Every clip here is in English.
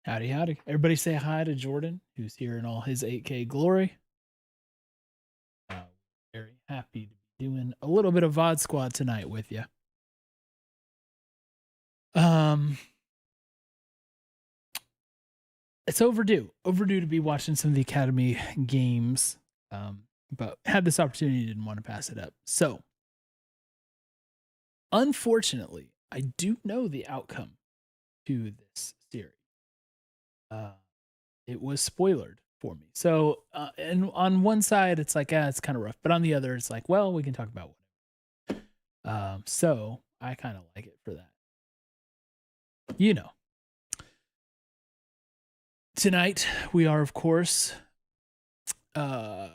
Howdy, howdy. Everybody say hi to Jordan, who's here in all his 8K glory. Very happy to be doing a little bit of VOD Squad tonight with you. It's overdue to be watching some of the Academy games, but had this opportunity, didn't want to pass it up. So, unfortunately, I do know the outcome to this series. It was spoilered for me. So, and on one side, it's like, it's kind of rough, but on the other, it's like, well, we can talk about what. So I kind of like it for that. You know, tonight we are, of course, thankful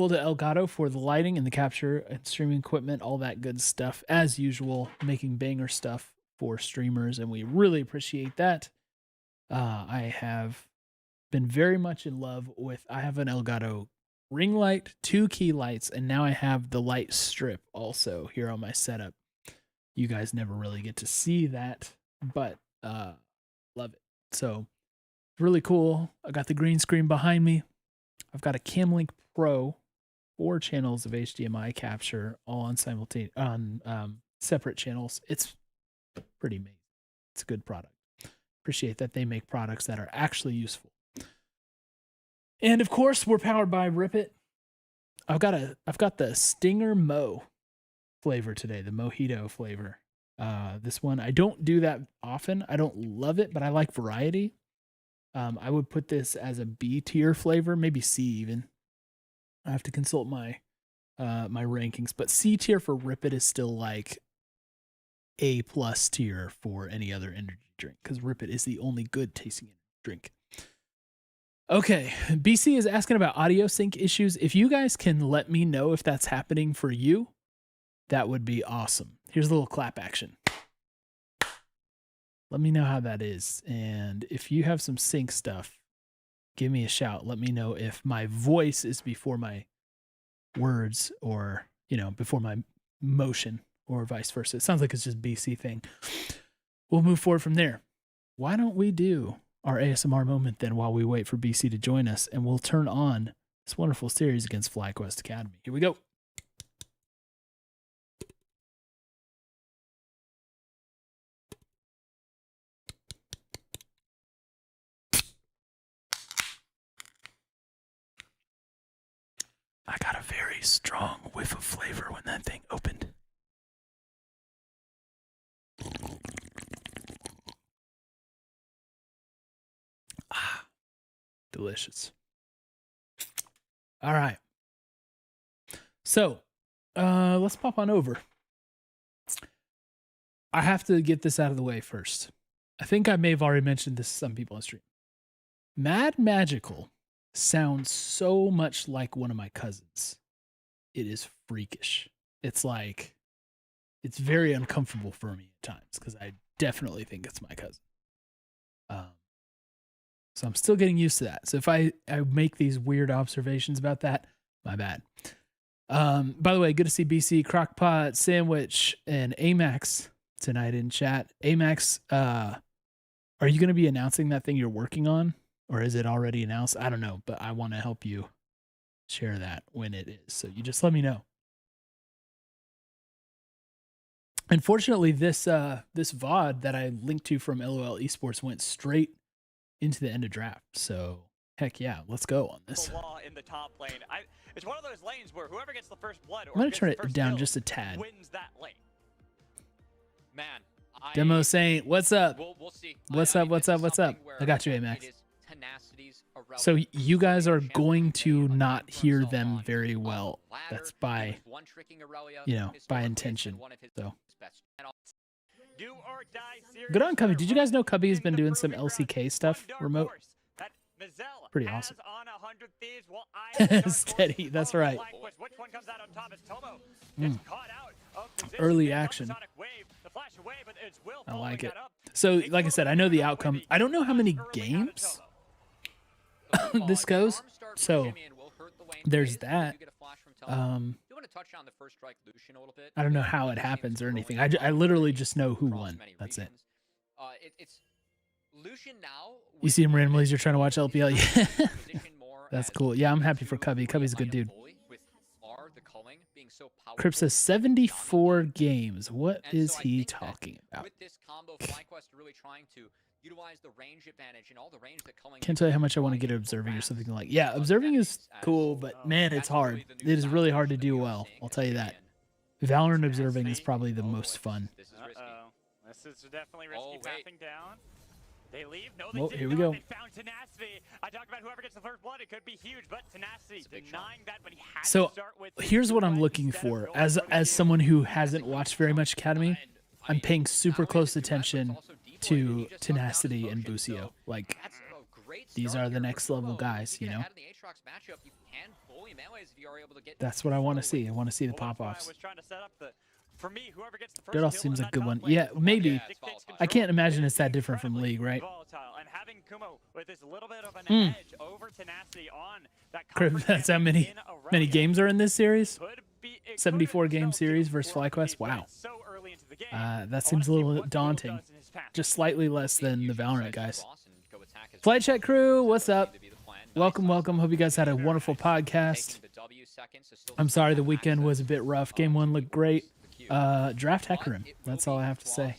to Elgato for the lighting and the capture and streaming equipment, all that good stuff, as usual, making banger stuff for streamers, and we really appreciate that. I have been very much in love with, I have an Elgato ring light, 2 key lights, and now I have the light strip also here on my setup. You guys never really get to see that, but love it. So really cool. I got the green screen behind me. I've got a Camlink Pro, 4 channels of HDMI capture, all on simultaneous separate channels. It's pretty amazing. It's a good product. Appreciate that they make products that are actually useful. And of course, we're powered by Rip It. I've got the Stinger Mo flavor today, the mojito flavor. This one, I don't do that often. I don't love it, but I like variety. I would put this as a B tier flavor, maybe C even. I have to consult my my rankings, but C tier for Rip It is still like A+ tier for any other energy drink, because Rip It is the only good tasting drink. Okay, BC is asking about audio sync issues. If you guys can let me know if that's happening for you, that would be awesome. Here's a little clap action. Let me know how that is. And if you have some sync stuff, give me a shout. Let me know if my voice is before my words, or, before my motion, or vice versa. It sounds like it's just BC thing. We'll move forward from there. Why don't we do our ASMR moment then while we wait for BC to join us, and we'll turn on this wonderful series against FlyQuest Academy. Here we go. I got a very strong whiff of flavor when that thing opened. Delicious. All right. So, let's pop on over. I have to get this out of the way first. I think I may have already mentioned this to some people on stream. Mad Magical sounds so much like one of my cousins. It is freakish. It's like, it's very uncomfortable for me at times, because I definitely think it's my cousin. So I'm still getting used to that. So if I make these weird observations about that, my bad. By the way, good to see BC, Crockpot, Sandwich, and Amax tonight in chat. Amax, are you going to be announcing that thing you're working on? Or is it already announced? I don't know, but I want to help you share that when it is. So you just let me know. Unfortunately, this VOD that I linked to from LOL Esports went straight into the end of draft. So heck yeah, let's go on this. In the top lane. It's one of those lanes where whoever gets the first blood or I'm gonna turn it down just a tad. Wins that lane. Man, Demo saying, what's up? We'll see. What's up? I got you, Amax. So you guys are going to not hear them very well. That's by, by intention. So good on Cubby. Did you guys know Cubby has been doing some LCK stuff remote? Pretty awesome. Steady, that's right. Early action. I like it. So, like I said, I know the outcome. I don't know how many games this goes. So, there's that. I don't know how it happens or anything. I literally just know who won. That's it. Lucian now. You see him randomly as you're trying to watch LPL. Yeah. Position more That's as cool. Yeah, I'm happy for two Cubby. Cubby's a good dude. bully with R, the culling, being so Crip says powerful. 74 games. What And is so I he think that talking about? With this combo, FlyQuest really trying to utilize the range advantage and all the range that culling. Can't tell you how much I want to get at observing or something like. Yeah, observing is cool, but man, it's hard. It is really hard to do well. I'll tell you that. Valorant observing is probably the most fun. This is risky. This is definitely risky. Oh, wait. Pathing down. They leave. No, they Well, did here we not. go. They found Tenacity. I talked about whoever gets the first blood. It could be huge, but Tenacity denying that, but he had So to start with here's what I'm looking for. As someone who hasn't watched very much Academy, I'm paying super close attention to Tenacity and Busio. Like, these are the next level guys, you know? That's what I want to see. I want to see the pop-offs. For me, whoever gets the first That all kill seems in like that a good top one. lane Yeah, is the one maybe. that dictates I control. can't imagine it's that It's different from incredibly League, right? volatile, and having Kumo with this little bit of an edge over Tenacity on that Crip, comfort that's how game many in Aurelia games are in this series? could be- it could 74 in game itself series do versus work FlyQuest? but Wow. it's so early into the game. That seems a I wanna see little what Will daunting. does in his path. Just slightly less than the Valorant guys. Flight Check crew, what's up? Welcome, welcome. Hope you guys had a wonderful podcast. I'm sorry the weekend was a bit rough. Game 1 looked great. Draft Hecarim. That's all I have to say.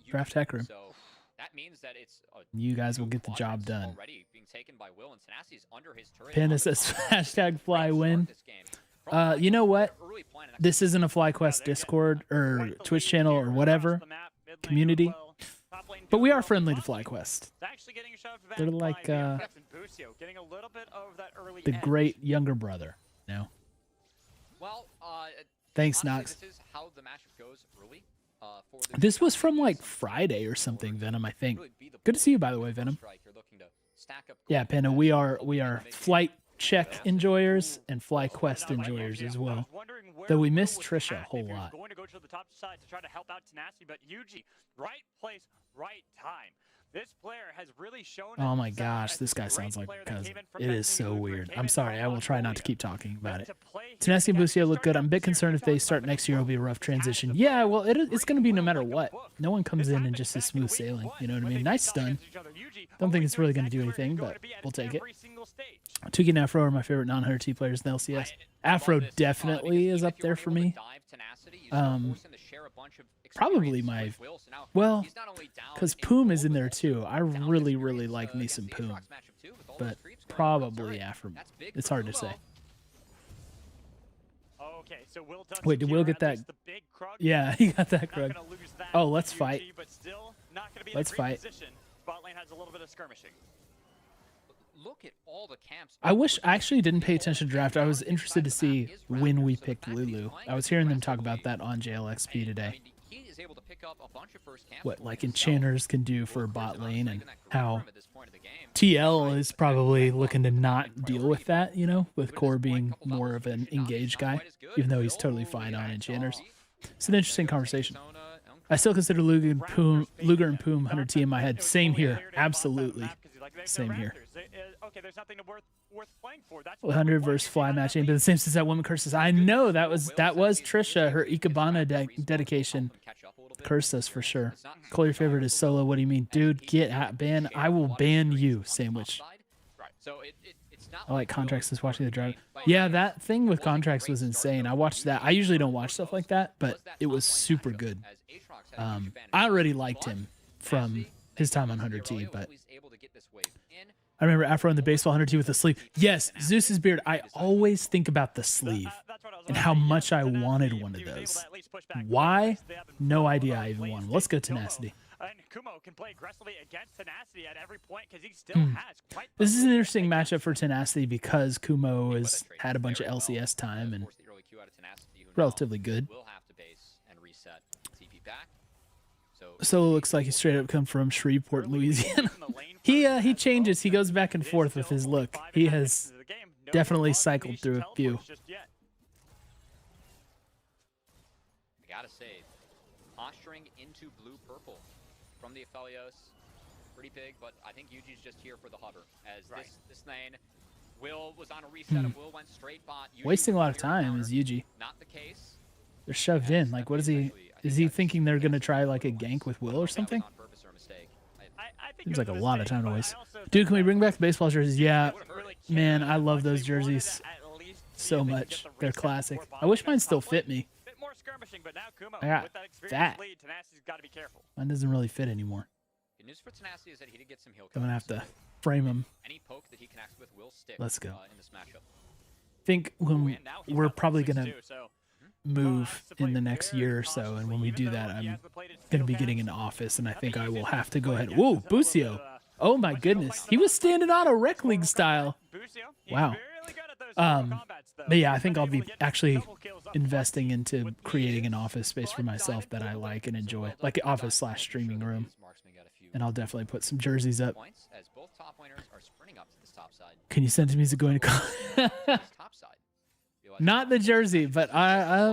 Draft Hecarim. So that means that it's You guys will get the job done. already being taken by Will, and Tenacity's under his turret. Panda says hashtag fly win. You know what? This isn't a FlyQuest Discord or Twitch channel or whatever community, but we are friendly to FlyQuest. They're like the great younger brother. No. Well, Thanks, honestly, Knox. This is how the matchup goes early. For the This was from like Friday or something, Venom, I think. Good to see you, by the way, Venom. Yeah, Panda, we are Flight Check enjoyers and FlyQuest enjoyers as well. Though we miss Trisha a whole lot. Going to go to the top side to try to help out Tenacity, but Yuji, right place, right time. This player has really shown. Oh my gosh, this guy sounds like a cousin. It is so weird. I'm sorry, I will try not to keep talking about it. Tenacity and Busio look good. I'm a bit concerned if they start next year, it'll be a rough transition. Yeah, well, it's going to be no matter what. No one comes in and just is smooth sailing. You know what I mean? Nice stun. Don't think it's really going to do anything, but we'll take it. Tuki and Afro are my favorite non-100 T players in the LCS. Afro definitely is up there for me. Probably my, well, because Poom is in there too. I really, really like me some Poom, but probably Afro. It's hard to say. Okay, so Will does Wait, did Will secure get at that? least the big Krug. Yeah, he got that Not Krug. gonna lose that Oh, let's to fight. UG, but still not gonna be in a Let's great fight. position. Bot lane has a little bit of skirmishing. Look at all the camps. I wish I actually didn't pay attention to draft. I was interested to see when we picked Lulu. I was hearing them talk about that on JLXP today. What like enchanters can do for bot lane and how TL is probably looking to not deal with that, you know, with Core being more of an engaged guy, even though he's totally fine on enchanters. It's an interesting conversation. I still consider Luger and Poom 100T in my head. Same here. Absolutely. Same here. Okay, there's nothing worth playing for. That's 100 versus Fly match ain't been the same since that woman curses. I know that was Trisha, her Ikebana dedication. Cursed us for sure. Call your favorite is Solo. What do you mean? Dude, get out. Ban. I will ban you, Sandwich. I like Contracts since watching the drive. Yeah, that thing with Contracts was insane. I watched that. I usually don't watch stuff like that, but it was super good. I already liked him from his time on 100T, but I remember Afro in the baseball 100T with the sleeve. Yes, Zeus's beard. I always think about the sleeve and how much I wanted one of those. Why? No idea I even wanted. Let's go Tenacity. And Kumo can play aggressively against Tenacity at every point because he still has quite. This is an interesting matchup for Tenacity because Kumo has had a bunch of LCS time and relatively good. Solo looks like he straight up come from Shreveport, Louisiana. He changes. He goes back and forth with his look. He has definitely cycled through a few. I gotta say, posturing into blue-purple from the FLYA, pretty big, but I think Yuji's just here for the hover. As this lane, Will was on a reset, and Will went straight bot. Wasting a lot of time is Yuji. Not the case. They're shoved in. Like, what is he? Is he thinking they're gonna try like a gank with Will or something? I think Seems it like a was lot of mistake, time to but I waste. also Dude, think can we that bring back the baseball jerseys? Yeah, wouldn't really man, care I that love much. those They wanted to jerseys at least see so if they could much. get the They're reset classic. before I wish bombing mine at still top lane. fit me. Bit more skirmishing, but now Kumo I got with that experience fat. lead, Tenacity's got to be careful. Mine doesn't really fit anymore. Good news for Tenacity is that he did get some heal. I'm gonna have codes, to so frame them. any poke that he connects with will stick. Let's go. In this matchup. Think when And now he's we're got probably level gonna 6 too, so move has to in play the next very year or so, and when we cautiously, do even that, though he I'm has the plated gonna be steel getting cans. into office, and I think Nothing I will easy have to go play ahead. against Whoa, us. A little bit Busio! of, Oh my much goodness, fight he to was the standing on a Rec Mortal League Kombat. style. Busio, he's Wow. really good at those Mortal Kombats, though. But yeah, I He's think been I'll able be to get actually double kills up investing front into with creating an ease. office space for But myself that I Diamond like and So enjoy, well done like an by office Diamond, slash making sure streaming that room. his marksman got a few And I'll definitely put some jerseys up. points as both top laners are sprinting up to this top side. Can you send to me going to This top side. Realize Not the jersey, but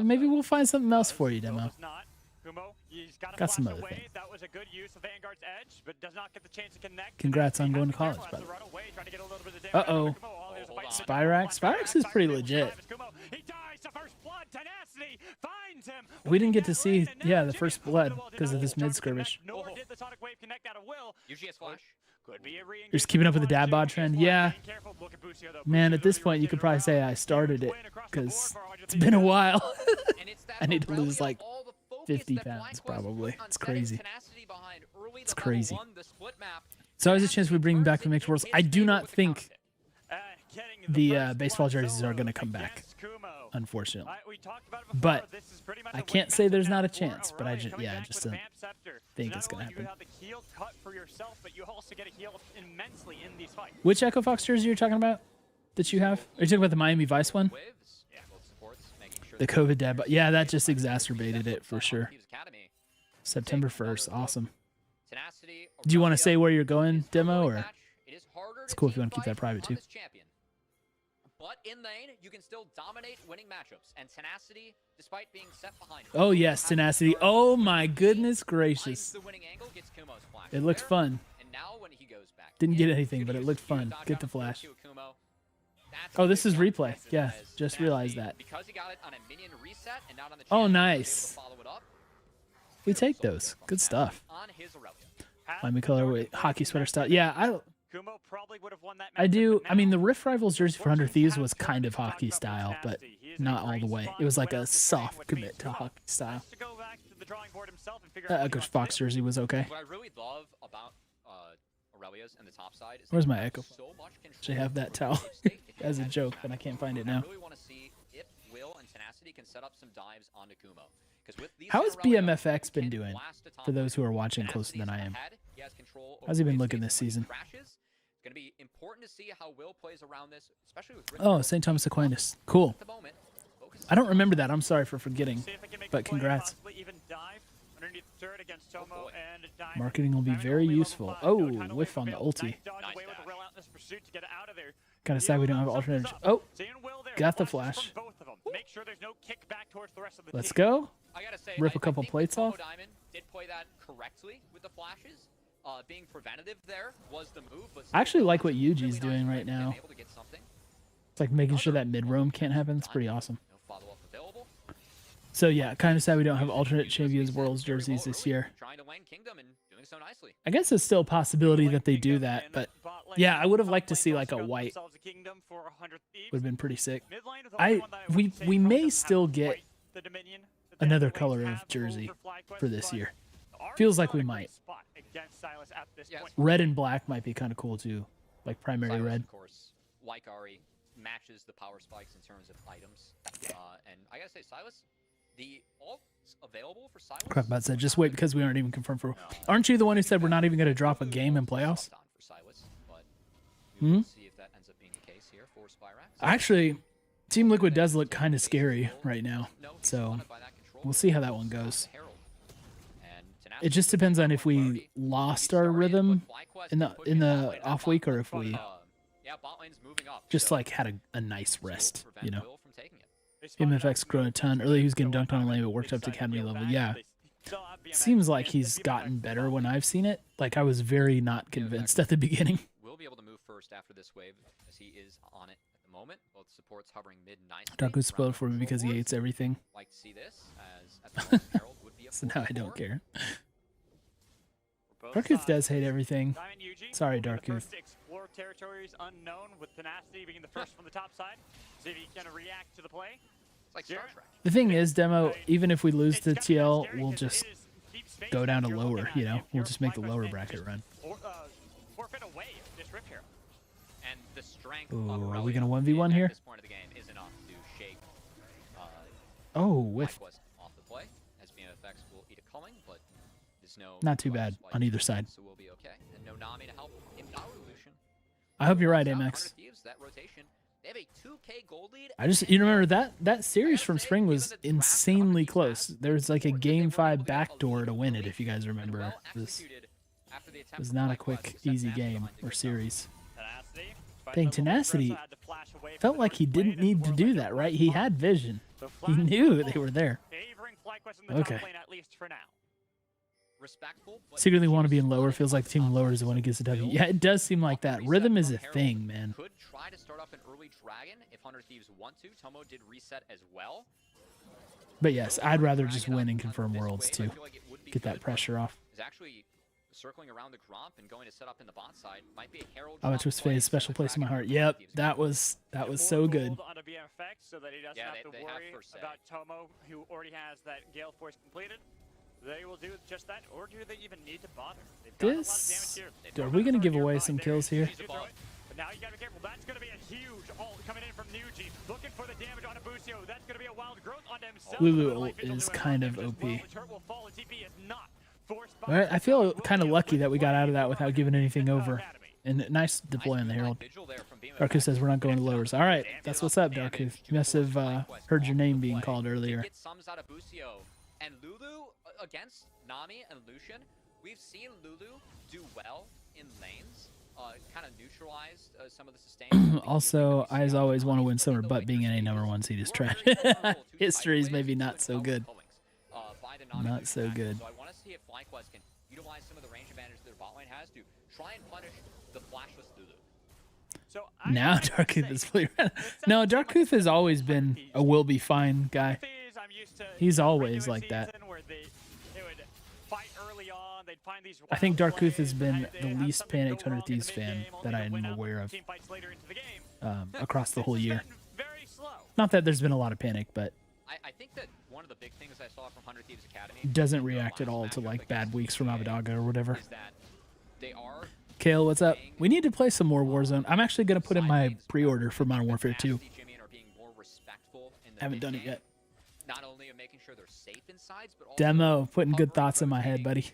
maybe we'll find something else for you, Demo. Does not. Kumo, he's got Got some flash other away. things. That was a good use of Vanguard's edge, but does not get the chance to connect. Congrats on He going has to be college, careful, by has the to run away, trying to get a little bit of damage Uh-oh. out of Kumo. Oh, there's a Hold fight on. in the Spyrax? middle. Spyrax is pretty Spyrax legit. survives Kumo. He dies to first blood. Tenacity finds him. We didn't get to That see, lane, and now yeah, the Jimmy first over blood the wall did because not of this get the mid shot to connect, skirmish. Nor did the Sonic Wave connect out of Will. Usually it's flash. Could be a re-engage. You're just keeping up with the dad bod Is trend? fine. Yeah. Being careful. Look at Busio, though. Man, Busio's at this already point, you rotated could probably say around. I started Huge it win across the board because for Argentina. it's been a while. And it's that I need to lose Aurelia, like all the focus 50 that pounds, FlyQuest probably. put on It's setting crazy. Tenacity behind early It's to level crazy. 1, the split map. So always a chance we bring back the Tenacity mixed turns worlds. it I in his do favor not with the think Getting the first baseball blood jerseys are solo going to come back, against Kumo. unfortunately. We talked about it before. But This is pretty much I a can't win say matchup there's now not a for chance, but I Aurelia just, coming yeah, back just with don't Vamp Scepter. think So it's not going to only do happen. you have the heal cut for yourself, but you also get a heal immensely in these fights. Which Echo Fox jersey you're talking about that you have? Are you talking about the Miami Vice one? Waves, both supports, making sure The that COVID dad, but yeah, that just exacerbated it for sure. Thieves Academy. September 1st, awesome. Tenacity, Do you want to Aurelia say where you're is going, a Demo, great or match. It is harder it's cool if you team want to keep that fight private on too? this champion. But in lane, you can still dominate winning matchups. And Tenacity, despite being set behind. Oh yes, Tenacity. Oh my goodness finds gracious. the winning angle, gets Kumo's flash It looked there, fun. And now when he goes back Didn't in, get anything, could but it use looked a few fun. dodge Get the outs, flash. to Kumo. That's Oh, a this big is one replay. as Yeah, just realized Tenacity, that. Because he got it on a minion reset and not on the Oh, champion, he was able nice. to follow it up. We take those. Good stuff. On his Aurelia. Miami colorway, hockey sweater style. Yeah, Kumo probably would have won that I matchup, do. but I mean, now the Rift Rivals jersey for 100 Thieves was Fortune's kind of had hockey to talk style, about but Tenacity. He is in a not all great the way. spot It was to like win a out this soft lane, which commit means to Kumo hockey style. has to go back to the drawing board himself and figure out what he Echo wants to Fox do. jersey was okay. What I really love about Aurelia's and the top side is Where's that my you have Echo? so much control Should have that over towel the wave state if you as a had joke, this but I matchup. can't find it And I now. really want to see if Will and Tenacity can set up some dives onto Kumo. 'Cause with these How has Aurelia, BMFX you been can doing? blast a top For those who lane. are watching closer than I Tenacity's am. ahead. He has control over How's he the been wave looking state this when he season? crashes. It's going to be important to see how Will plays around this, especially with Oh, St. Thomas Aquinas. Cool. at the moment. Focus I don't remember that. I'm sorry for forgetting. See if it can make a But play, congrats. possibly even dive underneath the turret against Tomo boy. and Diamond. Marketing will be Diamond very only level useful. 5, Oh, no tidal whiff wave on the available. ulti. Nice dodge Nice away with dash. the relentless pursuit to get out of there. Kind of sad we don't have alternate. Oh, got the flash. From both of them. Make sure there's no kick back towards the rest of the let's team. go. I gotta say, Rip a I couple think plates that Tomo off. Diamond did play that correctly with the flashes. Being preventative there was the move, but I actually like what really Yuji's nice doing play right to get now. able to get something. It's like making sure that mid roam can't happen. It's pretty awesome. No follow-up available. So yeah, kind of sad we don't have alternate Yuji, as we Champions said, Worlds very jerseys well this early, year. Trying to win Kingdom and doing so nicely. I guess it's still a possibility that they do that, but yeah, I would have liked to see like a white. Would have been pretty sick. We may still get another color of jersey for this year. Feels like we might. Red and black might be kind of cool too, like primary Silas, red. of course, like Ari, matches the power spikes in terms of items. And I gotta say, Silas, the ults available for Silas. Crackbot said, just wait because we aren't even confirmed for. Aren't you the one who said we're not even going to drop a game in playoffs? For Silas, but we will see if that ends up being the case here for Spyrax. Actually, Team Liquid does look kind of scary right now, No, he's so wanted by that control we'll see how that one goes. Herald. And It just depends on if we lost our rhythm in the off week or if we yeah, bot lane's moving up. just so like had a nice rest, you know. Will from taking it. MFX grown a ton. Earlier he was getting dunked on a lane, but worked up to academy level. Yeah, seems like he's gotten better when I've seen it. Like I was very not convinced at the beginning. Will be able to move first after this wave as he is on it at the moment. Both supports hovering mid nicely. Taku's spoiled for me because he hates everything. Like to see this as at the moment Herald would be a So now I don't 4-4. care. Darkuth does hate everything. Diamond Yuji Sorry, will be the Darkuth. first to explore territories unknown, with Tenacity being the first from the top side. See if he can react to the play. It's like Star Trek. The thing is, Demo, even if we lose to TL, we'll just go down to lower, you know? We'll just make the lower bracket run. Forfeit away this Rift Hero. And the strength Ooh, of are we Aurelia gonna 1v1 at here? this point of the game is enough to shake Oh, whiff. FlyQuest off the play, as BMFX will eat a culling, but there's no Not too bad on either side. so we'll be okay. And no Nami to help him not Lucian. I hope you're right, Out, MX. Thieves, that rotation. They have a 2K gold lead. You remember that series from spring was insanely close. There was like a game 5 backdoor to win it, if you guys remember. It was not a quick, easy game or series. Dang, Tenacity felt like he didn't need to do that, right? He had vision. He knew they were there. Okay. Secretly want to be in lower. Feels like team lower is the one who gets the W. Yeah, it does seem like that. Rhythm is a thing, man. Could try to start off an early dragon if 100 Thieves want to. Tomo did reset as well. But yes, I'd rather just win and confirm worlds too. Get that pressure off. Is actually circling around the Gromp and going to set up in the bot side. Might be a Herald. Oh, Twist Phase, special place in my heart. Yep, that was so good. So that he doesn't have to worry about Tomo, who already has that Gale Force completed. They will do just that, or do they even need to bother? This, are we gonna give away some kills here? But now you gotta be careful. That's gonna be a huge ult coming in from Nuji, looking for the damage on Abusio. That's gonna be a wild growth onto himself. Lulu ult is kind of OP. Alright, I feel kind of lucky that we got out of that without giving anything over. And nice deploy on the Herald. Darkuth says we're not going to lowers. All right, that's what's up, Darkuth. You must have heard your name being called earlier. And Lulu against Nami and Lucian, we've seen Lulu do well in lanes, kind of neutralize some of the sustain. Also, I as always want to win summer, but being in a #1 seed is trash. History is maybe not so good. Not so good. So I want to see if FlyQuest can utilize some of the range advantage that their bot lane has to try and punish the flashless Lulu. So now Darkuth is fully No, Darkuth has always been a will be fine guy. He's always like that. I think Darkuth has been the least panicked 100 Thieves fan that I am aware of across the whole year. Not that there's been a lot of panic, but I think that one of the big things I saw from 100 Thieves Academy doesn't react at all to like bad weeks from Abadaga or whatever. is that they are Kale, what's up? We need to play some more Warzone. I'm actually going to put in my pre-order for Modern Warfare 2. Haven't done it yet. Not only of making sure they're safe in sides, but also Demo, putting good thoughts in my head, buddy.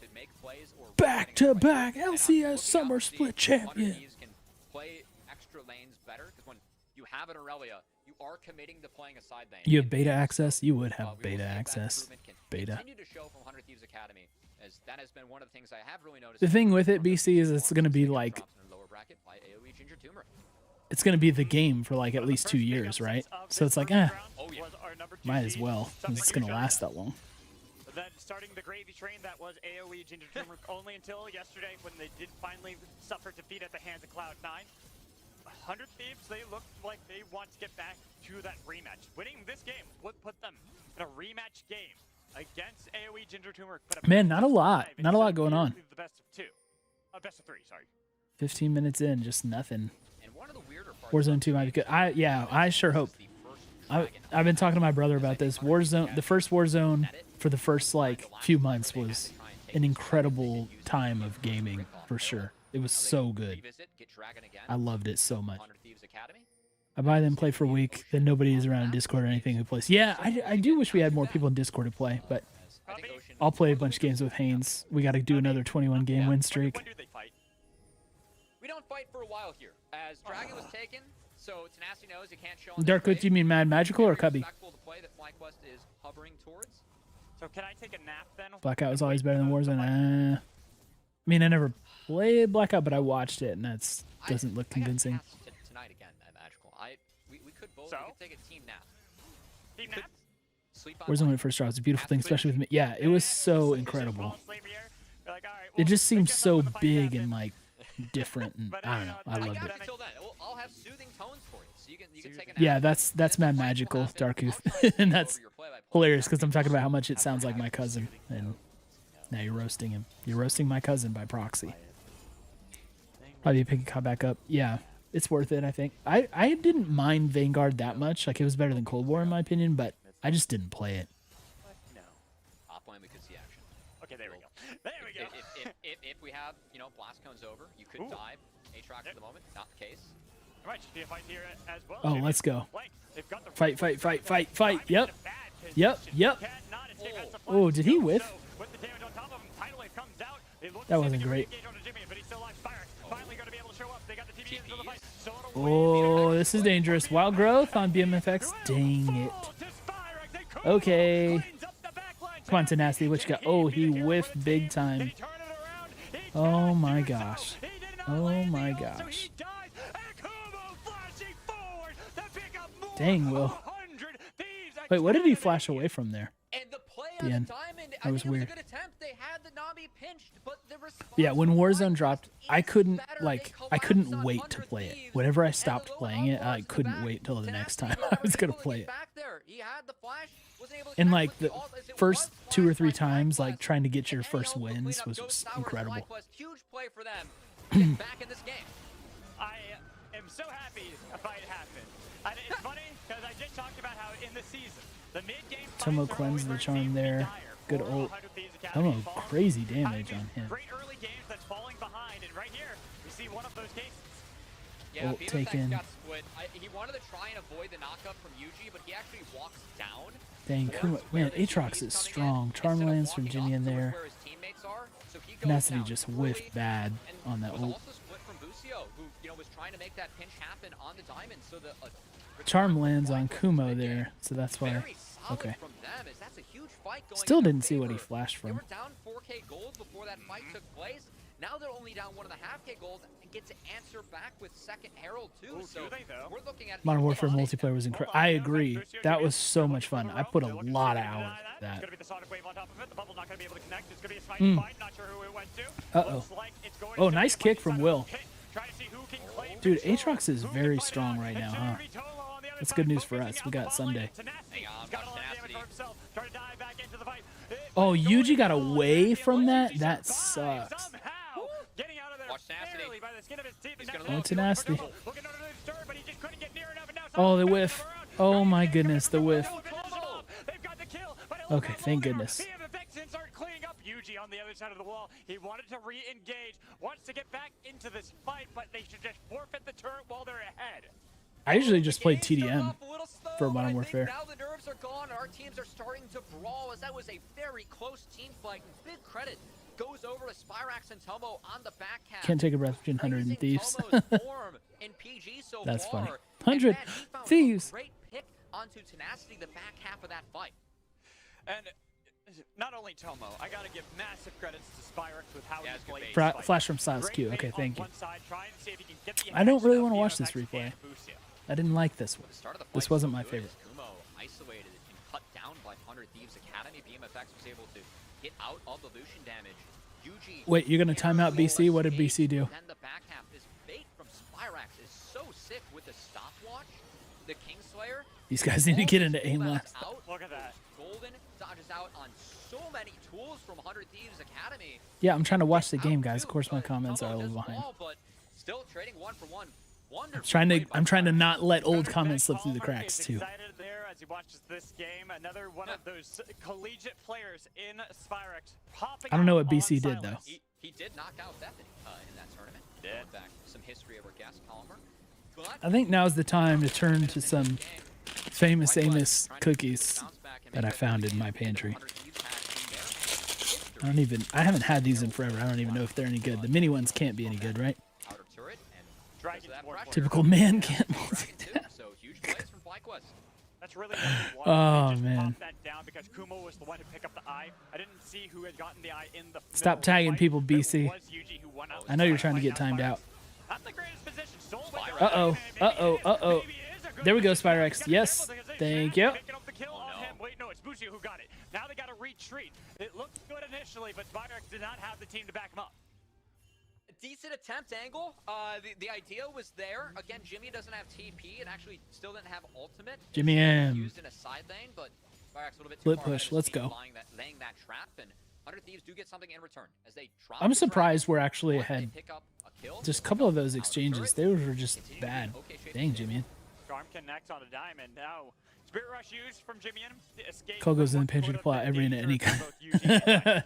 to make plays or Back to back, LCS Summer Split Champion. Can play extra lanes better because when you have an Aurelia, you are committing to playing a side lane. You have beta access? You would have We will beta see if that access. improvement can Beta. continue to show from 100 Thieves Academy, as that has been one of the things I have really noticed. The thing with it, BC, is it's going to be like, it's going to be the game for like at least 2 years, right? So it's like, might as well. It's going to last that long. Then starting the gravy train that was AoE Ginger Turmeric only until yesterday when they did finally suffer defeat at the hands of Cloud9. 100 Thieves, they look like they want to get back to that rematch. Winning this game would put them in a rematch game against AoE Ginger Turmeric. Man, not a lot. Not a lot going on. The best of two. Best of three, sorry. 15 minutes in, just nothing. And one of the weirder parts Warzone 2 might be good. I sure hope. I've been talking to my brother about this. Warzone, the first Warzone for the first like few months was an incredible time of gaming for sure. It was so good. I loved it so much. I buy them, play for a week, then nobody is around in Discord or anything who plays. Yeah, I do wish we had more people in Discord to play, but I'll play a bunch of games with Haynes. We got to do another 21 game win streak. When do they fight? We don't fight for a while here, as Dragon was taken, so Tenacity knows he can't show. Darkwood, do you mean Mad Magical or Cubby? Is hovering towards. So can I take a nap then? Blackout was always better than Warzone. I mean, I never played Blackout, but I watched it, and that doesn't look convincing. Tonight again at Magical. We could both take a team nap. Team nap? Warzone when it first dropped was a beautiful thing, especially with me. Yeah, it was so incredible. It just seems so big and like different, and I don't know. I loved it. Until then, I'll have soothing tones for you, so you can take a nap. Yeah, that's Mad Magical, Darkuth, and that's hilarious because I'm talking about how much it sounds like my cousin, and Now you're roasting him. You're roasting my cousin by proxy. Probably pick a cop back up. Yeah, it's worth it, I think. I didn't mind Vanguard that much. Like, it was better than Cold War, in my opinion, but I just didn't play it. No. Top lane, we could see action. Okay, there we go. There we go. If we have, you know, blast cones over, you could dive Aatrox at the moment. Not the case. There might just be a fight here as well. Oh, let's go. They've got the Fight, fight, fight, fight, fight. Yep. Yep, yep. Oh, did he whiff? With the damage on top of him, Tidal Wave comes out. They look That wasn't great. but he's still alive. Finally going to be able to show up. They got the TP into the fight. Oh, this is dangerous. Wild growth on BMFX. Dang it. Okay. Come on, Tenacity. What you got? Oh, he whiffed big time. Oh my gosh. Oh my gosh. Dang, Will. Wait, what did he flash away from there? And the play The on end. the diamond, That was weird. a good attempt. They had the Nami pinched, but the response Yeah, when was Warzone dropped, I couldn't better. like They I couldn't collapsed on wait 100 to play it. Thieves. Whenever I And stopped the playing it, I Outlaws couldn't back. wait till the next time Tenacity I was gonna able to play get it. back there. He had the flash, wasn't able to And connect like with the ult as it first was 2 or 3 flash by times, FlyQuest. like trying to get your And first any ult wins cleanup was goes just sour for incredible. FlyQuest. Huge play for them. Get back in this game. I am so happy a fight happened. And it's funny because I just talked about how in the season, the mid-game Tomo fights are cleanse always the very charm seem to be there. dire. Good Overall, ult. 100 Thieves Academy Tomo, falls. crazy Having damage these on him. Great early games that's falling behind, and right here we see one of those cases. Yeah, Ult BMFX taken. got split. He wanted to try and avoid the knockup from Yuji, but he actually walks down. Dang, Kuma, man, Aatrox is strong. Charm lands from Jimmy in there. Where his teammates are, so he goes Tenacity down just early, whiffed bad and on that was ult. also split from Busio, who was trying to make that pinch happen on the diamond. So the Charm lands on Kumo there, so that's why. very solid Okay. from them, as that's a huge fight going Still in their didn't see what he favor. flashed They from. were down 4K gold before that fight took place. Now they're only down 1.5K gold and get to answer back with second Herald too. Ooh, So do they, though? we're looking at Modern the Warfare honest multiplayer was incredible. I agree. That was so much fun. I put a They're looking lot to of hours deny into It's that. gonna be the Sonic Wave on top of it. The bubble's not gonna be able to connect. It's gonna be a sniping fight. Not sure who it went to. Uh-oh. Looks like it's going Oh, to nice the kick from side of Will. the pit. Try to see who can claim Dude, control. Aatrox is Who can very fight it strong out. right It's now, gonna huh? be Tomo on the other That's side, good news for focusing us. out We the got bot Sunday. lane. Tenacity. Hang on, He's got a watch lot of damage Tenacity. for himself. Trying to dive back into the fight. Oh, But Yuji got going away down. from that? He's That survived sucks. somehow. Getting out of there Watch Tenacity. barely by the skin of his teeth. He's And gonna now look. Tenacity. Looking under the stir, but he just couldn't get near enough. And now Oh, the Sonic whiff. turns around. Oh my Right, goodness, the whiff. finishes him off. They've got the kill, but it Okay, looks thank like goodness. BMFX and start cleaning up. Yuji on the other side of the wall. He wanted to re-engage, wants to get back into this fight, but they should just forfeit the turret while they're ahead. I usually just played The game started TDM off a little slow, for but Modern I Warfare. think now the nerves are gone. Our teams are starting to brawl, as that was a very close team fight. And big credit goes over to Spyrax and Tomo on the back half. Can't take a breath between 100 and Praising Thieves. Tomo's form in PG so That's far. funny. And 100 man, he found a Thieves. Great pick onto Tenacity the back half of that fight. And not only Tomo, I gotta give massive credits to Spyrax with how Yeah, he it's good played. bait. this fight. Flash from Silas Great Q. bait Okay, on thank you. one side, trying to see if he can get the I don't action really of want to watch this BMFX replay. and Busio. I didn't like this one. The start of the This fight wasn't so my good favorite. as Kumo isolated and cut down by 100 Thieves Academy. BMFX was able to get out of the Lucian damage. Yuji Wait, you're gonna time out BC? What did BC do? Then the back half, this bait from Spyrax is so sick with the stopwatch. The Kingslayer. These guys need to get into aim Golden last. out. Look at that. Golden dodges out on so many tools from 100 Thieves Academy. Yeah, I'm trying to watch the game, Out guys. too, Of course, my but comments are a Tomo little does behind. fall, but still trading 1-for-1. Wonderful I'm trying to play by not let old Coach comments Ben slip through the Palmer cracks is too. excited there as he watches this game. Another one of those collegiate players in Spyrax popping I don't know out what BC on did, though. silence. He did knock out Bethany in that tournament. Did. Going back some history of our guest, Palmer. But I think now's the time to turn to some famous Amos cookies that I found in my pantry. I haven't had these in forever. I don't even know if they're any good. The mini ones can't be any good, right? Outer turret and Dragon because of that Force. pressure, Typical man can't Dragon multitask. too, so huge plays from FlyQuest. That's really what we wanted. Oh, They just man. popped that down because Kumo was the one who picked up the eye. I didn't see who had gotten the eye in the Stop middle of the tagging fight. people, It BC. was Yuji who won out I know you're the trying to fight. get Now timed Spyrax. out. Not the greatest position. Soul with the Uh-oh, right, maybe uh-oh, it is, uh-oh. maybe it is a good There we go, position. Spyrax. Gotta be Yes, careful because there's thank Jack you. picking up the kill on him. Wait, no, it's Busio who got it. Now they got to retreat. It looked good initially, but Spyrax did not have the team to back him up. Decent attempt angle. The idea was there. Again, Jimmy doesn't have TP and actually still didn't have ultimate. Jimmy M. Used in a side lane, but Spyrax a little bit too Flip far ahead push, of his let's team, go. laying that trap. And 100 Thieves do get something in return as they drop I'm the surprised dragon. we're actually Once they ahead. pick up a kill, Just a couple of those out exchanges, turret, they were just continue to be bad. in okay shape Dang, to Jimmy. Storm connects on a diamond. Now, Spirit Rush used from Jimmy and escape. Cole goes in the pantry to pull out every and any kind.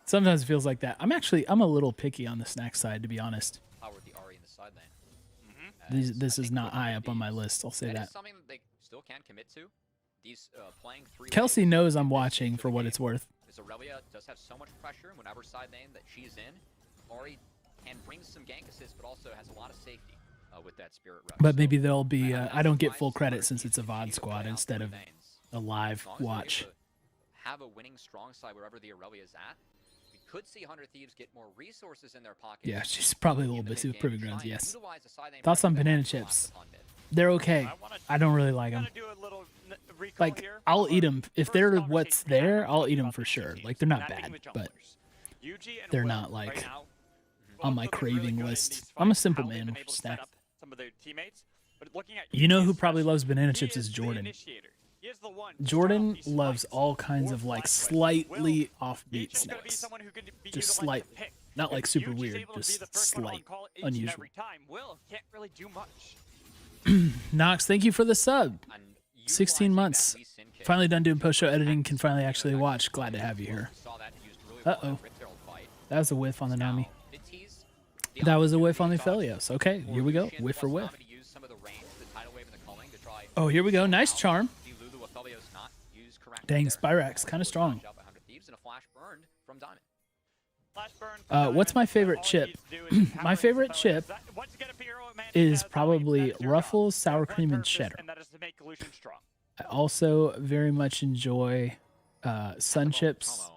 Sometimes it feels like that. I'm a little picky on the snack side, to be honest. Powered the Ahri in the side lane. This I is think not for high 100 up on my Thieves, list. I'll say that that. is something that they still can commit to. These playing 3 Kelsey waves knows I'm in this watching stage of for the what game. it's worth. Because Aurelia does have so much pressure in whatever side lane that she's in. Ahri can bring some gank assists, but also has a lot of safety with that Spirit Rush. But So, maybe there'll be. I'm not I don't get surprised full to see credit 100 since it's a Thieves continue VOD to squad play out instead 3 of lanes. a live As long as they're watch. able to have a winning strong side wherever the Aurelia is at, we could see 100 Thieves get more resources in their pockets. Yeah, she's probably a little in the bit too mid-game, proving try grounds. and Yes. utilize the side lane Thoughts pressure on that banana has collapsed chips? upon mid. They're okay. I don't really like them. Do a little recall Like here. I'll Our eat them if first they're conversation what's we had there. was I'll eat them about for these two sure. teams, Like they're not that being bad, the but junglers. UG and they're Will not like right now, on both my looking really craving good in list. these I'm a fights, simple how they've man been with able to set snack. up some of their teammates. But looking at You know UG who probably especially, loves banana he chips is the Jordan. initiator. He is the one to start Jordan off these loves fights all kinds or of like FLYA. slightly Will, offbeat he's just gonna be snacks. someone who can be Just utilized to slight, pick. not like If super UG's weird, able to be just the first one on slight, call each and unusual. every time, Will can't really do much. Knox, thank you for the sub. And 16 utilizing months. that Lee Sin kick, Finally done doing post show editing. and Can finally game actually effect watch. is Glad to really have you well. here. We saw that used really well in Uh-oh. that Rift Herald fight. That was a whiff on the Now, Nami. they tease the That was a whiff on the opportunity to Felios. Okay, dodge here we go. Lucian Whiff for plus whiff. Nami to use some of the range, the tidal wave and the culling to try Oh, here we go. and Nice out charm. the Lulu with Felios not used correctly Dang, there. Spyrax, kinda Was strong. dodged out by 100 Thieves and a flash burned from Diamond. Flash burn from What's my Diamond, favorite all he chip? needs to do is My power favorite his chip Felios. Once you get a hero, man, is that's all he- probably that is your Ruffles, job. sour One cream, and purpose, cheddar. And that is to make Lucian strong. I also very much enjoy sun chips, Promo.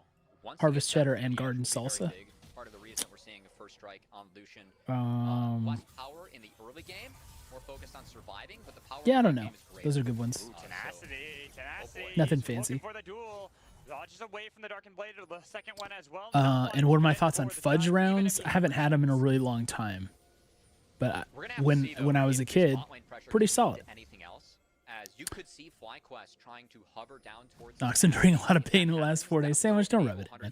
Once harvest he gets cheddar, that and DPS garden will be very salsa. big. Part of the reason we're seeing a first strike on Lucian. Less power in the early game, more focused on surviving, but the power Yeah, I in the don't late know. game is great. Those are good ones. Ooh, tenacity. Nothing He's fancy. looking for the duel. Dodges away from the darkened blade of the second one as well. And what are my thoughts on For the fudge time, even rounds? if I he- haven't had them in a really long time, but We're gonna have to when see, though, when I was a if this kid, bot lane pressure pretty can lead solid. to anything else, as you could see FlyQuest trying to hover down towards Knox enduring a lot of pain in the last 4 days. Sandwich, don't rub it in, man.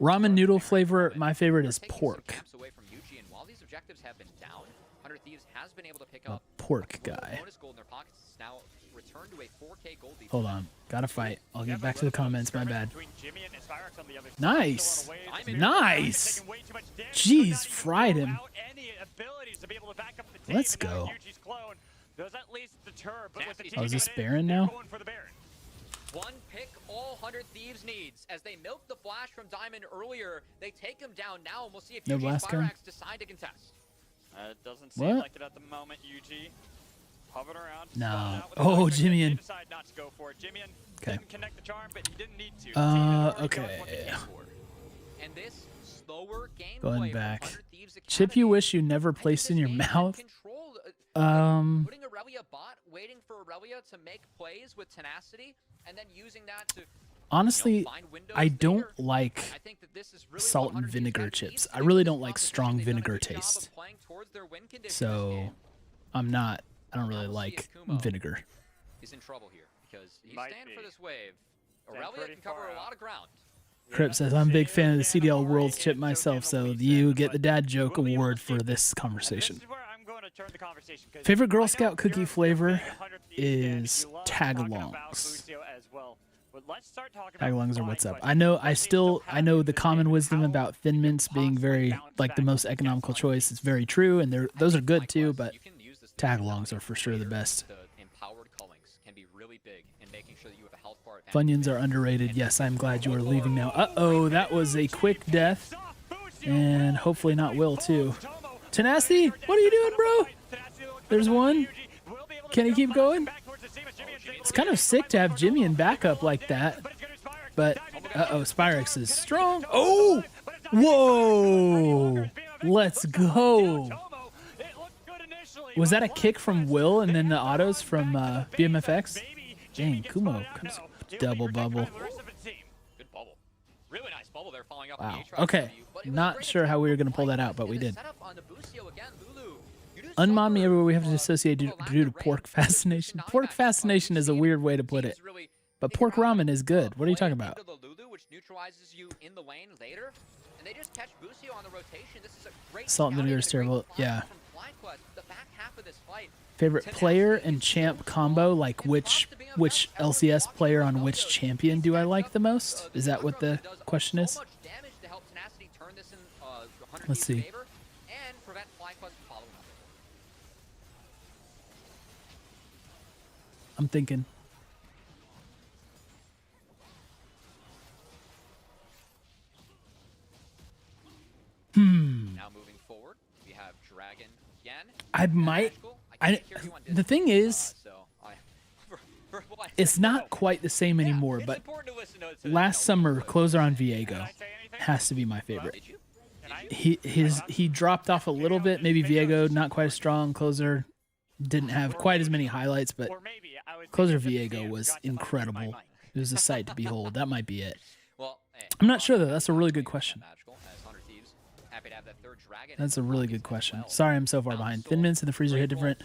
Ramen noodle flavor, my favorite is pork. Away from Yuji, and while these objectives have been down, 100 Thieves has been able to pick A up pork a guy. bonus gold in their pockets. It's now returned to a 4K gold defense. Hold on, gotta fight. I'll get back to the comments. My bad. Between Jimmy and Spyrax on the other side. Nice. Still on the way. Diamond. Nice. Taking way too much damage, Jeez, so not even fried throw him. out any abilities to be able to back up the team, Let's and now go. Yuji's clone does at least deter, but with the Nasty. team Oh, is this coming in, Baron they're now? going for the Baron. One pick all 100 Thieves needs. As they milked the flash from Diamond earlier, they take him down now, and we'll see if No UG blast gun? Spyrax decide to contest. It doesn't seem What? like it at the moment, UG. Hovered around. No. spotted out with Oh, the flash, but Jimmy they and- decide not to go for it. Jimmy Okay. didn't connect the charm, but he didn't need to. The team had already done okay. what they came for. And this slower gameplay Going from back. 100 Thieves Chip you Academy, wish you never I think placed in this your game has been mouth. controlled, Um, putting Aurelia bot, waiting for Aurelia to make plays with tenacity, and then using that to honestly, find windows I there. don't like I think that this is really salt what and 100 Thieves vinegar Academy chips. needs to I do really in don't this like competition. strong They've done a vinegar good job of taste. playing towards their win condition this So game. I don't really Now we'll see like if Kumo vinegar. He's in trouble here because he's Might staying for be. this wave. Staying Aurelia pretty can cover far a out. lot of ground. Crip says I'm a big fan of the CDL Worlds chip myself, so you get the dad joke award for this conversation. This is where I'm going to turn the conversation, 'cause Favorite Girl I know Scout cookie you're flavor a big 100 Thieves fan, is you love talking about tagalongs. Lucio as well. But let's start talking about Tagalongs are what's up. FlyQuest. I know What they still I have know in the this common game. wisdom How about Thin you can Mints being possibly very bounce like the back most against economical 100 choice. Thieves. It's very true, and those are good too, FlyQuest, but you can use this tagalongs are for sure the best. The empowered cullings can be really big in making sure that you have a health bar advantage. Funyuns are underrated. Yes, I'm glad you are leaving now. Uh-oh, that was a quick death, and hopefully not Will too. Tenacity, what are you doing, bro? There's one. Can he keep going? It's kind of sick to have Jimmy in backup like that, but uh-oh, Spyrax is strong. Oh, whoa, let's go. Was that a kick from Will and then the autos from BMFX? Dang, Kumo comes double bubble. Good bubble. Really nice bubble there following up on Wow. the Aatrox Okay, W, but it was not great sure how we were gonna pull that FlyQuest out, but we in the did. setup on the Busio again, Lulu. You do Unmon me suffer, everywhere we have to dissociate for lack due of to pork range, fascination. but Pork Dynamax, fascination you've is a seen weird way to put it. teams really But figure pork out ramen is good. What are you play talking about? into the Lulu, which which neutralizes you in the lane later. And they just catch Busio on the rotation. This is a great Salt and vinegar is terrible. Yeah. from FlyQuest. The back half of this fight. Favorite player and champ combo, like which LCS player on which champion do I like the most? Is that what the question is? Let's see. I'm thinking. Now moving forward, we have Dragon again. I might. The thing is, it's not quite the same anymore, but last summer, Closer on Viego has to be my favorite. He dropped off a little bit. Maybe Viego not quite as strong. Closer didn't have quite as many highlights, but Closer Viego was incredible. It was a sight to behold. That might be it. I'm not sure though. That's a really good question. That's a really good question. Sorry, I'm so far behind. Thin mints in the freezer hit different.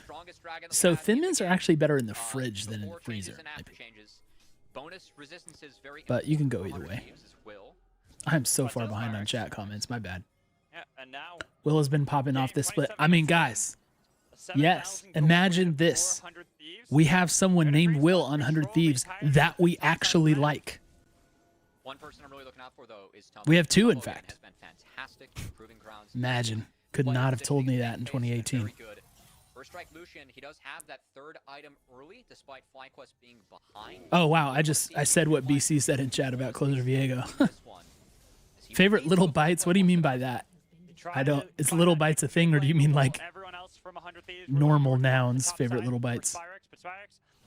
So thin mints are actually better in the fridge than in the freezer. But you can go either way. I'm so far behind on chat comments. My bad. Will has been popping off this split. I mean, guys. Yes. Imagine this. We have someone named Will on 100 Thieves that we actually like. One person I'm really looking out for, though, is Tom. We have two, in fact. Has been fantastic, improving grounds. Imagine. Could not have told me that in 2018. First strike Lucian, he does have that third item early, despite FlyQuest being behind. Oh, wow. I said what BC said in chat about Closer Viego. Favorite little bites? What do you mean by that? I don't. Is little bites a thing, or do you mean like normal nouns? Favorite little bites.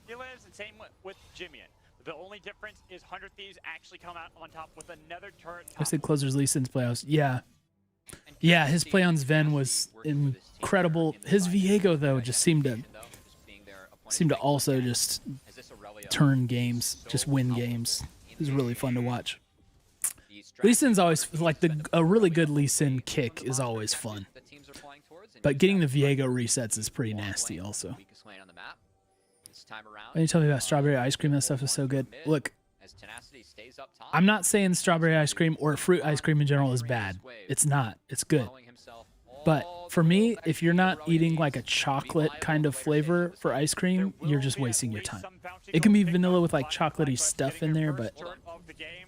He lives the same with Jimian. The only difference is 100 Thieves actually come out on top with another turret. I said Closer's Lee since playoffs. Yeah. Yeah, his play on Sven was incredible. His Viego, though, just seemed to also just turn games, just win games. It was really fun to watch. Lee Sin's always, like, a really good Lee Sin kick is always fun. But getting the Viego resets is pretty nasty also. When you tell me about strawberry ice cream, that stuff is so good. Look, I'm not saying strawberry ice cream or fruit ice cream in general is bad. It's not. It's good. But for me, if you're not eating like a chocolate kind of flavor for ice cream, you're just wasting your time. It can be vanilla with like chocolatey stuff in there, but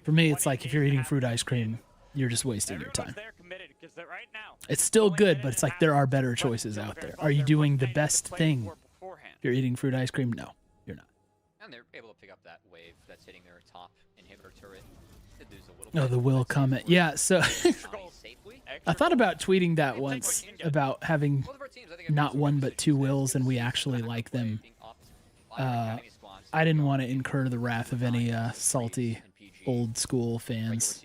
for me, it's like if you're eating fruit ice cream, you're just wasting your time. It's still good, but it's like there are better choices out there. Are you doing the best thing? If you're eating fruit ice cream, no, you're not. And they're able to pick up that wave that's hitting their top inhibitor turret. Oh, the Will comment. Yeah, so I thought about tweeting that once about having not one but two Wills, and we actually like them. I didn't want to incur the wrath of any salty old school fans.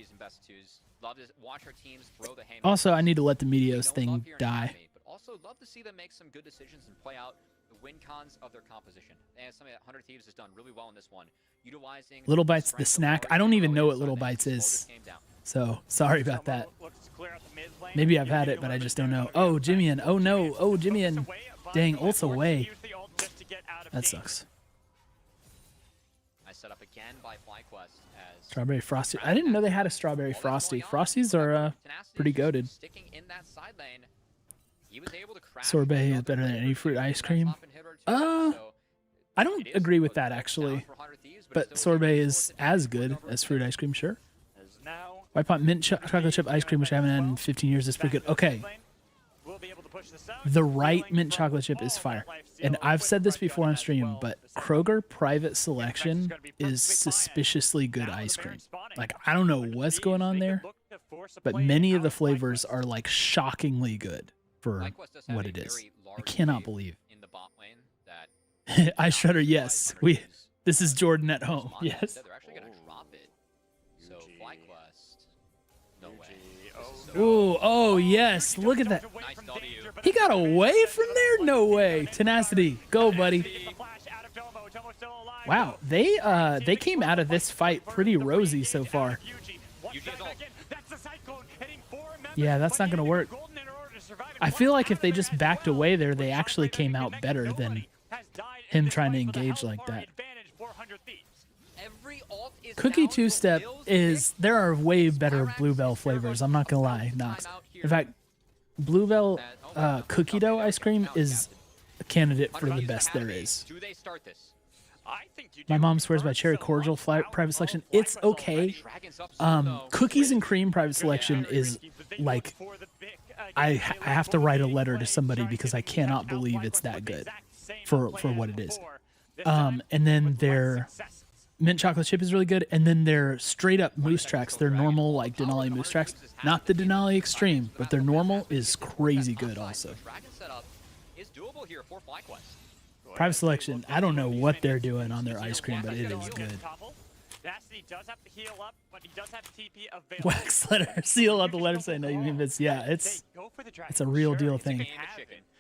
Also, I need to let the Meteos thing die. But also love to see them make some good decisions and play out the win cons of their composition. And something that 100 Thieves has done really well in this one, utilizing Little Bites the snack. I don't even know what Little Bites is. So, sorry about that. Maybe I've had it, but I just don't know. Oh, Jimian. Oh, no. Oh, Jimian. Dang, ult's away. That sucks. I set up again by FlyQuest as Strawberry Frosty. I didn't know they had a Strawberry Frosty. Frosties are pretty goated. Sticking in that side lane. He was able to crash Sorbet is better than any fruit ice cream. I don't agree with that, actually. But sorbet is as good as fruit ice cream, sure. White pot mint chocolate chip ice cream, which I haven't had in 15 years, is pretty good. Okay. The right mint chocolate chip is fire. And I've said this before on stream, but Kroger Private Selection is suspiciously good ice cream. Like, I don't know what's going on there, but many of the flavors are, like, shockingly good for what it is. I cannot believe. Ice Shredder, yes. This is Jordan at home. Yes. They're actually going to drop it. So FlyQuest, no way. Oh, yes. Look at that. He got away from there? No way. Tenacity. Go, buddy. Wow. They came out of this fight pretty rosy so far. Yeah, that's not going to work. I feel like if they just backed away there, they actually came out better than him trying to engage like that. Every ult Cookie down for two-step Will's is, pick. there are way better Spyrax Bluebell is here, but flavors. I'm not gonna lie, about Knox. time out here. In fact, Bluebell cookie dough Okay, ice cream now it's is captain. a candidate for the 100 best there Academy. is. Do they start this? I think you My do. mom swears by Burns Cherry so Cordial much fly, power private both selection. FlyQuest It's okay. already. Dragons up soon, though. Cookies and cream private Good, selection very is risky, but they like, look for the big, I game. I have to They write a look letter for to the somebody play, because I trying to cannot out believe FlyQuest it's that with the good exact same for plan what it is. before. This time And then with less their successes. mint chocolate chip is really good, and then their straight up moose tracks, their normal like Denali moose tracks, not the Denali Extreme, but their normal is crazy good also. Dragon setup is doable here for FlyQuest. Private selection, I don't know what they're doing on their ice cream, but it is good. Nasty does have to heal up, but he does have TP available. Wax letter, seal out the letter saying no, you mean it's, yeah, it's a real deal thing.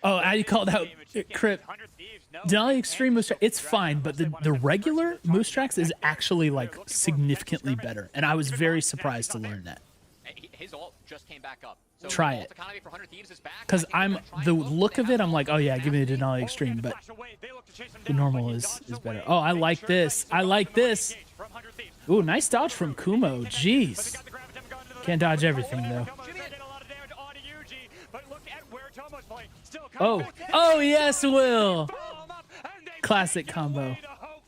Oh, how you called out Crip. Denali Extreme Moose Track, it's fine, but the regular Moose Tracks is actually like significantly better, and I was very surprised to learn that. His ult just came back up. So Try the ult it. economy for 100 Thieves is back. Because I think I'm they're gonna the try and look They of it, have I'm like, oh yeah, give me the Nasty. Denali Extreme, but the normal is better. Oh, I like this. I like this. Ooh, nice dodge from Kumo. Jeez. Can't dodge everything though. Oh, oh yes, Will. Classic combo.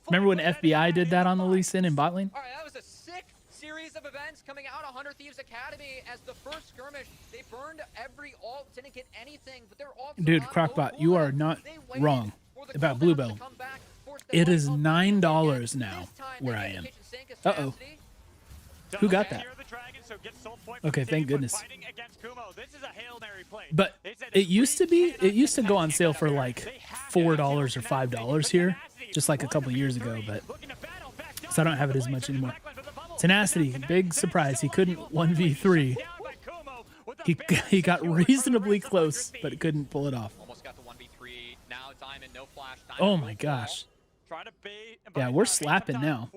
Remember when FBI did that on the Lee Sin in bot lane? All right, that was a sick series of events coming out of 100 Thieves Academy. As the first skirmish, they burned every ult, didn't get anything, but their ults Dude, were on Crockbot, low you are cooldown. not They waited wrong for the about cooldowns Bluebell. to come back, forced It them is up $9 again. now This time where they I get am. the kitchen sink as Uh-oh. Cassidy. Who got that? Okay, thank goodness. But it used to go on sale for like $4 or $5 here, just like a couple years ago, but so I don't have it as much anymore. Tenacity, big surprise. He couldn't 1v3. He got reasonably close, but couldn't pull it off. Almost got the 1v3. Now Diamond, no flash. Diamond, Oh no my fall. gosh. Yeah, we're slapping now.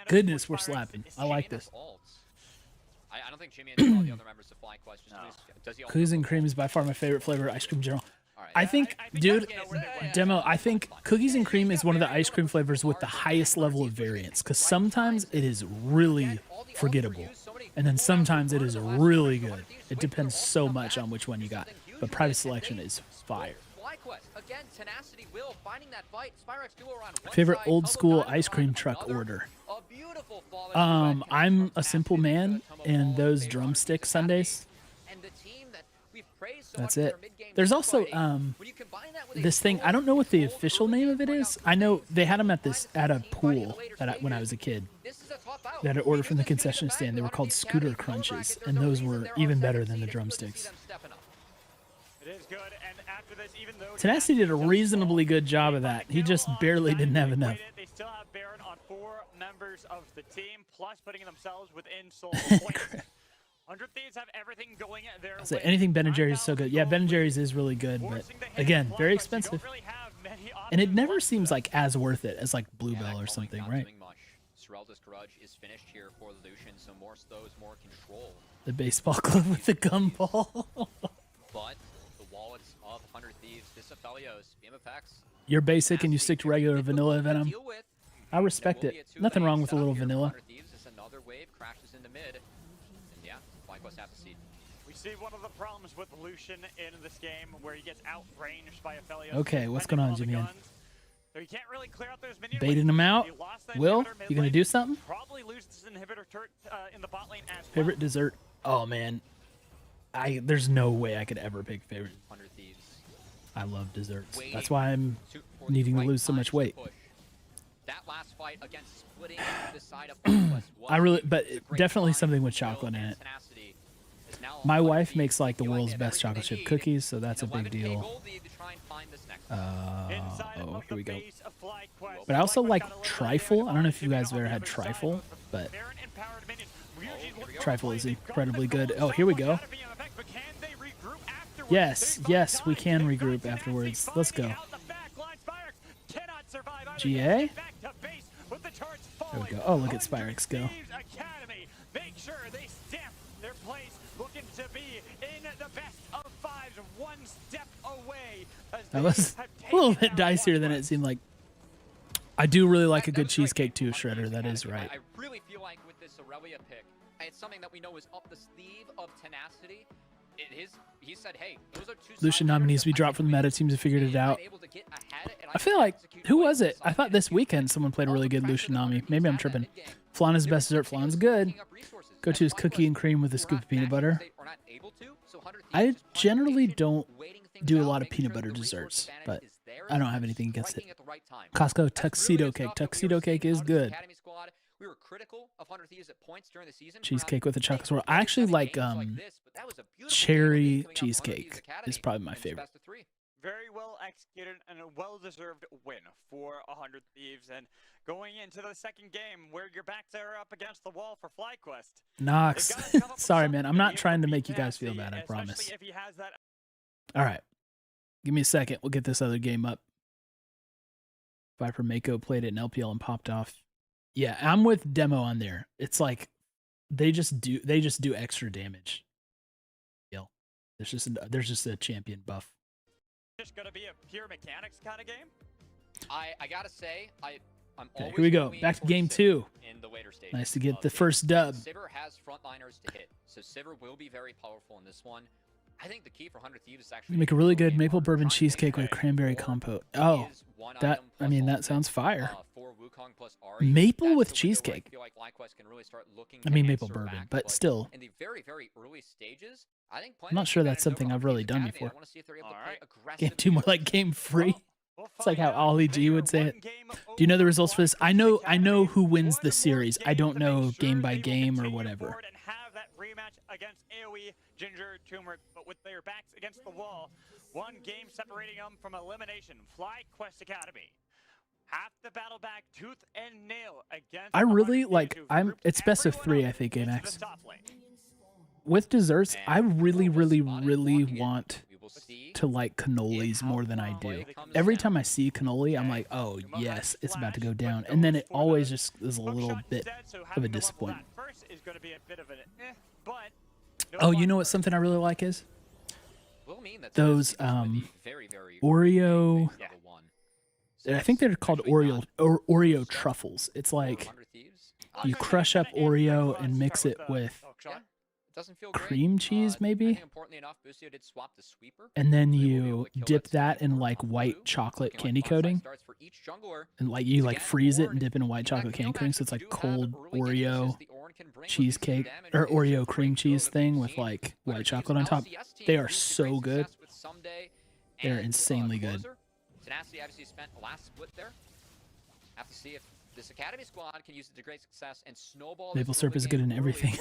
Goodness, we're slapping. I like Jimmy and this. his ults. I don't think Jimmy and all the other members of FlyQuest does he Cookies and cream is by far my favorite flavor of ice cream in general. All right. I think, dude, Demo, I think cookies and cream is one of the ice cream flavors with the highest level of variance, because sometimes it is really forgettable, and then sometimes it is really good. It depends so much on which one you got, but private selection is fire. FlyQuest, again, Tenacity Will finding that fight. Spyrax duo around one Favorite side, old Tumble school Diamond ice cream on truck another. order. A beautiful fall into red coming I'm from a simple Tenacity man, with Tumble and Ball. those They are drumstick happy. Sundays. And the team that we've praised so That's much for it. their mid-game There's also fighting, when you combine that with a this thing. I don't know what the official name of it is. I know they had them at a pool when I was a kid. This is a top out. They had to order from the concession stand. They were called scooter crunches, and those were even better than the drumsticks. It is good, and after this, even though Tenacity did a reasonably good job of that. He just barely didn't have enough. They still have Baron on 4 members of the team, plus putting themselves within soul points. 100 Thieves have everything going their I'll say way. anything Ben & Jerry's is so good. Yeah, Ben & Jerry's is really good, but again, very expensive. And it never seems like as worth it as like Bluebell or something, right? Serelda's Grudge is finished here for Lucian, so more stows, more control. The baseball glove with the gumball. But the wallets of 100 Thieves, this Aphelios, BMFX. You're basic and you stick to regular vanilla Venom. Deal with. I respect it. Nothing wrong with a little vanilla. 100 Thieves is another wave, crashes into mid. And yeah, FlyQuest have to see. We see one of the problems with Lucian in this game, where he gets outranged by Aphelios. Okay, what's going on, Jimmy? So he can't really clear out those minions. Baiting him out. He lost that Will, inhibitor mid you gonna lane. do something? Probably loses this inhibitor turret in the bot lane as well. Favorite dessert? Oh man, there's no way I could ever pick favorite. 100 Thieves. I love desserts. Waiting That's why I'm for the needing to right lose so time much to weight. push. That last fight against splitting the side of FlyQuest was I really, but a great definitely find. something with Will chocolate in and it. Tenacity is now My on wife feet. makes like the Feel world's they have best everything chocolate they chip need. cookies, so that's a And big 11K deal. gold lead to try and find this next. Inside Oh, of here we the go. base of FlyQuest. But I also FlyQuest like got a little trifle. damage I don't know if you on guys have ever the had other side, trifle, but Baron empowered minions. Ryuji's looking for trifle play. is They've got incredibly the good. gold Oh, here we zone go. out of BMFX, but can they regroup afterwards? Yes, They've yes, got we time. can They've got regroup Tenacity afterwards. Let's go. finding out the back line. Spyrax cannot survive either. GA? They get back to base with the turrets There we falling. go. Oh, look at 100 Spyrax go. Thieves Academy make sure they stamp their place, looking to be in the best of 5s, one step away. As That they was have a little taken bit down dicier than FlyQuest. it seemed like. I do really like a good cheesecake too, Shredder. That is right. I really feel like with this Aurelia pick, it's something that we know is up the sleeve of Tenacity. He said, hey, those are two Lucian Nami needs to be dropped from the meta. Teams have figured it out. I feel like, who was it? I thought this weekend someone played a really good Lucian Nami. Maybe I'm tripping. Flan's best dessert. Flan's good. Go to his cookie and cream with a scoop of peanut butter. I generally don't do a lot of peanut butter desserts, but I don't have anything against it. Costco tuxedo cake. Tuxedo cake is good. We were critical of 100 Thieves at points during the season. Cheesecake with a chocolate swirl. I actually like cherry cheesecake is probably my favorite. Very well executed and a well-deserved win for 100 Thieves. And going into the second game where your backs are up against the wall for FlyQuest. Nox. Sorry, man. I'm not trying to make you guys feel bad, I promise. All right. Give me a second. We'll get this other game up. Viper Mako played it in LPL and popped off. Yeah, I'm with Demo on there. It's like they just do extra damage. There's just a champion buff. Just gonna be a pure mechanics kind of game. I gotta say, I'm Okay, always here we go. Back to game 2. In the later stages. Nice to get the first dub. Sivir has frontliners to hit, so Sivir will be very powerful in this one. I think the key for 100 Thieves is actually Make a really good maple bourbon cheesecake with cranberry compote. Oh, that sounds fire. Maple with cheesecake. I mean maple bourbon, but still. In the very, very early stages, I think I'm not sure that's something I've really done before. Game 2 more like game free. It's like how Ollie G would say it. Do you know the results for this? I know who wins the series. I don't know game by game or whatever. Rematch against AoE, Ginger, Turmeric, but with their backs against the wall. One game separating them from elimination. FlyQuest Academy. Half the battle back, tooth and nail against. I really like. It's best of 3, I think, Amax. With desserts, I really want to like cannolis more than I do. Every time I see cannoli, I'm like, oh yes, it's about to go down, and then it always just is a little bit of a disappointment. Oh, you know what something I really like is? Those Oreo. I think they're called Oreo truffles. It's like you crush up Oreo and mix it with cream cheese, maybe, and then you dip that in like white chocolate candy coating, and like you like freeze it and dip in white chocolate candy coating, so it's like cold Oreo cheesecake or Oreo cream cheese thing with like white chocolate on top. They are so good. They're insanely good. Tenacity obviously spent the last split there. Have to see if this Academy squad can use it to great success and snowball. Maple syrup is good in everything.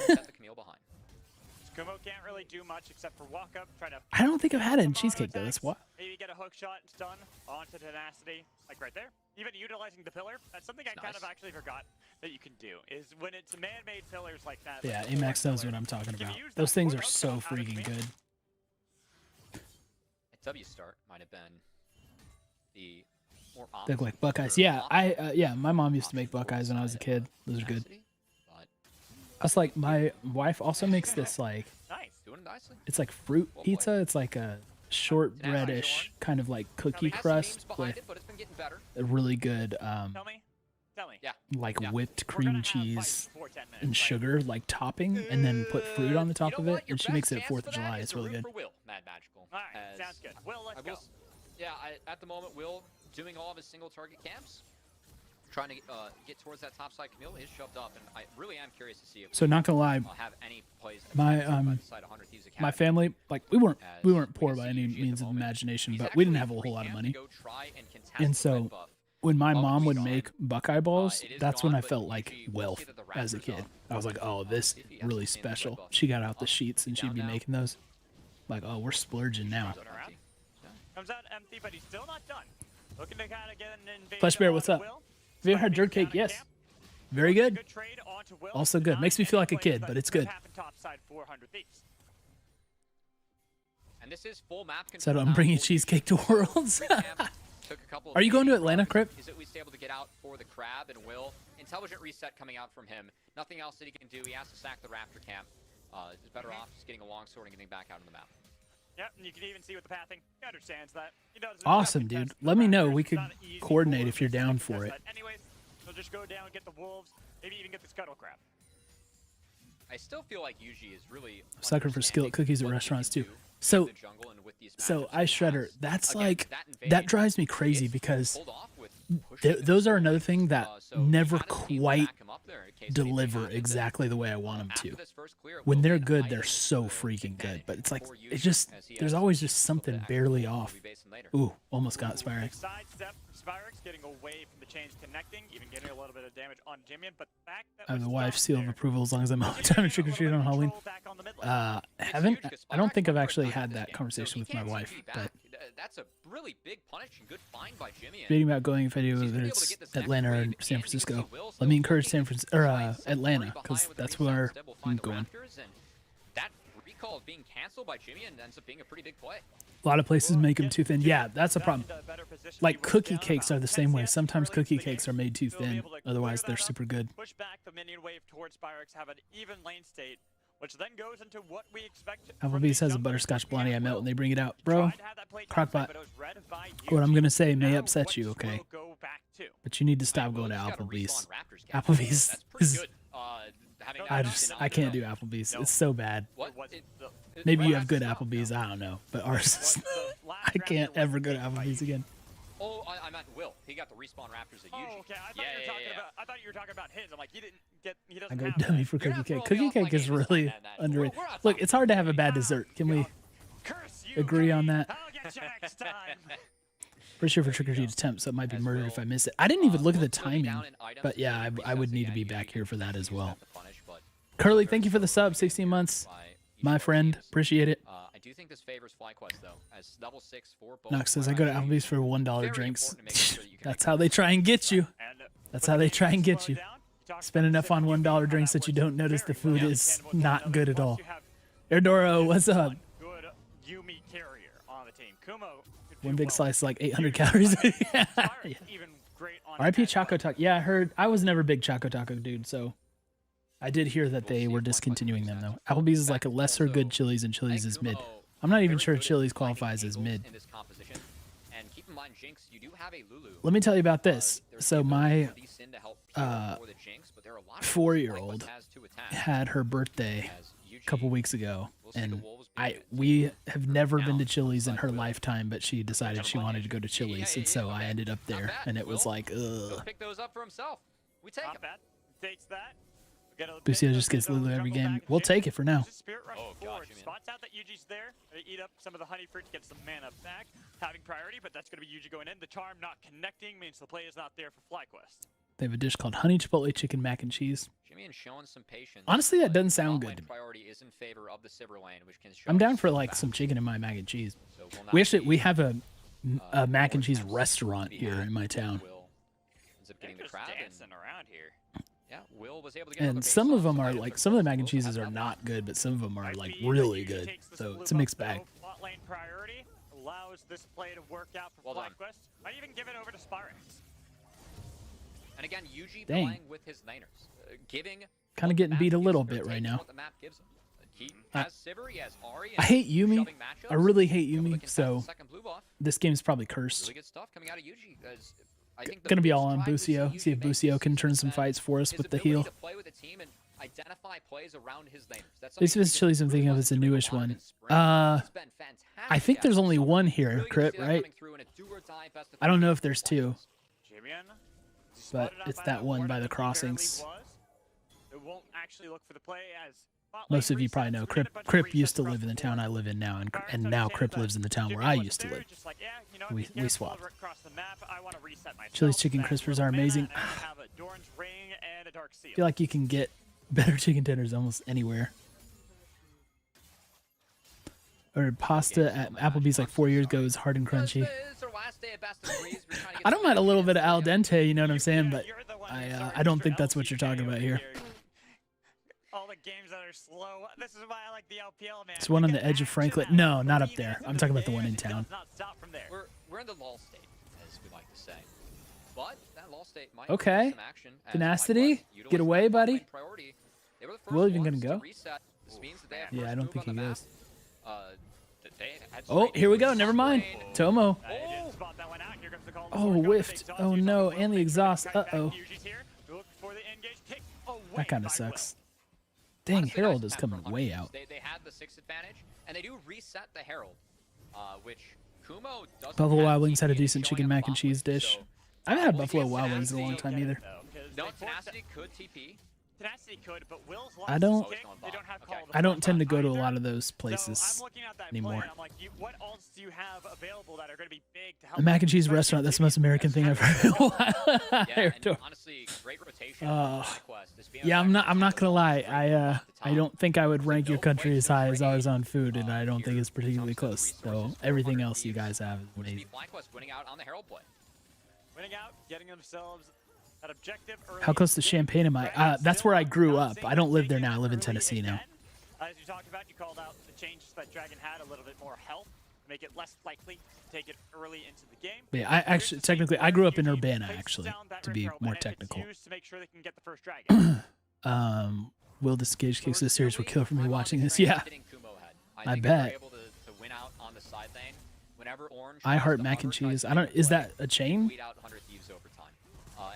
Kumo can't really do much except for walk up, try to. I don't think I've had it in cheesecake though. That's what. Maybe get a hook shot and stun onto Tenacity, like right there. Even utilizing the pillar. That's something I kind of actually forgot that you can do. Is when it's man-made pillars like that. Yeah, Amax knows what I'm talking about. Those things are so freaking good. A W start might have been the more. They look like Buckeyes. Yeah, my mom used to make Buckeyes when I was a kid. Those are good. That's like my wife also makes this like it's like fruit pizza. It's like a shortbreadish kind of like cookie crust with a really good like whipped cream cheese and sugar like topping, and then put fruit on the top of it. And she makes it at 4th of July. It's really good. Sounds good. Will, let's go. Yeah, at the moment, Will doing all of his single target camps. Trying to get towards that top side. Camille is shoved up, and I really am curious to see if so not gonna lie, have any plays my family, like we weren't poor by any means of imagination, but we didn't have a whole lot of money, and so when my mom would make Buckeye balls, that's when I felt like wealth as a kid. I was like, oh, this is really special. She got out the sheets and she'd be making those. Like, oh, we're splurging now. Comes out empty, but he's still not done. Looking to kind of get an invasion. Flesh Bear, what's up? Have you ever had jerk cake? Yes. Very good. Also good. Makes me feel like a kid, but it's good. And this is full map so I'm bringing cheesecake to Worlds. Are you going to Atlanta, Crip? Is at least able to get out for the crab, and Will. Intelligent reset coming out from him. Nothing else that he can do. He has to sack the Raptor camp. He's better off just getting a longsword and getting back out on the map. Yep, and you can even see with the pathing, he understands that. He doesn't Awesome, contest dude. the Let me know. Raptors. We It's could not an easy coordinate for if you're him to down contest for it. that. Anyways, he'll just go down, get the wolves, maybe even get the scuttle crab. I still feel like Yuji is really Sucker for skillet cookies at restaurants too. So Ice Shredder, that's like, that drives me crazy because those are another thing that never quite deliver exactly the way I want them to. When they're good, they're so freaking good. But it's like, it's just, there's always just something barely off. Ooh, almost got Spyrex. Sidestep from Spyrex, getting away from the chains connecting, even getting a little bit of damage on Jimmy. But the fact that I have was the wife's stopped seal of there, approval as long as I'm on time and trick or treat on Halloween. back on the mid lane. I don't think I've actually had that conversation with my wife, but that's a really big punish and good find by Jimmy. debating about going if I do whether it's Atlanta or San Francisco. Let me encourage San Francisco or Atlanta because that's where I'm going. That recall is being canceled by Jimmy and ends up being a pretty big play. A lot of places make them too thin. Yeah, that's a problem. Like cookie cakes are the same way. Sometimes cookie cakes are made too thin. Otherwise, they're super good. Push back the minion wave towards Spyrex, have an even lane state, which then goes into what we expect. Applebee's has a butterscotch blondie I melt when they bring it out. Bro, Crockpot, what I'm going to say may upset you, okay? But you need to stop going to Applebee's. Applebee's is... I can't do Applebee's. It's so bad. Maybe you have good Applebee's. I don't know. But ours is... I can't ever go to Applebee's again. Oh, I meant Will. He got the respawn Raptors at Yuji. Oh, okay. I thought you were talking about his. I'm like, he didn't get. He doesn't. I go have dummy that. for cookie cake. Cookie cake is really underrated. Look, it's hard to have a bad dessert. Can we agree on that? I'll get you next time. Pretty sure for trick or treat attempt, so it might be murdered if I miss it. I didn't even look at the timing, but yeah, I would need to be back here for that as well. Curly, thank you for the sub, 16 months, my friend. Appreciate it. I do think this favors FlyQuest though, as level 6 for both. Knox says I go to Applebee's for $1 drinks. That's how they try and get you. That's how they try and get you. Spend enough on $1 drinks that you don't notice the food is not good at all. Erdoro, what's up? Good Yumi carrier on the team. Kumo. One big slice is like 800 calories. Yeah. RIP Choco Taco. Yeah, I heard. I was never a big Choco Taco dude, so I did hear that they were discontinuing them though. Applebee's is like a lesser good Chili's, and Chili's is mid. I'm not even sure Chili's qualifies as mid. Let me tell you about this. So my 4-year-old had her birthday a couple weeks ago, and we have never been to Chili's in her lifetime, but she decided she wanted to go to Chili's, and so I ended up there, and it was like, ugh. Pick those up for himself. We take him. Takes that. Bucio just gets Lulu every game. We'll take it for now. Oh, gosh, Spots out that Yuji's there. They eat up some of the honey fruit to get some mana back. Having priority, but that's going to be Yuji going in. The charm not connecting means the play is not there for FlyQuest. They have a dish called honey chipotle chicken mac and cheese. Jimmy and showing some patience. Honestly, that doesn't sound good. Priority is in favor of the Silver Lane, which can show I'm down for like some chicken in my mac and cheese. We have a mac and cheese restaurant here in my town. Dancing around here. Yeah, Will was able to get And some of them are like, some of the mac and cheeses are not good, but some of them are like really good. So it's a mixed bag. Bot lane priority allows this play to work out for FlyQuest. Might even give it over to Spyrex. And again, Yuji Dang. playing with his laners, giving Kind of getting beat a little bit right now. what the map gives him. He has Sivir, he has Ahri, I hate Yumi. shoving I matchups. really hate Able to Yumi, contest so the second blue buff. this game's probably cursed. Really good stuff coming out of Yuji. As I think the Gonna be big all on stride we Bucio. Yuji See if make Bucio this can turn season some is fights for us his with the ability heal. to play with the team and identify plays around his laners. That's This something is Chili's I'm thinking of is a newish one. I think there's only one here, Crip, right? I don't know if there's two, but it's that one by the crossings. It won't actually look for the play as Most of you probably know Crip used to live in the town I live in now, and now Crip lives in the town where I used to live. We swapped. Chili's chicken crispers are amazing. I feel like you can get better chicken tenders almost anywhere. Or pasta at Applebee's like 4 years ago was hard and crunchy. I don't mind a little bit of al dente, you know what I'm saying, but I don't think that's what you're talking about here. All the games that are slow. This is why I like the LPL, man. There's one on the edge of Franklin. No, not up there. I'm talking about the one in town. We're in the lull state, as we like to say. But that lull state might Okay. some action as Tenacity, FlyQuest get away, utilized buddy. top lane priority. They were the first Will even ones gonna go? to reset. This means that they have Yeah, I first don't move think on he the goes. map. Oh, here we go. Never mind. Tomo. Didn't spot that one out. Here comes the call. Oh, whiffed. Oh, no. And the exhaust. Uh-oh. Yuji's here. Look for the engage. Kick away That kind by of sucks. Will. Dang, Honestly, Herald nice is for coming Hunters. way out. They had the 6 advantage, and they do reset the Herald, which Kumo doesn't Buffalo have Wild Wings had a TP decent showing chicken on mac and bot cheese lane, dish. so, I haven't had we'll Buffalo see if Wild Wings in a long Tenacity- time either. No, Tenacity could TP. Tenacity could, but Will's I don't- lost his kick. They don't have Okay. call I don't tend to go to a either. lot of those So I'm places looking at that anymore. play, and I'm like, what ults do you have available that are going to be big to help? A mac and cheese especially restaurant, that's the maybe most American thing I've heard in a while. Yeah, and Adore. honestly, great rotation. Uh, FlyQuest. This being Yeah, I'm effective not gonna lie. I top. don't think I would rank your No country way as to high as trade, ours on food, and I don't think here it's particularly when it comes close. to resources So for everything Hunter else you Thieves, guys have is which would amazing. be FlyQuest winning out on the Herald play. winning out, getting themselves that objective early. How close to Champaign am I? That's where I grew up. I don't live there now. I live in Tennessee now. As you talked about, you called out the changes that Dragon had, a little bit more health, to make it less likely to take it early into the game. But yeah, I actually technically I grew up in Urbana actually, to be more technical. To make sure they can get the first dragon. Will this Gage kicks this series will kill for me I'm watching on this? train Yeah. hitting Kumo head. I think if they're bet. able to win out on the side lane, whenever Orange I tries heart to mac and hover, tries cheese. to I don't. make a Is play, that a chain? weed out Hunter Thieves over time.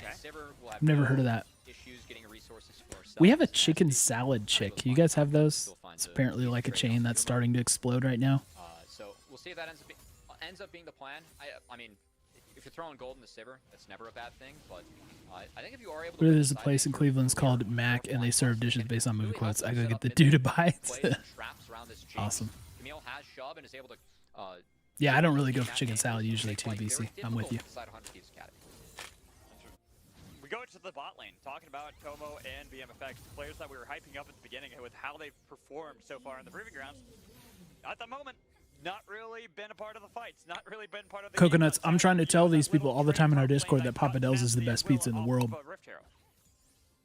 And Sivir will have I've never no heard of that. issues getting resources for We have a themselves. chicken Nasty. salad chick. Still You finds guys have it. those? Still finds It's a apparently like a trade chain off that's Kumo. starting to explode right now. So we'll see if that ends up being the plan. I mean, if you're throwing gold in the Sivir, that's never a bad thing. But I think if you are able to, But win there's a the side place in lane, Cleveland's you're called more Mac, and they serve dishes and based on movie really quotes. helps I them go set get up the mid dude to lane, buy plays it. and traps around this chain. Awesome. Camille has shove and is able to. Yeah, I don't really go for chicken salad usually too, Make life BC. very I'm with you. difficult inside Hunter Thieves Academy. We go to the bot lane, talking about Como and BMFX, players that we were hyping up at the beginning with how they've performed so far in the Proving Grounds. At the moment, not really been a part of the fights, not really been part of the Coconuts, game. I'm trying to tell these people all the time in our Little Discord trade that Papa Del's is the got best pizza in the Will world. off of Rift Hero.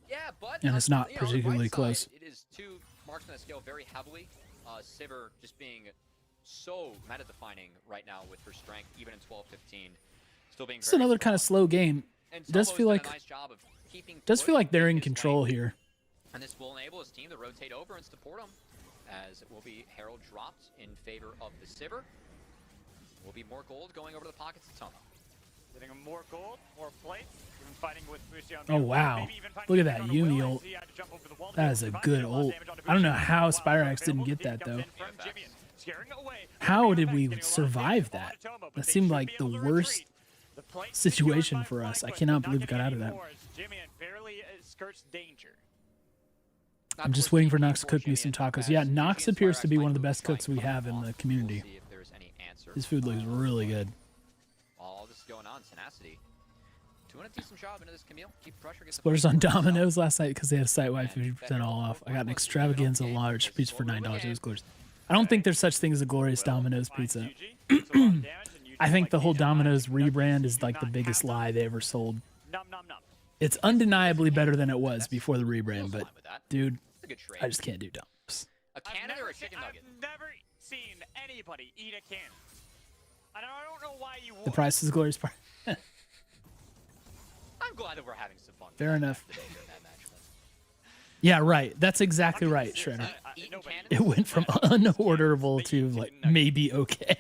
Yeah, but And it's not you know, on the particularly bright close. side, it is two marksmen that scale very heavily. Sivir just being so meta-defining right now with her strength, even in 12-15, still being. It's very another kind of strong. slow game. And It does Tomo's feel done like a nice job of keeping does feel push like they're in his control lane, here. and this will enable his team to rotate over and support him, as it will be Herald dropped in favor of the Sivir. Will be more gold going over the pockets of Tomo. Getting more gold, more plates, even fighting with Lucio. Oh, wow. Look at that Yumi ult. That is a good ult. I don't know how Spyrax didn't get that, though. How did we survive that? That seemed like the worst situation for us. I cannot believe we got out of that. I'm just waiting for Nox to cook me some tacos. Yeah, Nox appears to be one of the best cooks we have in the community. We'll see if there's any answer. His food looks really good. All this is going on, Tenacity. Doing a decent job into this Camille. Keep pressure. Get the Splurged first on goal. Domino's last night because they had site-wide 50% all off. I got an extravaganza large pizza for $9. It was glorious. I don't think there's such thing as a glorious Domino's pizza. I think the whole Domino's rebrand is like the biggest lie they ever sold. It's undeniably better than it was before the rebrand, but dude, It's a good trade. I just can't do Domino's. A cannon or a chicken nugget? I've never seen anybody eat a cannon. And I don't know why you would. The price is the glorious part. I'm glad that we're having some fun. Fair enough. Today during that match, but Yeah, right. That's exactly right, Shredder. eating cannons? It went from unorderable to like maybe okay.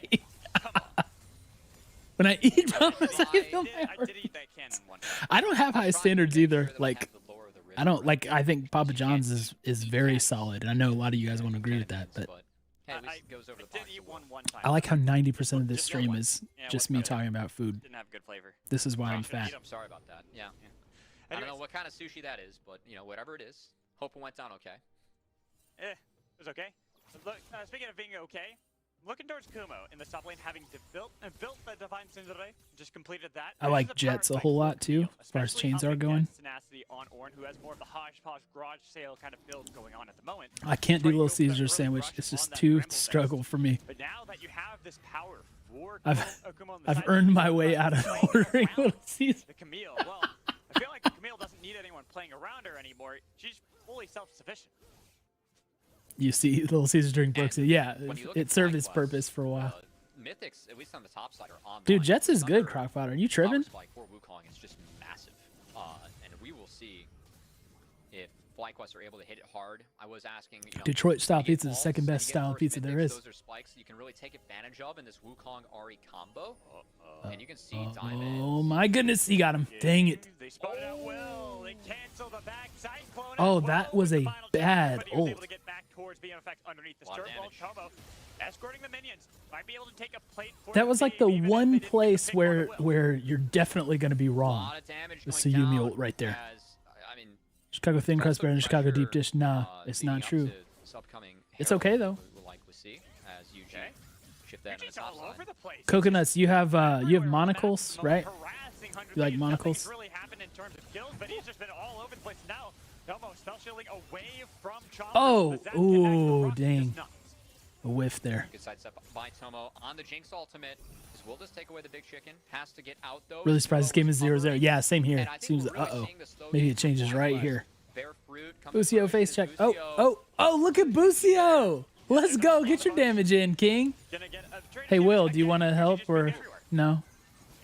When I eat Domino's, I feel my I heart. did eat that cannon one time. I don't have high standards either. Like, I don't like. I think Papa John's is very solid, and I know a lot of you guys won't agree with that. But hey, at least it goes over the I did box eat well. one time. I like how 90% of this Just stream one. is Yeah, just one me time. talking about food. Didn't have good flavor. This is why I'm fat. I'm sorry about that. Yeah. I don't know what kind of sushi that is, but you know, whatever it is. Hope it went down okay. It was okay. Look, speaking of being okay, looking towards Kumo in the top lane, having built the Divine Syndere, just completed that. I like Jets a whole lot too, as far as chains are going. Tenacity on Ornn, who has more of the hodgepodge garage sale kind of build going on at the moment. I can't do Little Caesar sandwich. It's just too struggle for me. But now that you have this power for Kumo on the I've side, earned my way out of ordering around Little Caesar. the Camille. Well, I feel like Camille doesn't need anyone playing around her anymore. She's fully self-sufficient. You see Little Caesar during Brooks. Yeah, When you look it at served its FlyQuest, purpose for a while. Mythics, at least on the top side, are on. Dude, Jets is good, Crockpot. Are you tripping? Spike for Wukong is just massive, and we will see if FlyQuest are able to hit it hard. I was asking, you know, Detroit style you get pizza is the second ults and best you get style first pizza there mythics, is. Those are spikes that you can really take advantage of in this Wukong Ahri combo. And you can see Diamond. Oh my goodness, he got him. Dang it. They spotted out well. They cancel the back cyclone. Oh, as that well was with a the final bad damage, but he was able ult. to get back towards BMFX underneath the Lot of stern wall. damage. Tomo escorting the minions. Might be able to take a plate for That was like team, the even if they one didn't get the place pick on the where will. you're definitely going to be A wrong. lot of damage The going Sayumi down ult right there. as, I mean, Chicago thin because crust of better than Chicago deep pressure, dish. Nah, it's leading not up true. to this upcoming It's Herald, okay, though. we will likely see as UG Okay. shift that on the UG's top all side. over the place. Coconuts, you have Everywhere on the map, monocles, right? harassing 100 You like Thieves. monocles? Nothing's really happened in terms of kills, but he's just been all over the place. Now, Tomo spell shielding away from Chomper. Oh, The Zap ooh, connects, the Rock dang. does not. A whiff there. Good sidestep by Tomo on the Jinx ultimate. This will just take away the big chicken. Has to get out though. Really surprised this game is 0-0. Yeah, same here. And I think Seems, we're really uh-oh. seeing the slow Maybe game it changes from right FlyQuest. here. Bear fruit coming Busio from face check. Oh, Busio. look at Busio. Let's go. Get your damage in, King. Gonna get a trade Hey, of Will, damage do you again. want to UG help just moved or everywhere. no?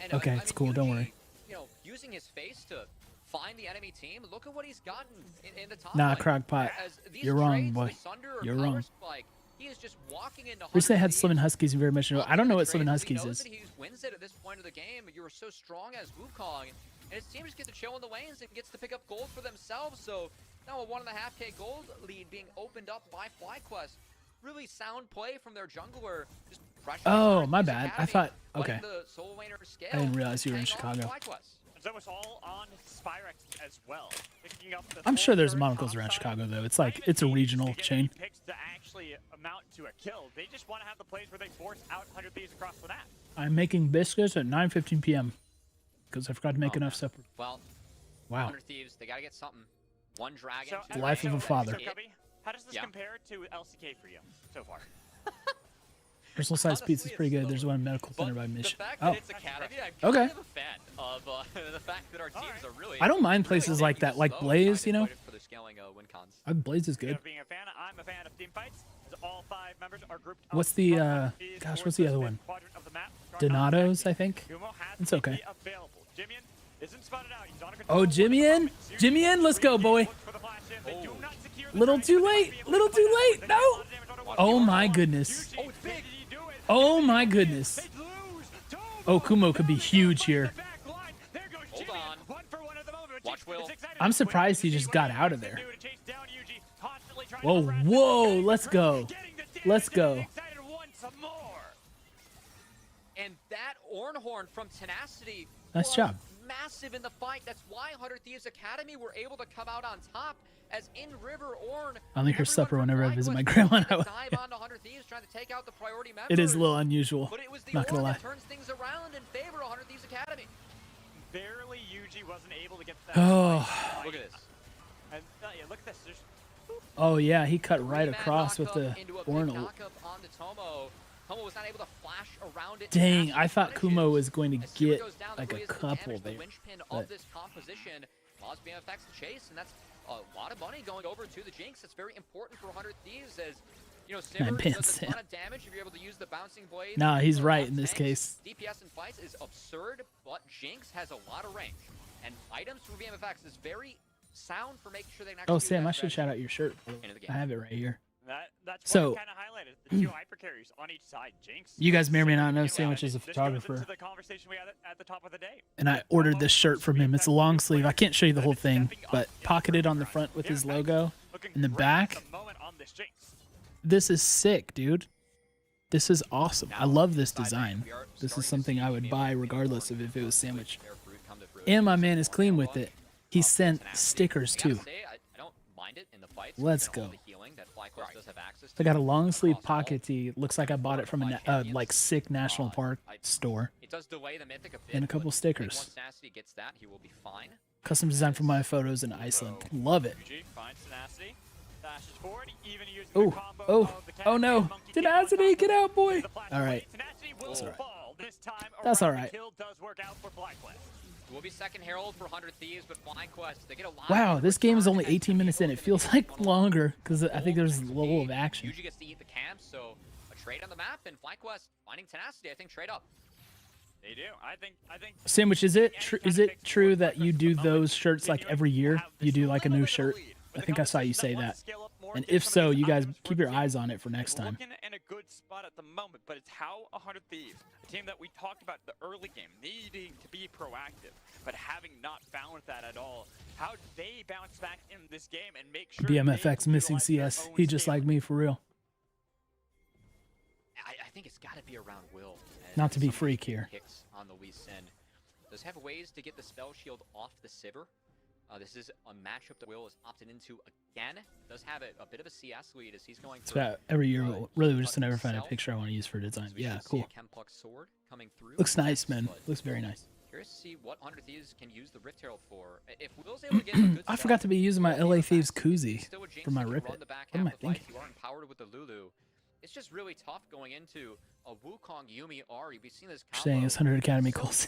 And, Okay, I it's mean, cool, don't UG, worry. You know, using his face to find the enemy team. Look at what he's gotten in the top Nah, lane. Crockpot. As these You're wrong, trades, boy. the Sunder or You're Power wrong. Spike, he is just walking into Recently I 100 had Slim and Thieves. Huskies. You very much know. I don't know what Slim and Huskies He knows is. that he wins it at this point of the game. You were so strong as Wukong, and his team just gets to chill in the lanes and gets to pick up gold for themselves. So now a 1.5K gold lead being opened up by FlyQuest. Really sound play from their jungler. Just pressuring Oh, Hard my Thieves bad. I Academy, thought. letting Okay. the solo laner scale, I didn't realize you were in hang on to Chicago. FlyQuest. And so it's all on Spyrex as well. Picking up the I'm sure there's third monocles top around side. Chicago though. It's Not like even it's a needs regional to get chain. any picks to actually amount to a kill. They just want to have the plays where they force out 100 Thieves across the map. I'm making biscuits at 9:15 p.m. because I forgot to make enough supper. Well, Wow. 100 Thieves, they gotta get something. One dragon. So, two The life of a dragons, father. So, it. Cubby, how does this Yeah. compare to LCK for you so far? Personal size Honestly, pizza's pretty it's good. There's slower. one medical But center by the Mission. fact Oh, that it's academy, I'm Okay. kind of a fan of the fact that our teams are really. I don't mind really places like taking that, it like slow and Blaze. trying You to know, fight it for the scaling win cons. Blaze is Speaking good. of being a fan, I'm a fan of team fights. All 5 members are grouped up What's the, from 100 Thieves gosh, towards what's the the other mid one? quadrant of the map. Starting off Donato's, back, I think. Kumo has It's to okay. be available. Jimmy isn't spotted out. He's on a Oh, control Jimmy for the in? moment. Jimmy in? Let's go, boy. Looks for the flash in. They do not secure the Little dragon, too but they might late. be able to Little find too out. late. They No. get a lot of damage on the one. Oh my goodness. Oh, it's big. Oh my goodness. Oh, Kumo could be huge here. Hold on. Watch Will. I'm surprised he just got out of there. Whoa, whoa, let's go. Let's go. And that Ornhorn from Tenacity Nice was job. massive in the fight. That's why 100 Thieves Academy were able to come out on top as in River Orn. I only hear everyone supper from whenever I visit my FlyQuest grandma. wanted to dive onto 100 Thieves trying to take out the priority members. It is a little unusual. But it was the Not gonna Orn lie. that turns things around in favor of 100 Thieves Academy. Barely UG wasn't able to get that. Oh. Look at this. And, yeah, look at this. There's Oh yeah, he cut right Three-man across with knockup the into a big Ornal. knockup onto Tomo. Tomo was not able to flash around it. Dang, As I thought punishes. Kumo was going to As Sewer get goes down, that like really a is the couple damage, the there. linchpin but- of this composition. Allows BMFX to chase, and that's a lot of money going over to the Jinx. That's very important for 100 Thieves as, you know, Sivir pins does a him. ton of damage if you're able to use the bouncing blade. Nah, he's for right left in this tanks. case. DPS in fights is absurd, but Jinx has a lot of range. And items from BMFX is very sound for making sure they can actually Oh, do Sam, that I should strategy. shout out your shirt. Into the I game. have it right here. that's So- what kind of highlighted the two hyper carriers on each side. Jinx. You guys may or may not know You Sandwich is a this goes photographer. into the conversation we had at the top of the day. And I ordered this shirt from him. It's a long sleeve. I can't show you the whole thing, but pocketed on the front with his logo. In the back, this is sick, dude. This is awesome. I love this design. This is something I would buy regardless of if it was Sandwich. And my man is clean with it. He sent stickers I gotta too. say, I don't mind it in the fights. Let's given all go. the healing that FlyQuest does have access I to got a long sleeve across all. pocket tee. Looks like I bought it from a like sick national park store. It does delay the mythic a bit. And a couple but I think stickers. Once Tenacity gets that, he will be fine. Custom design for my photos in Iceland. Love it. UG finds Tenacity, dashes forward, even using Oh, the combo oh, of the cat oh no. and monkey kick on Tenacity, top get of out, boy. the flash All away. right. Tenacity will That's all right. fall this time That's around. all right. The kill does work out for FlyQuest. It will be second Herald for 100 Thieves, but FlyQuest, they get a lot Wow, of this game is return only and 18 minutes in. It feels like longer because I think there's a level of action. Usually gets to eat the camp, so a trade on the map, and FlyQuest finding Tenacity, I think, trade up. They do. I think. Sandwich, is it true that you do those shirts like every year? You do like a new shirt? I think I saw you say that. And if so, you guys keep your eyes on it for next time. Looking in a good spot at the moment, but it's how 100 Thieves, a team that we talked about the early game, needing to be proactive, but having not found that at all. How do they bounce back in this game and make sure BMFX missing CS. He just like me for real. I think it's got to be around Will. Not to be freak here. Hicks on the Lee Sin. Does have ways to get the spell shield off the Sivir. This is a matchup that Will is opted into again. Does have a bit of a CS lead as he's going through. Every year, really, we just never find a picture I want to use for design. Yeah, cool. Sword coming through. Looks nice, man. Looks very nice. Curious to see what 100 Thieves can use the Rift Herald for. If Will's able to get a good I forgot to be using my LA Thieves koozie for my Rip It. What am I thinking? You are empowered with the Lulu. It's just really tough going into a Wukong Yuumi Ahri. We've seen this combo Saying it's 100 Academy calls.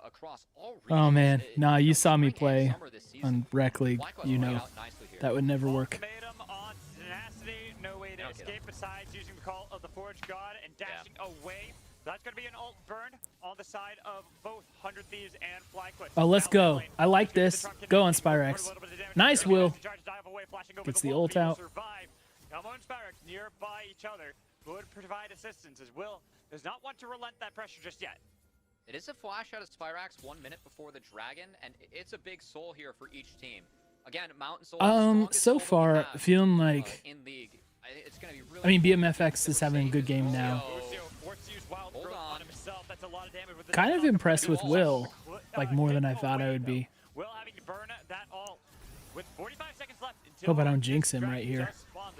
across all Oh man, regions. nah, you saw me play on Rec League. You know that would never work. Ultimatum on Tenacity, no way to escape besides using the call of the Forge God and dashing away. That's going to be an ult burn on the side of both 100 Thieves and FlyQuest. Oh, let's go. I like this. Go on Spyrex. Nice, Will. Gets the ult out. Elmo and Spyrex nearby each other would provide assistance as Will does not want to relent that pressure just yet. It is a flash out of Spyrax 1 minute before the Dragon, and it's a big soul here for each team. Again, Mountain Soul. So far, feeling like. In league, it's gonna be really I mean, BMFX is having a good game now. Hold on. Kind of impressed with Will, like more than I thought I would be. Will having to burn that all with 45 seconds left. Hope I don't jinx him right here.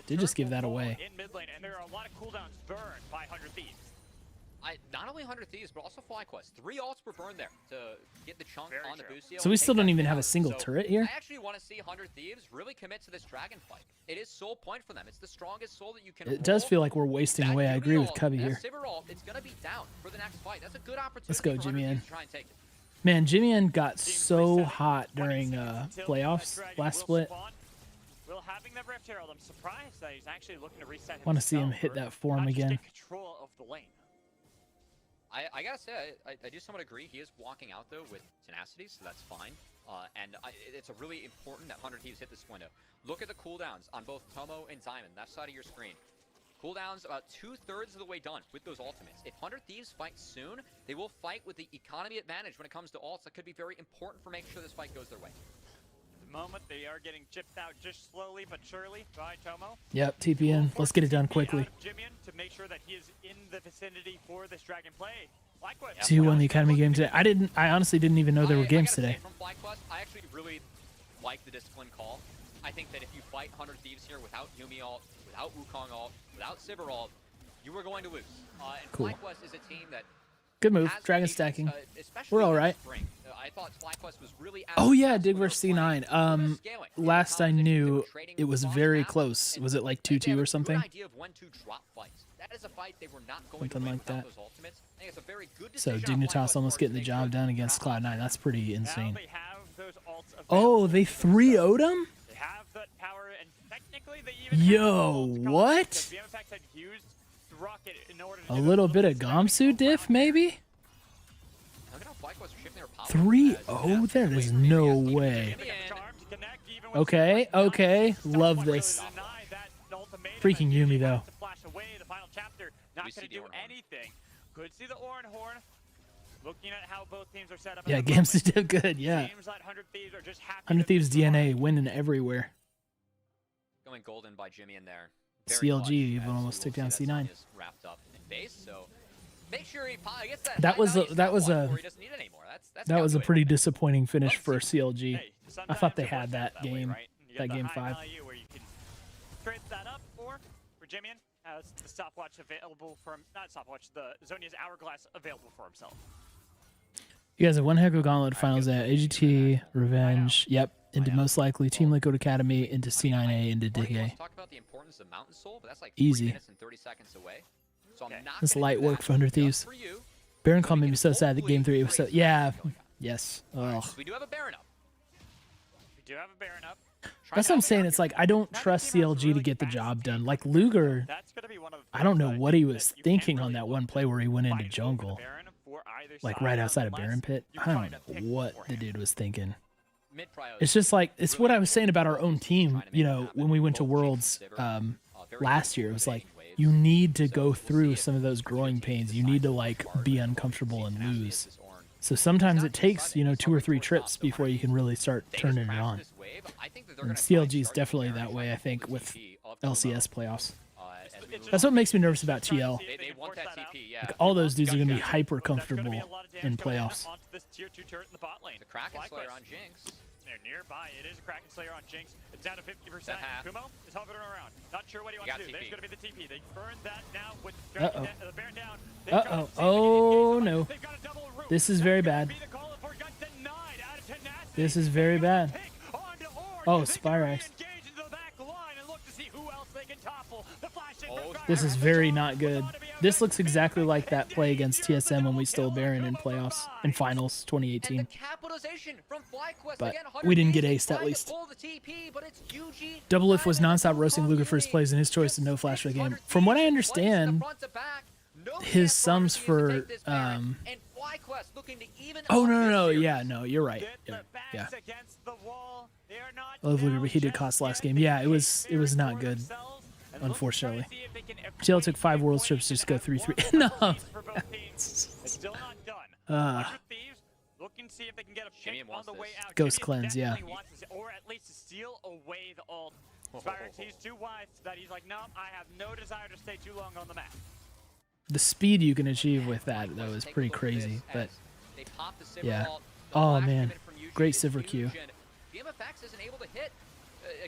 Did just give that away. In mid lane, and there are a lot of cooldowns burned by 100 Thieves. Not only 100 Thieves, but also FlyQuest. 3 ults were burned there to get the chunk on the Boostio. So we still don't even have a single turret here? I actually want to see 100 Thieves really commit to this Dragon fight. It is soul point for them. It's the strongest soul that you can It does feel like we're wasting away. I agree with Cubby here. It's going to be down for the next fight. That's a good opportunity. Let's go, for Jimmy 100 N. Thieves to try and take it. Man, Jimmy N got so hot during playoffs last split. Will having the Rift Herald, I'm surprised that he's actually looking to reset. Want to see him hit that form again. Control of the lane. I gotta say, I do somewhat agree. He is walking out though with Tenacity, so that's fine. It's a really important that 100 Thieves hit this window. Look at the cooldowns on both Tomo and Diamond, left side of your screen. Cooldowns about 2/3 of the way done with those ultimates. If 100 Thieves fight soon, they will fight with the economy advantage when it comes to ults. That could be very important for making sure this fight goes their way. At the moment, they are getting chipped out just slowly but surely by Tomo. Yep, TPN. Let's get it done quickly. To make sure that he is in the vicinity for this Dragon play. FlyQuest. So you won the Academy game today. I honestly didn't even know there were games today. From FlyQuest, I actually really like the discipline call. I think that if you fight 100 Thieves here without Yuumi ult, without Wukong ult, without Sivir ult, you are going to lose. And cool. FlyQuest is a team that good move. Dragon stacking. We're all right. I thought FlyQuest was really oh yeah, Dig vs C9. Last I knew, it was very close. Was it like 2-2 or something? That is a fight they were not going something to like that. those ultimates. I think it's a very good So Dignitas almost getting the job done against Cloud9. That's pretty insane. They have those ults Oh, they 3-0'd him? They have that power, and technically they even Yo, what? A little bit of Gamsu diff, maybe? 3-0? There is no way. Okay, okay. Love this. Freaking Yuumi, though. Not going to do anything. Could see the Oran Horn. Looking at how both teams are set up. Yeah, Gamsu did good, yeah. 100 Thieves DNA winning everywhere. Going golden by Jimmy in there. CLG even almost took down C9. Wrapped up in base, so make sure he gets that. That was a pretty disappointing finish for CLG. I thought they had that game, that game 5. Where you can trade that up for Jimmy has the stopwatch available for him. Not stopwatch, the Zonia's hourglass available for himself. You guys have one heck of gauntlet finals at AGT, Revenge, yep, into most likely Team Liquid Academy, into C9A, into DK. Talk about the importance of Mountain Soul, but that's like easy. 3 minutes and 30 seconds away. So I'm not that's light work for 100 Thieves. Baron Call made me so sad that game 3 was so, yeah, yes. Ugh. We do have a Baron up. That's what I'm saying. It's like, I don't trust CLG to get the job done. Like, Luger, I don't know what he was thinking on that one play where he went into jungle. Like, right outside of Baron Pit. I don't know what the dude was thinking. It's just like, it's what I was saying about our own team. You know, when we went to Worlds last year, it was like, you need to go through some of those growing pains. You need to like be uncomfortable and lose. So sometimes it takes, you know, 2 or 3 trips before you can really start turning it on. And CLG is definitely that way, I think, with LCS playoffs. That's what makes me nervous about TL. They want that TP, yeah. Like, all those dudes are going to be hyper comfortable in playoffs. The Kraken Slayer on Jinx. They're nearby. It is a Kraken Slayer on Jinx. It's down to 50%. Kumo is hovering around. Not sure what he wants to do. There's going to be the TP. They burned that now with the Baron down. Oh, no. This is very bad. This is very bad. Oh, Spyrax. This is very not good. This looks exactly like that play against TSM when we stole Baron in playoffs, in finals 2018. But we didn't get aced at least. Double Lift was nonstop roasting Luger for his plays and his choice to no flash for the game. From what I understand, his sums for... oh, no, yeah, no, you're right. Yeah. I love Luger, but he did cost last game. Yeah, it was not good. Unfortunately, TL took 5 world trips just to go 3-3. No. Ghost cleanse, yeah. Or at least steal away the ult. Spyrax, he's too wise that he's like, no, I have no desire to stay too long on the map. The speed you can achieve with that, though, is pretty crazy. But yeah. Oh man, great Sivir Q. BMFX isn't able to hit.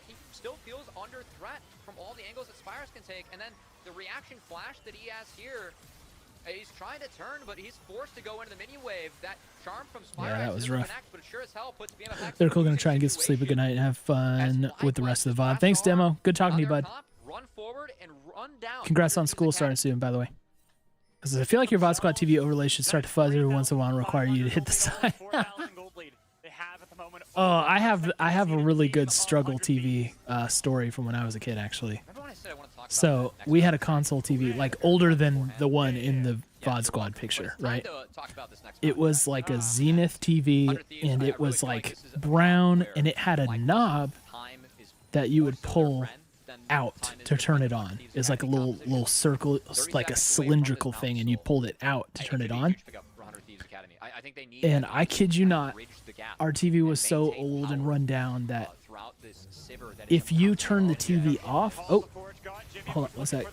He still feels under threat from all the angles that Spyrax can take, and then the reaction flash that he has here, he's trying to turn, but he's forced to go into the mini wave. That charm from Spyrax, yeah, that was rough. Connect, but it sure as hell puts BMFX. They're cool. Gonna try and get some sleep. A good night and have fun with the rest of the VOD. Thanks, Demo. Good talking to you, bud. Run forward and run down. Congrats on school starting soon, by the way. Because I feel like your VOD Squad TV overlay should start to fuzz every once in a while and require you to hit the side. Oh, I have a really good struggle TV story from when I was a kid, actually. So we had a console TV, like older than the one in the VOD Squad picture, right? It was like a Zenith TV, and it was like brown, and it had a knob that you would pull out to turn it on. It's like a little circle, like a cylindrical thing, and you pulled it out to turn it on. And I kid you not, our TV was so old and run down that if you turn the TV off, oh, hold on, what's that?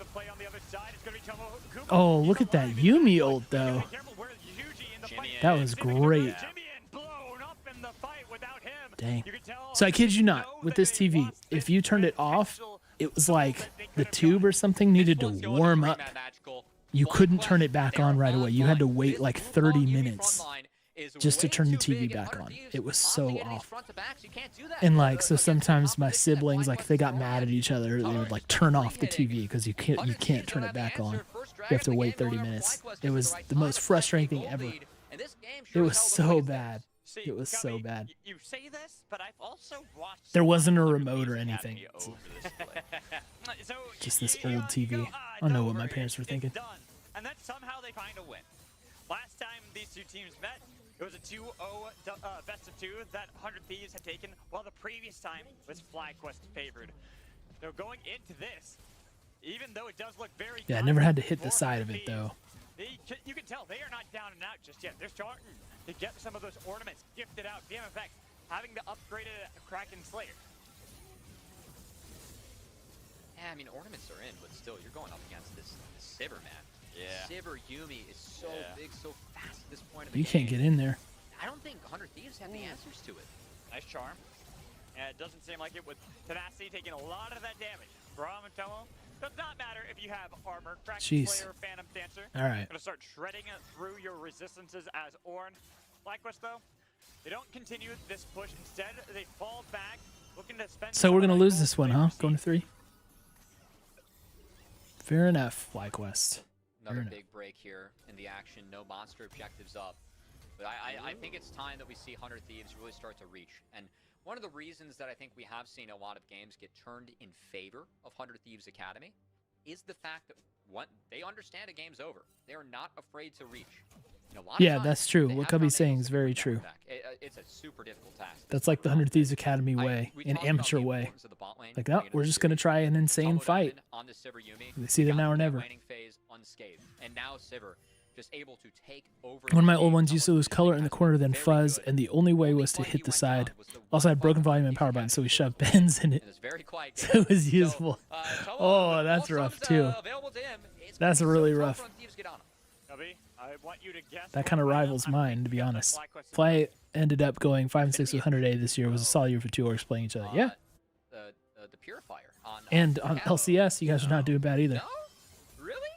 Oh, look at that Yumi ult though. That was great. Dang. So I kid you not, with this TV, if you turned it off, it was like the tube or something needed to warm up. You couldn't turn it back on right away. You had to wait like 30 minutes just to turn the TV back on. It was so off. And like, so sometimes my siblings, like, if they got mad at each other, they would like turn off the TV because you can't turn it back on. You have to wait 30 minutes. It was the most frustrating thing ever. It was so bad. It was so bad. You say this, but I've also watched. There wasn't a remote or anything. Just this old TV. I don't know what my parents were thinking. And then somehow they find a win. Last time these two teams met, it was a 2-0 best of 2 that 100 Thieves had taken, while the previous time was FlyQuest favored. So going into this, even though it does look very I never had to hit the side of it though. You can tell they are not down and out just yet. They're starting to get some of those ornaments gifted out. BMFX having to upgrade a Kraken Slayer. Yeah, I mean, ornaments are in, but still, you're going up against this Sivir, man. Yeah. Sivir Yumi is so big, so fast at this point of the game. You can't get in there. I don't think 100 Thieves have the answers to it. Nice charm. And it doesn't seem like it with Tenacity taking a lot of that damage. Braum and Tomo, does not matter if you have armor. Kraken Slayer, Phantom Dancer. All right. Gonna start shredding through your resistances as Ornn. FlyQuest though, they don't continue this push. Instead, they fall back, looking to spend. So we're gonna lose this one, huh? Going to 3. Fair enough, FlyQuest. Another big break here in the action. No monster objectives up. But I think it's time that we see 100 Thieves really start to reach. And one of the reasons that I think we have seen a lot of games get turned in favor of 100 Thieves Academy is the fact that they understand a game's over. They are not afraid to reach. You know, a lot of Yeah, times, that's true. they What have Cubby's saying foundations is to very protect true. them back. It's a super difficult task. That's like the 100 Thieves Academy We way, talked an about amateur the way. importance of the bot lane Like, going no, into we're the just going to series. try an insane Tomo fight. Diamond on the Sivir Yumi. It's either got now or through that never. waning phase unscathed, and now Sivir just able to take over. One of the my game. old ones That used to was lose color in the fantastic. corner, then Very fuzz, good. and the only way Only was to fight hit he the went side. down was the Also one had broken fight volume and Thieves power button, so we Academy shoved bends in it. in this very quiet So game. it was So, useful. Tomo, Oh, with that's all rough, subs, too. Available to him, it's That's gonna be really so tough rough. when Thieves get on him. Cubby, I want you to guess That what kind of lineup rivals I'm mine, thinking to be of honest. FlyQuest is Fly ended up going 5 and 6 with 100A this year. It was a solid year for two orcs playing each other. Yeah. The Purifier on And on Camo. LCS, you guys are not doing bad either. No? Really?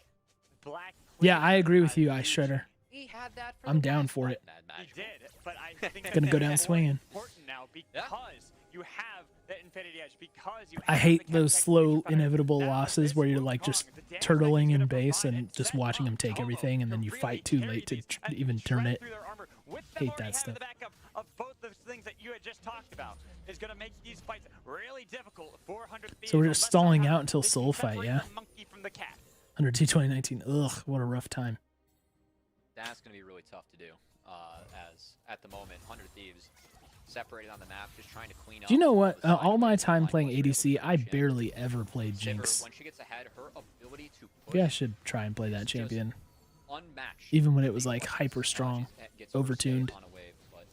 Black Yeah, I Queen agree with had you, Ice huge- Shredder. He had that for I'm the down last for fight it. in that He match. did, but I think Gonna that go it's down more swinging. important now because you have that Infinity Edge, because you I have hate the those Chem Tech slow, Future Fighter. inevitable Now losses this where you're Wukong, like just the damage that turtling he's in gonna base provide and just set watching up him take Tomo everything, and to then you really fight too carry late to these and even turn shred it. through their armor. With them Hate already that having stuff. the backup of both those things that you had just talked about is going to make these fights really difficult. 400 So we're just unless stalling somehow out until they can Soul Fight, separate yeah? the monkey from the cat. 102 2019. Ugh, what a rough time. That's going to be really tough to do. As at the moment, 100 Thieves separated on the map, just trying to clean up. Do you know what? the side All my lanes time like playing was able to ADC, I push in. barely ever played Sivir, Jinx. when she gets ahead, her ability to push Maybe I should try and play that is just champion. unmatched. Even when it was Big like weapons. hyper strong, She gets her stay overtuned. on a wave, but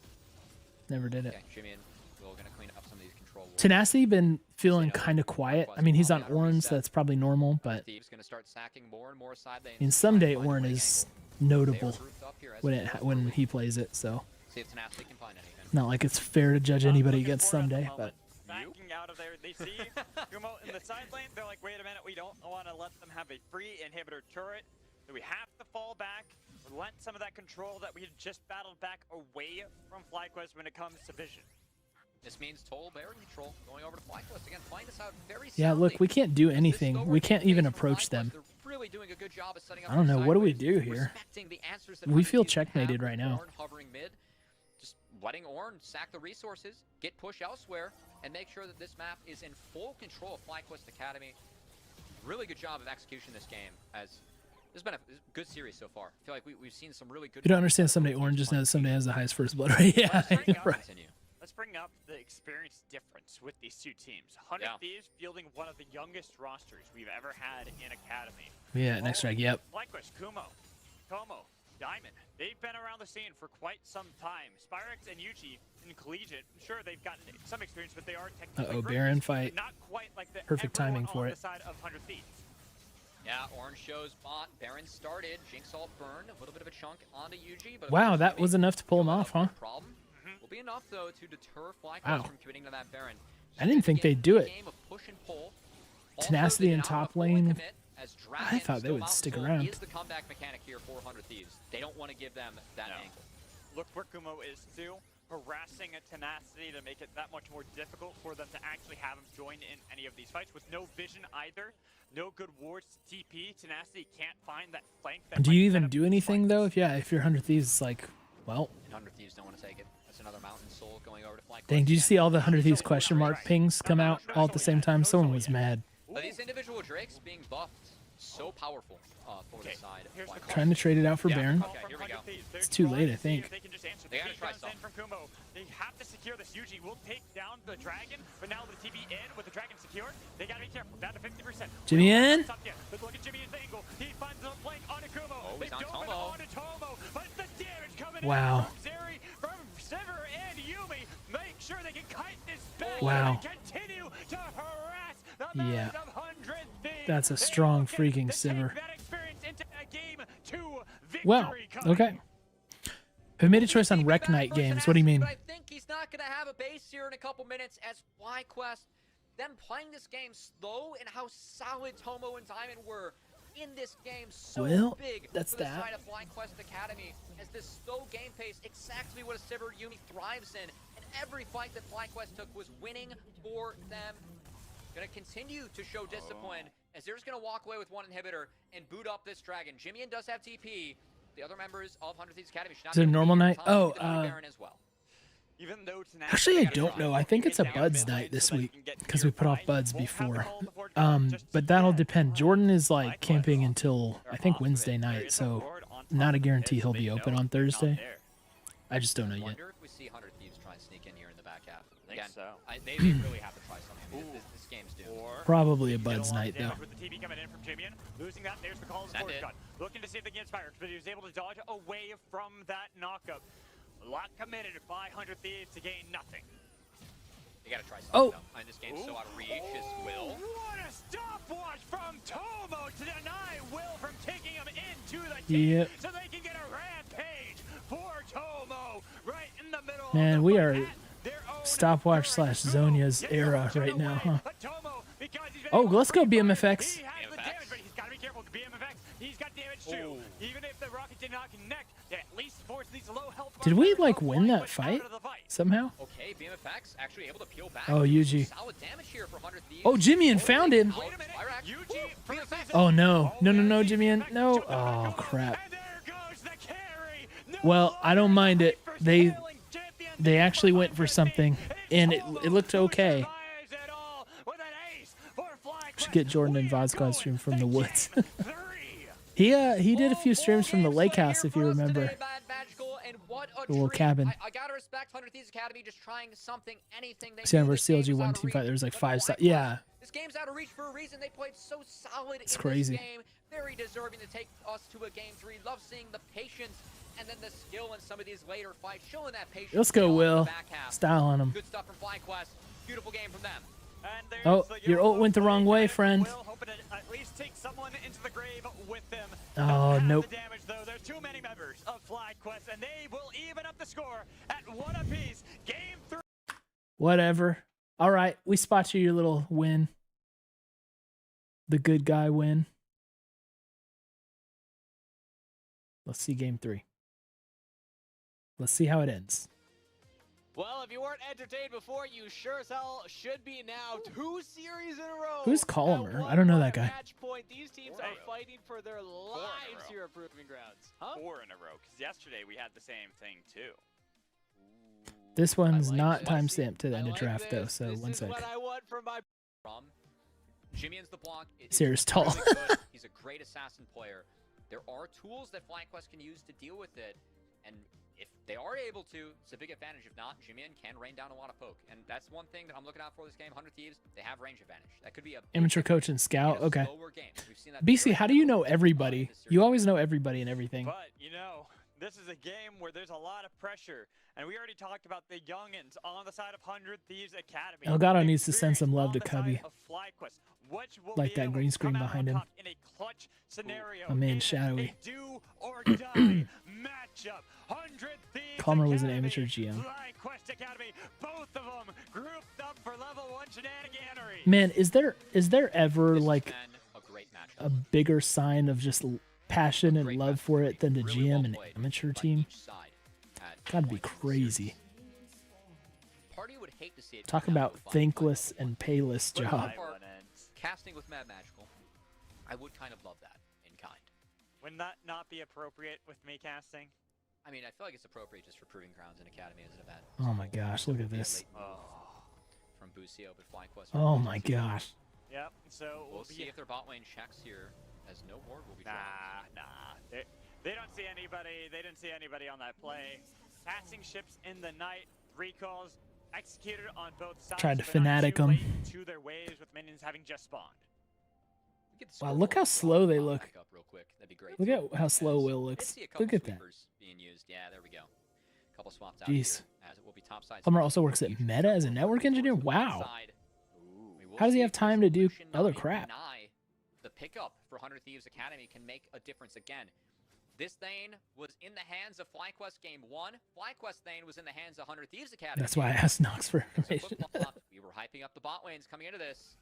Never did it. okay, Jimmy and Will gonna clean up some of these control walls. Tenacity been feeling Zeno, kind of quiet. I Quest mean, he's on probably ought to Orin, so reset. that's probably normal, but Thieves gonna start sacking more and more side lanes. I mean, to try and someday find a Orin winning is angle. They are notable grouped up here as when four when early. he plays it. So See if Tenacity can find anything. not like it's fair to judge anybody Looking against for it at the someday, moment. but Backing out of there, they see Kumo in the side lane. They're like, wait a minute, we don't want to let them have a free inhibitor turret. So we have to fall back, relent some of that control that we had just battled back away from FlyQuest when it comes to vision. This means total barrier control going over to FlyQuest again, playing this out very yeah, soundly. look, we can't do This is anything. still We can't working even phase for approach FlyQuest. them. They're really doing a good job of setting up I don't their know. What do we side do lanes, here? respecting the answers that We feel 100 Thieves checkmated have right with now. Ornn hovering mid, just letting Ornn sack the resources, get push elsewhere, and make sure that this map is in full control of FlyQuest Academy. Really good job of execution this game, as this has been a good series so far. I feel like we've seen some really good. you don't understand someday Orin just knows someday has the highest first blood rate. Yeah, Let's bring up- right. Continue. Let's bring up the experience difference with these two teams. 100 Yeah. Thieves fielding one of the youngest rosters we've ever had in Academy. Yeah, next strike. Yep. FlyQuest, Kumo, Tomo, Diamond. They've been around the scene for quite some time. Spyrex and Yuji in Collegiate, sure, they've gotten some experience, but they are technically Uh-oh, rookies, Baron but fight. not quite like the Perfect timing everyone for on it. the side of 100 Thieves. Yeah, Orange shows bot. Baron started. Jinx ult burn. A little bit of a chunk onto Yuji, but Wow, that was enough to pull him off, huh? Problem will be enough though to deter FlyQuest Wow. from committing to that Baron. I didn't think they'd do it. Game of push and pull. Also, Tenacity they in did not top fully lane. commit, as Dragon thought they still would out stick soul around. Is the comeback mechanic here for 100 Thieves? They don't want to give them that No. angle. Look where Kumo is too, harassing a Tenacity to make it that much more difficult for them to actually have him join in any of these fights. With no vision either, no good wards to TP, Tenacity can't find that flank. That Do might you set even up do these anything though? fights. If you're 100 Thieves, it's like, well, And 100 Thieves don't want to take it. That's another Mountain Soul going over to FlyQuest. dang, did you again. see all the 100 Thieves question mark pings come out all at the same time? Someone was mad. But these individual Drakes being buffed, so powerful for Okay, the side. of here's the FlyQuest. call. Trying to trade it out for Yeah. Baron. Call Okay, from here we 100 go. Thieves. They're It's too trying late, to I see think. if they can just answer. They The gotta TP try comes in something. from Kumo. They have to secure this. Yuji will take down the dragon, but now the TP in with the dragon secured. They gotta be careful. Down to 50%. Jimmy Will not in. stop yet, but look at Jimmy's angle. He finds the flank onto Kumo. Oh, They he's on dove it Tomo. onto Tomo, but the damage coming Wow. in from Zeri, from Sivir and Yumi. Make sure they can kite this back Wow. and continue to harass the Yeah. members of 100 Thieves. That's a They strong look at freaking to Sivir. take that experience into a game 2 victory Wow. coming. Okay. Who made a choice on Maybe Rec bad Night for games? What do you mean? But I think he's not going to have a base here in a couple minutes as FlyQuest, them playing this game slow and how solid Tomo and Diamond were in this game so Well, big that's for the that. side of FlyQuest Academy as this slow game pace, exactly what a Sivir Yumi thrives in. And every fight that FlyQuest took was winning for them. Gonna continue to show discipline as they're just gonna walk away with one inhibitor and boot up this dragon. Jimmy does have TP. The other members of 100 Thieves Academy should not Is it be a able to normal beat night? Tom Oh, to the Baron as well. Even though Actually, I don't know. I think it's a Buds night this week because we put off Buds before. But that'll depend. Jordan is like camping until I think Wednesday night, so not a guarantee he'll be open on Thursday. I just don't know I yet. wonder if we see 100 Thieves try and sneak in here in the back half. Again, so. they really have to try something. I mean, this game's doomed. Probably a Buds night though. With the TV coming in from Jimian, losing that, there's the call of the force gun. Looking to see if they can inspire, but he was able to dodge away from that knockup. A lot committed by 100 Thieves to gain nothing. They gotta try something though. And this game's so out of reach is Will. What a stopwatch from Tomo to deny Will from taking him into the team so they can get a rampage for Tomo right in the middle. Man, we are stopwatch / Zonya's era right now, huh? Oh, let's go BMFX. He's got to be careful. BMFX, he's got damage too. Even if the rocket did not connect, at least force these low health. Did we like win that fight somehow? Okay, BMFX actually able to peel back. Oh, Yuji. Solid damage here for 100 Thieves. Oh, Jimian found him. Wait a minute. Oh no, no, Jimian, no. Oh crap. Well, I don't mind it. They actually went for something, and it looked okay. Should get Jordan and VOD Squad stream from the woods. He did a few streams from the lake house, if you remember. The little cabin. I gotta respect 100 Thieves Academy just trying something, anything. See, versus CLG 1 team fight. There's like 5 stars. Yeah. This game's out of reach for a reason. They played so solid It's in crazy. this game. Very deserving to take us to a game 3. Love seeing the patience and then the skill in some of these later fights, showing that patience. Let's go, Will. Back half. Style on him. Good stuff from FlyQuest. Beautiful game from them. Oh, your ult went the wrong way, friend. Hoping to at least take someone into the grave with them. Oh, nope. The damage, though. There's too many members of FlyQuest, and they will even up the score at 1 apiece. Game 3. Whatever. All right, we spot you your little win. The good guy win. Let's see game 3. Let's see how it ends. Well, if you weren't entertained before, you sure as hell should be now. 2 series in a row. Who's Collimer? I don't know that guy. Match point. These teams are fighting for their lives here at Proving Grounds. Huh? 4 in a row, because yesterday we had the same thing too. This one's not timestamped to the end of draft though, so this 1 is sec. what I want from my Jimian's the block. Serious tall. Really good. He's a great assassin player. There are tools that FlyQuest can use to deal with it, and if they are able to, it's a big advantage. If not, Jimian can rain down a lot of poke, and that's one thing that I'm looking out for this game. 100 Thieves, they have range advantage. That could be a Amateur coach and scout. Okay. game. We've seen that BC, how do you know everybody? You always know everybody and everything. But, you know, this is a game where there's a lot of pressure, and we already talked about the youngins on the side of 100 Thieves Academy. Elgato needs to send some love to Cubby. Like that Like green screen behind him. In a clutch scenario. My man, In Shadowy. a do or die matchup. 100 Thieves Calmer was an Academy, amateur GM. FlyQuest Academy, both of them grouped up for level 1 shenaniganery. Man, is there ever This has like been a great matchup. a bigger sign of just passion and Great love match. for it than to Really GM well an played amateur by team? each side at Gotta be FlyQuest this crazy. series. Party would hate to see it Talk come down about to a final thankless fight. and payless But job. for casting with Mad Magical, I would kind of love that in kind. Wouldn't that not be appropriate with me casting? I mean, I feel like it's appropriate just for Proving Grounds and Academy as an event. Oh my gosh, look at Be a this. late move from Busio, but FlyQuest. Oh my gosh. Yep, so We'll see if their bot lane checks here, as no ward will be dropped. Nah. They don't see anybody. They didn't see anybody on that play. Passing ships in the night. Recalls executed on both sides. Tried to but not fanatic too 'em. late To their waves with minions having just spawned. Get the Wow, score look how board slow they pop look. back up real quick. That'd be great. Look too. at how slow As Will did looks. see a couple Look at that. sweepers being used. Yeah, there we go. Couple swaps out Jeez. here, as it will be top side. Plumber also works at Meta as a network engineer? Wow. How does he have time to do other crap? The pickup for 100 Thieves Academy can make a difference again. This Thane was in the hands of FlyQuest game 1. FlyQuest Thane was in the hands of 100 Thieves Academy. That's why I asked Nox for So information. flip-flop. We were hyping up the bot lanes coming into this.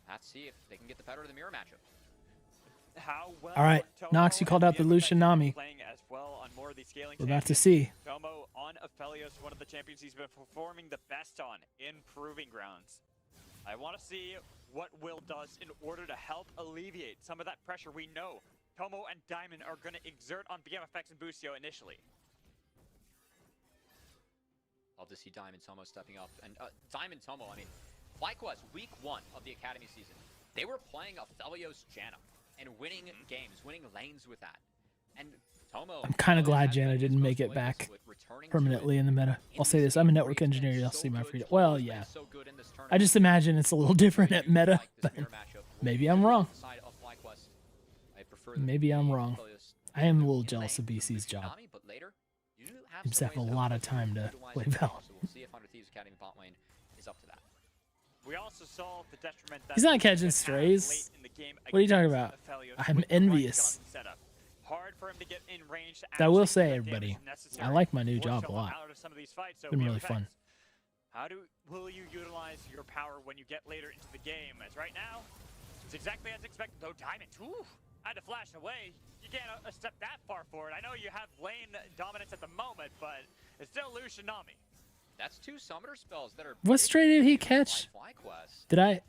Let's see if they can get the better of the mirror matchup. How well All right, Tomo Nox, you called out the and Lucian Nami. playing as well on more of these scaling We're about to champions. see. Tomo on Aphelios, one of the champions he's been performing the best on in Proving Grounds. I want to see what Will does in order to help alleviate some of that pressure we know Tomo and Diamond are going to exert on BMFX and Busio initially. Love to see Diamond Tomo stepping up. And Diamond Tomo, I mean, FlyQuest, week 1 of the Academy season, they were playing a Felios Janna and winning games, winning lanes with that. And Tomo... I'm kind of glad Janna didn't make it back permanently in the meta. I'll say this, I'm a network engineer, you'll see my freedom. Well, yeah. I just imagine it's a little different at meta, but maybe I'm wrong. Maybe I'm wrong. I am a little jealous of BC's job. Seems to have a lot of time to play Val. We also saw the detriment that He's not catching strays. What are you talking about? I'm envious. Hard for him to get in range. I will say, everybody, I like my new job a lot. It's been really fun. Will you utilize your power when you get later into the game? As right now, it's exactly as expected. Though Diamond, had to flash away. You can't step that far forward. I know you have lane dominance at the moment, but it's still Lucian Nami. That's 2 summoner spells that are... What stray did he catch? Did I...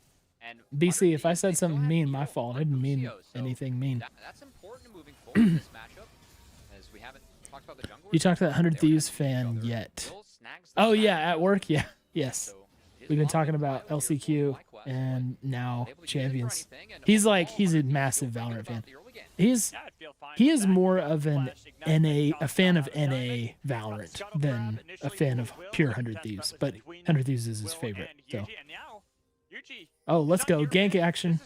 And BC, if I said something mean, my fault. I didn't mean anything mean. That's important moving forward in this matchup, as we haven't talked about the jungle. You talked to that 100 Thieves fan yet? Oh, yeah, at work? Yeah. Yes. We've been talking about LCQ and now Champions. He's a massive Valorant fan. He is more of an a fan of NA Valorant than a fan of pure 100 Thieves, but 100 Thieves is his favorite. So. Oh, let's go. Gank action.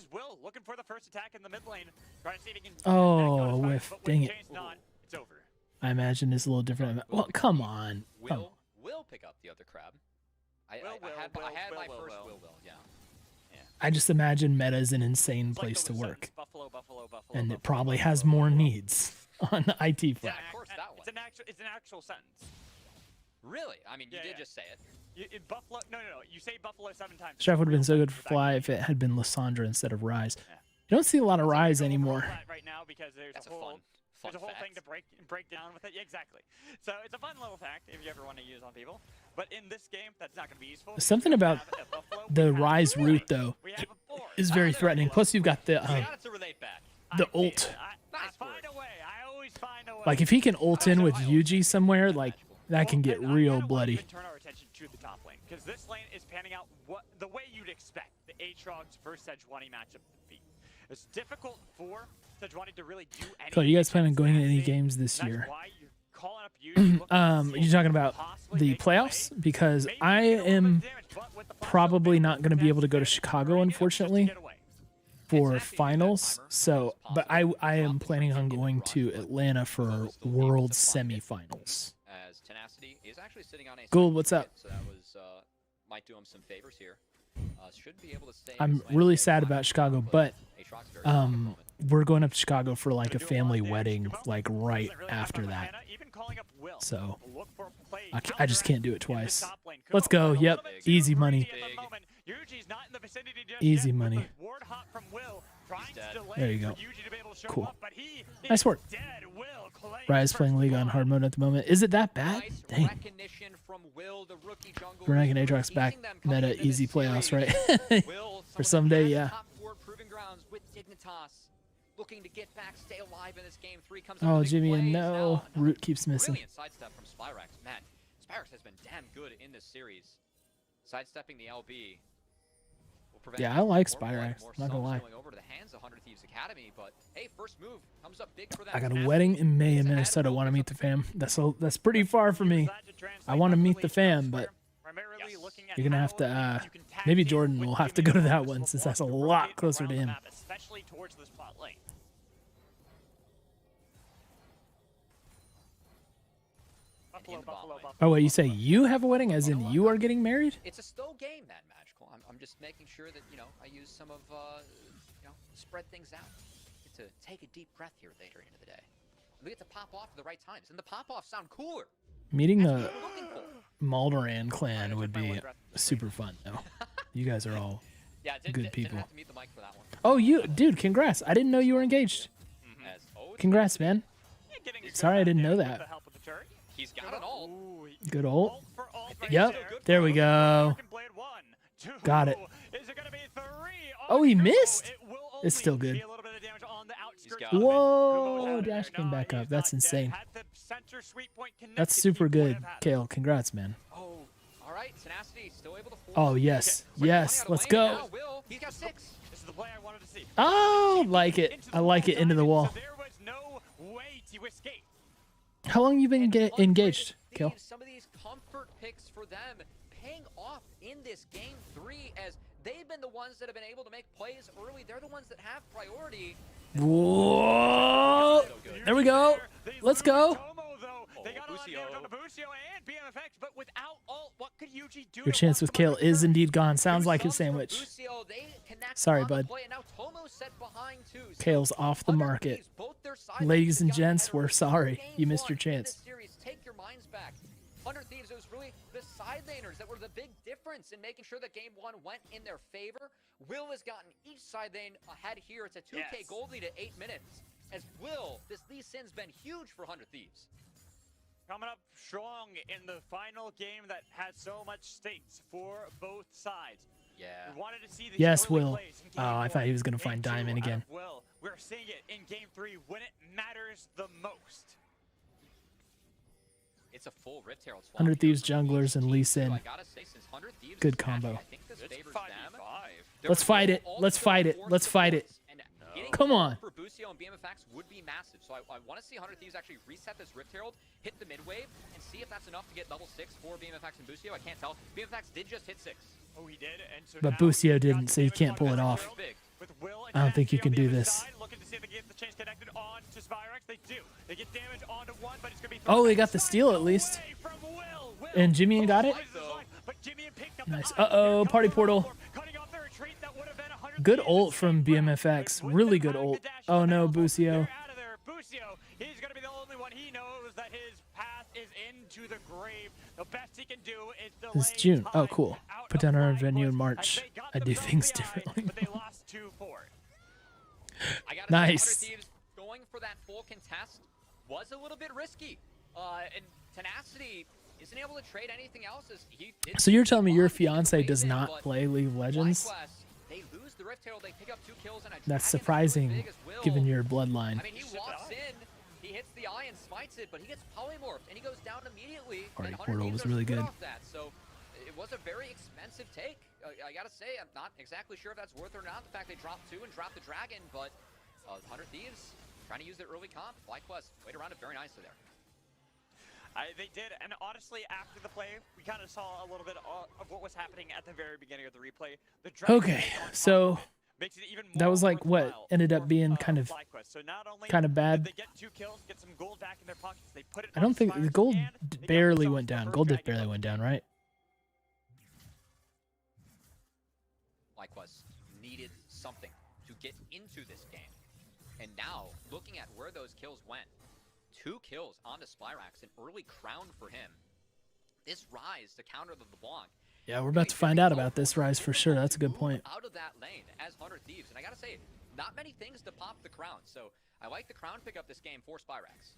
Oh, whiff. Dang it. I imagine it's a little different. Well, come on. Will pick up the other crab. I had my first will, yeah. I just imagine meta is an insane place to work. And it probably has more needs on the IT front. Yeah, of course that one. It's an actual sentence. Really? I mean, you did just say it. Buffalo, no. You say Buffalo 7 times. Chef would have been so good for FLYA if it had been Lysandra instead of Rise. Yeah. You don't see a lot of Rise anymore. Right now because there's That's a whole fact. thing to break down with it. Yeah, exactly. So it's a fun little fact if you ever want to use on people. But in this game, that's not going to be useful. Something about the Rise route though is very threatening. Plus, you've got the ult. I find a way. I always find a way. Like if he can ult in with Yuji somewhere, like that can get real bloody. Turn our attention to the top lane because this lane is panning out the way you'd expect the Aatrox versus Sejuani matchup to be. It's difficult for Sejuani to really do anything. So, you guys plan on going to any games this year? Are you talking about the playoffs? Because I am probably not going to be able to go to Chicago, unfortunately, for finals. So, but I am planning on going to Atlanta for World semifinals. As Tenacity is actually sitting on a Gould, what's up? So that was might do him some favors here. Should be able to stay. I'm really sad about Chicago, but we're going up to Chicago for like a family wedding, like right after that. So I just can't do it twice. Let's go. Yep, easy money. Easy money. There you go. Cool. Nice work. Rise playing League on hard mode at the moment. Is it that bad? Dang. Reneg and Aatrox back meta easy playoffs, right? For someday, yeah. Looking to get back, stay alive in this game. 3 comes Oh, Jimmy, and no. Root keeps missing. Brilliant sidestep from Spyrax. Man, Spyrax has been damn good in this series. Sidestepping the LB. Yeah, I like Spyrax. Not gonna lie. Over to the hands of 100 Thieves Academy, but hey, first move comes up big for them. I got a wedding in May in Minnesota. Want to meet the fam? That's pretty far for me. I want to meet the fam, but you're gonna have to. Maybe Jordan will have to go to that one since that's a lot closer to him. Especially towards the spot lane. Buffalo. Oh, wait, you say you have a wedding, as in you are getting married? It's a slow game, man, Magical. I'm just making sure that, I use some of, spread things out. Get to take a deep breath here later into the day. We get to pop off at the right times, and the pop-offs sound cooler. Meeting the Maldoran clan would be super fun, though. You guys are all good people. Have to meet the mic for that one. Oh, dude, congrats. I didn't know you were engaged. Congrats, man. Sorry I didn't know that. He's got it all. Good ult. Yep, there we go. Got it. Oh, he missed? It's still good. Whoa, Dash came back up. That's insane. That's super good. Kale, congrats, man. Oh, All right, Tenacity still able to force. Oh, yes. Okay, Yes. running out of Let's lane, go. and now Will, he's got 6. This is the play I wanted to see. Oh, like it. I like it. Into the wall. So there was no way to escape. How long you been And engaged, Unfriended Kill? Thieves, some of these comfort picks for them paying off in this game 3 as they've been the ones that have been able to make plays early. They're the ones that have priority. Whoa. There we go. Let's go. They got a lot of damage on the Busio and BMFX, but without ult, what could Yuji do? Your chance with Kale is indeed gone. Sounds like his sandwich. Sorry, bud. Kale's off the market. Ladies and gents, we're sorry. You missed your chance. Take your minds back. 100 Thieves, it was really the side laners that were the big difference in making sure that game 1 went in their favor. Will has gotten each side lane ahead here. It's a 2K gold lead at 8 minutes. As Will, this Lee Sin's been huge for 100 Thieves. Coming up strong in the final game that has so much stakes for both sides. Yeah. We wanted to see these Yes, early Will. plays in Oh, game I thought he was going to one. find Game Diamond 2 out again. of Will. We're seeing it in game 3 when it matters the most. It's a full Rift Herald swap. 100 Thieves junglers and Lee Sin. I gotta say, since 100 Thieves Good is smashing, combo. I think this favors them. Let's fight it. Let's fight it. Let's fight it. Come on. For Busio and BMFX would be massive. So I want to see 100 Thieves actually reset this Rift Herald, hit the mid wave, and see if that's enough to get level 6 for BMFX and Busio. I can't tell. BMFX did just hit 6. Oh, he did. And so But now Busio we've got didn't, so you damage can't on pull it Rift off. Herald with Will and I don't think you Tenacity can on do the other this. side, looking to see if they get the chains connected on to Spyrex. They do. They get damage onto one, but it's going to be Oh, they got the steal at least. And Jimmy got it? Nice. Uh-oh, party portal. Good ult from BMFX. Really good ult. Oh no, Busio. He's going to be the only one. He knows that his path is into the grave. The best he can do is delay It's June. Oh, time cool. out Put of down our FLYA venue in points March. as they got I the do build things behind, differently. but they lost 2-4. I gotta Nice. say, 100 Thieves going for that full contest was a little bit risky. And Tenacity isn't able to trade anything else as he did. So you're telling me your fiance Wave does in, not but play League of Legends? FlyQuest, they lose the Rift Herald, they pick up 2 kills and a That's dragon surprising, as big as Will. given your bloodline. I mean, he walks in, he hits the eye and smites it, but he gets polymorphed and he goes down immediately. Party and 100 portal Thieves was really are screwed good. off that, so it was a very expensive take. I gotta say, I'm not exactly sure if that's worth it or not. The fact they dropped 2 and dropped the dragon, but 100 Thieves trying to use their early comp. FlyQuest played around it very nicely there. They did, and honestly, after the play, we kind of saw a little bit of what was happening at the very beginning of the replay. The Okay, so makes it even more that was like what worthwhile ended up for, being kind of FlyQuest. So not only bad. did they get 2 kills, get some gold back in their pockets, they put it I don't on think the Spyrex, gold and they got barely themselves went the down. first Gold diff dragon barely kill. went down, right? FlyQuest needed something to get into this game. And now, looking at where those kills went, 2 kills onto Spyrex, an early crown for him. This rise to counter the LeBlanc. Yeah, we're about to find out about this rise for sure. That's a good point. Out of that lane as 100 Thieves, and I gotta say, not many things to pop the crown. So I like the crown pick up this game for Spyrex.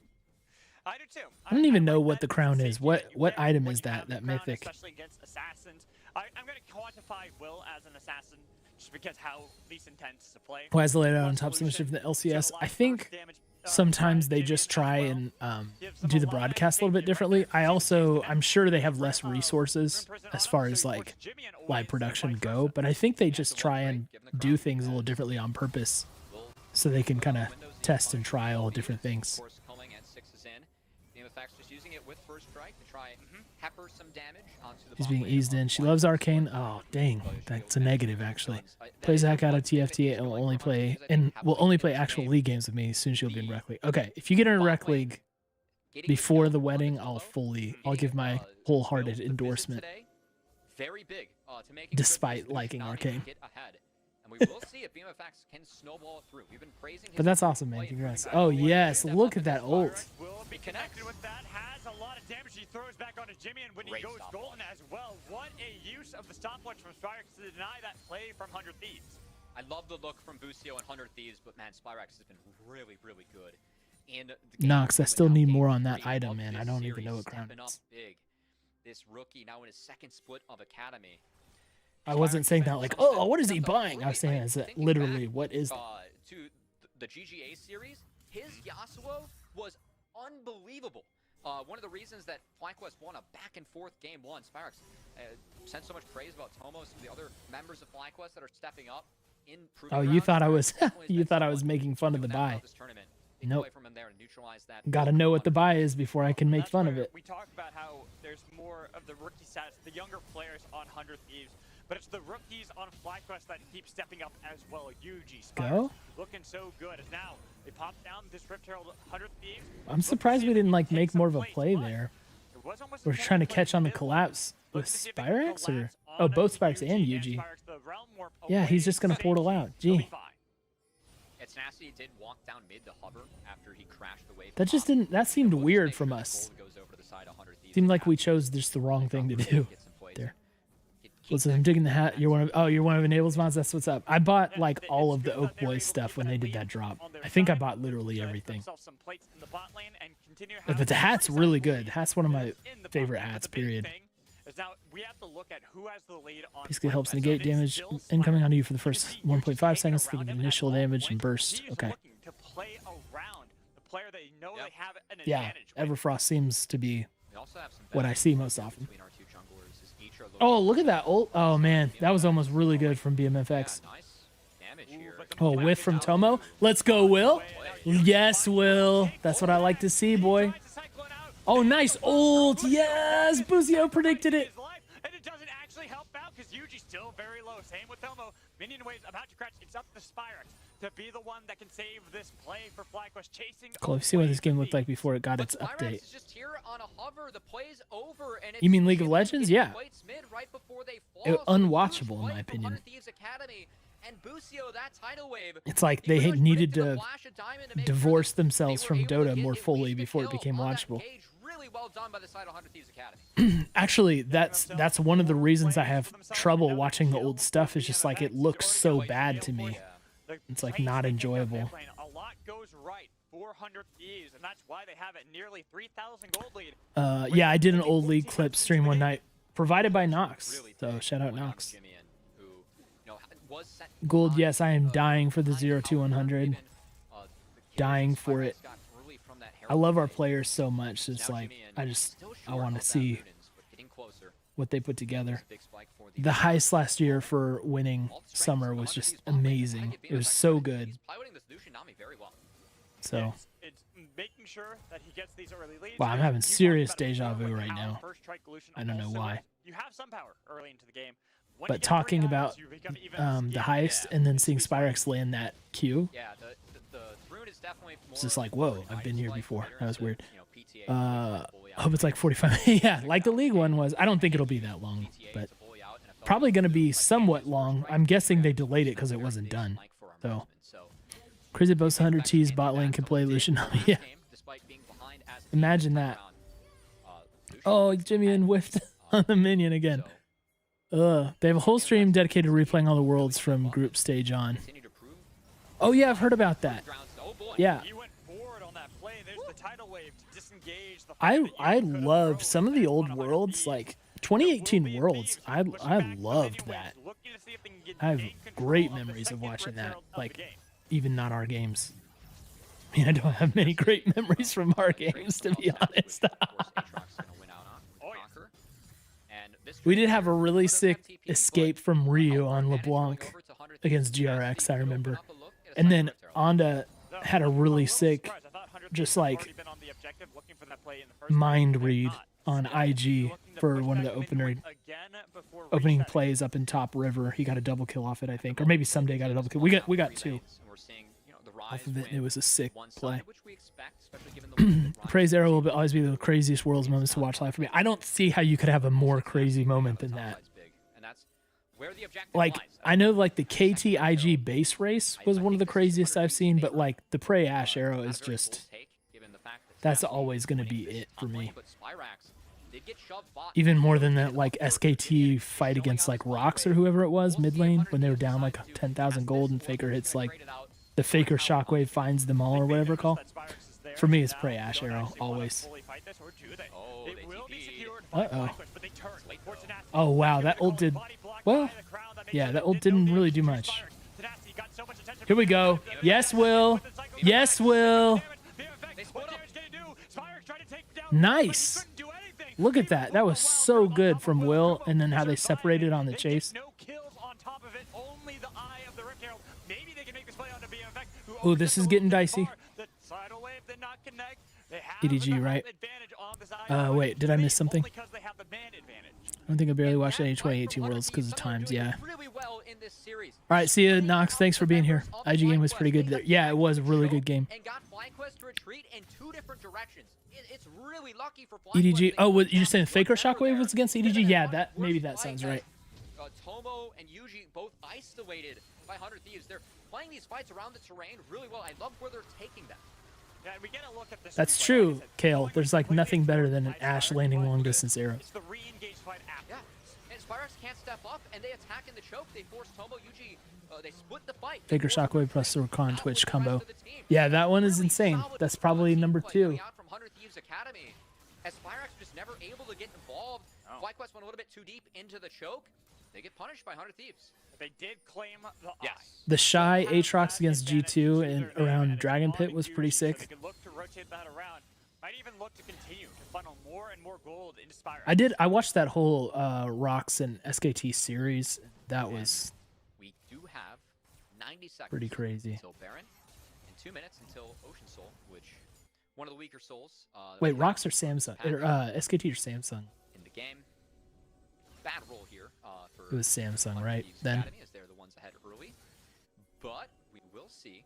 I do too. I don't even know like what that the crown is. safety What that you what wear item when is you that? have the That crown, mythic. Especially against assassins. I'm going to quantify Will as an assassin just because how Lee Sin tends to play. Why is the layout on top so much different than LCS? I think sometimes they just try and do the broadcast a little bit differently. I'm sure they have less resources as far as like live production go, but I think they just try and do things a little differently on purpose so they can kind of test and trial different things. Coming at 6 is in. BMFX just using it with first strike to try and pepper some damage onto the He's bot being lane. eased in. She loves Arcane. Oh, dang. That's a negative, actually. Plays the heck out of TFT and will only play actual league games with me. Soon she'll be in Rec League. Okay, if you get in a Rec League before the wedding, I'll give my wholehearted endorsement. Very big, to make Despite liking Arcane. And we will see if BMFX can snowball it through. We've been praising his But that's awesome, man. play Congrats. pretty Oh, well. yes. Look at that ult. Will be connected with that, has a lot of damage. He throws back onto Jimmy, and when he Great goes stopwatch. golden as well. What a use of the stopwatch from Spyrex to deny that play from 100 Thieves. I love the look from Busio and 100 Thieves, but man, Spyrex has been really, really good. And the game Nox, I two still and now need game more on that 3 item, of man. I this don't even know series, what crown stepping up is. big. This rookie now in his 2nd split of Academy. I wasn't saying that like, oh, what is he buying? I was saying is that literally, what is that? To the GGA series, his Yasuo was unbelievable. one of the reasons that FlyQuest won a back-and-forth game one. Spyrex sent so much praise about Tomo, some of the other members of FlyQuest that are stepping up in proving Oh, you grounds. thought I was Definitely has you been thought I someone was making fun of the doing that throughout buy. this tournament. Take Nope. away from him there and neutralize that. Got to know what the buy is before I can make That's fun of where it. We talked about how there's more of the rookie stats, the younger players on 100 Thieves, but it's the rookies on FlyQuest that keep stepping up as well. UG Go. looking so good. As now they pop down this Rift Herald 100 Thieves. I'm surprised we didn't like make more of a play there. We're trying to catch on the collapse with Spyrex, or both Spyrex and UG. Yeah, he's just gonna portal out. Gee, It's nasty. He did walk down mid to hover after he crashed the wave. that just didn't. That seemed weird from us. Seemed like we chose just the wrong thing to do. There. Listen, I'm digging the hat. You're one of Enable's mods. That's what's up. I bought like all of the Oak Boys stuff when they did that drop. I think I bought literally everything. But the hat's really good. The hat's one of my favorite hats, period. Basically helps negate damage incoming onto you for the first 1.5 seconds through the initial damage and burst. Okay. Yeah, Everfrost seems to be what I see most often. Oh, look at that ult. Oh, man. That was almost really good from BMFX. Oh, whiff from Tomo. Let's go, Will. Yes, Will. That's what I like to see, boy. Oh, nice ult. Yes. Buzio predicted it. And it doesn't actually help out because Yuji's still very low. Same with Tomo. Minion waves about to crash. It's up to Spyrex to be the one that can save this play for FlyQuest, chasing. Cool. Let's see what this game looked like before it got its update. Is just here on a hover. The play's over, and You mean League of Legends? Yeah. Right before they fall. Unwatchable, in my opinion. And Busio, that tidal wave, It's like they needed to divorce themselves from Dota more fully before it became watchable. Really well done by the side of 100 Thieves Academy. Actually, that's one of the reasons I have trouble watching the old stuff. Is just like it looks so bad to me. It's like not enjoyable. A lot goes right. 400 Thieves, and that's why they have it nearly 3,000 gold lead. Yeah, I did an old League clip stream one night, provided by Nox. So shout out Nox. Gold, yes, I am dying for the 0-100. Dying for it. I love our players so much. It's like I want to see what they put together. The heist last year for winning Summer was just amazing. It was so good. So, it's making sure that he gets these early leads. wow, I'm having serious deja vu right now. I don't know why. You have some power early into the game. But talking about the heist and then seeing Spyrex land that Q, it's just like, whoa, I've been here before. That was weird. I hope it's like 45. Yeah, like the League one was. I don't think it'll be that long, but probably going to be somewhat long. I'm guessing they delayed it because it wasn't done. So, Crazy Boast 100 T's bot lane can play Lucian. Yeah. Imagine that. Oh, Jimmy and whiffed on the minion again. They have a whole stream dedicated to replaying all the worlds from group stage on. Oh yeah, I've heard about that. Yeah. I love some of the old worlds, like 2018 Worlds. I loved that. I have great memories of watching that. Like, even not our games. I mean, I don't have many great memories from our games, to be honest. We did have a really sick escape from Ryu on LeBlanc against GRX, I remember. And then Onda had a really sick, just like, mind read on IG for one of the opening plays up in top river. He got a double kill off it, I think. Or maybe someday got a double kill. We got two off of it, and it was a sick play. Praise Arrow will always be the craziest Worlds moments to watch live for me. I don't see how you could have a more crazy moment than that. Like, I know like the KTIG base race was one of the craziest I've seen, but like the Prey Ash Arrow is just, that's always going to be it for me. Even more than that like SKT fight against like Rocks or whoever it was mid lane when they were down like 10,000 gold and Faker hits like the Faker shockwave finds them all or whatever it's called. For me, it's Prey Ash Arrow, always. Uh-oh. Oh, wow, that ult did... Well, yeah, that ult didn't really do much. Here we go. Yes, Will. Yes, Will. Nice. Look at that. That was so good from Will, and then how they separated on the chase. No kills on top of it, only the eye of the Rift Herald. Maybe they can make this play onto BMFX, who Oh, this is getting dicey. The tidal wave did not connect. They have EDG, the right? advantage on the side. Wait, did I miss something? Only 'cause they have the man advantage. I don't think I barely watched any 2018 Worlds because of times, yeah. Really well in this series. All right, see ya, Nox. Thanks for being here. IG game was pretty good there. Yeah, it was a really good game. And got FlyQuest to retreat in 2 different directions. It's really lucky for EDG. Oh, what, you're saying Faker Shockwave was against EDG? Yeah, maybe that sounds right. Tomo and Yuji both isolated by 100 Thieves. They're playing these fights around the terrain really well. I love where they're taking them. Yeah, we get a look at this. That's true, Kale. There's like nothing better than an Ashe landing long distance arrow. It's the re-engage fight after. Yeah, and Spyrex can't step up, and they attack in the choke. They force Tomo, Yuji. They split the fight. Faker Shockwave plus the Rakan Twitch combo. Yeah, that one is insane. That's probably number 2. From 100 Thieves Academy, as Spyrex just never able to get involved. FlyQuest went a little bit too deep into the choke. They get punished by 100 Thieves. They did claim the The shy Aatrox against G2 and around Dragon Pit was pretty sick. They can look to rotate that around. Might even look to continue to funnel more and more gold into Spyrex. I watched that whole Rocks and SKT series. That was we do have 90 seconds pretty crazy. Until Baron, and 2 minutes until Ocean Soul, which one of the weaker souls. Wait, Rocks or Samsung? SKT or Samsung? In the game. Bad roll here for it was Samsung, right? Then Academy, as they're the ones ahead early. But we will see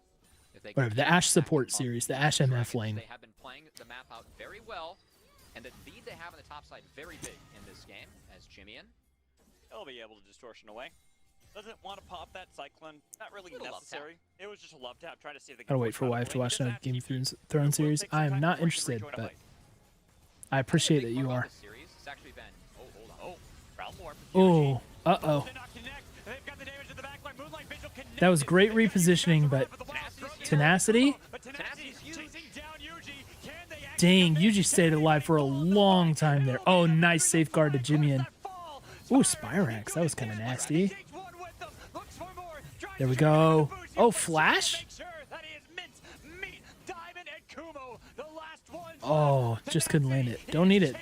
if they whatever, the Ashe support series, the Ashe MF lane. They have been playing the map out very well, and the lead they have on the top side very big in this game as Jimmy He'll be able to distortion away. Doesn't want to pop that Cyclone. Not really necessary. It was just a love tap. Try to see if they can. Gotta wait for wife to watch another Game of Thrones series. I am not interested, but I appreciate that you are. It's actually been Oh, uh-oh. That was great repositioning, but Tenacity? Dang, Yuji stayed alive for a long time there. Oh, nice safeguard to Jimian. Ooh, Spyrex. That was kind of nasty. There we go. Oh, Flash? Oh, just couldn't land it. Don't need it.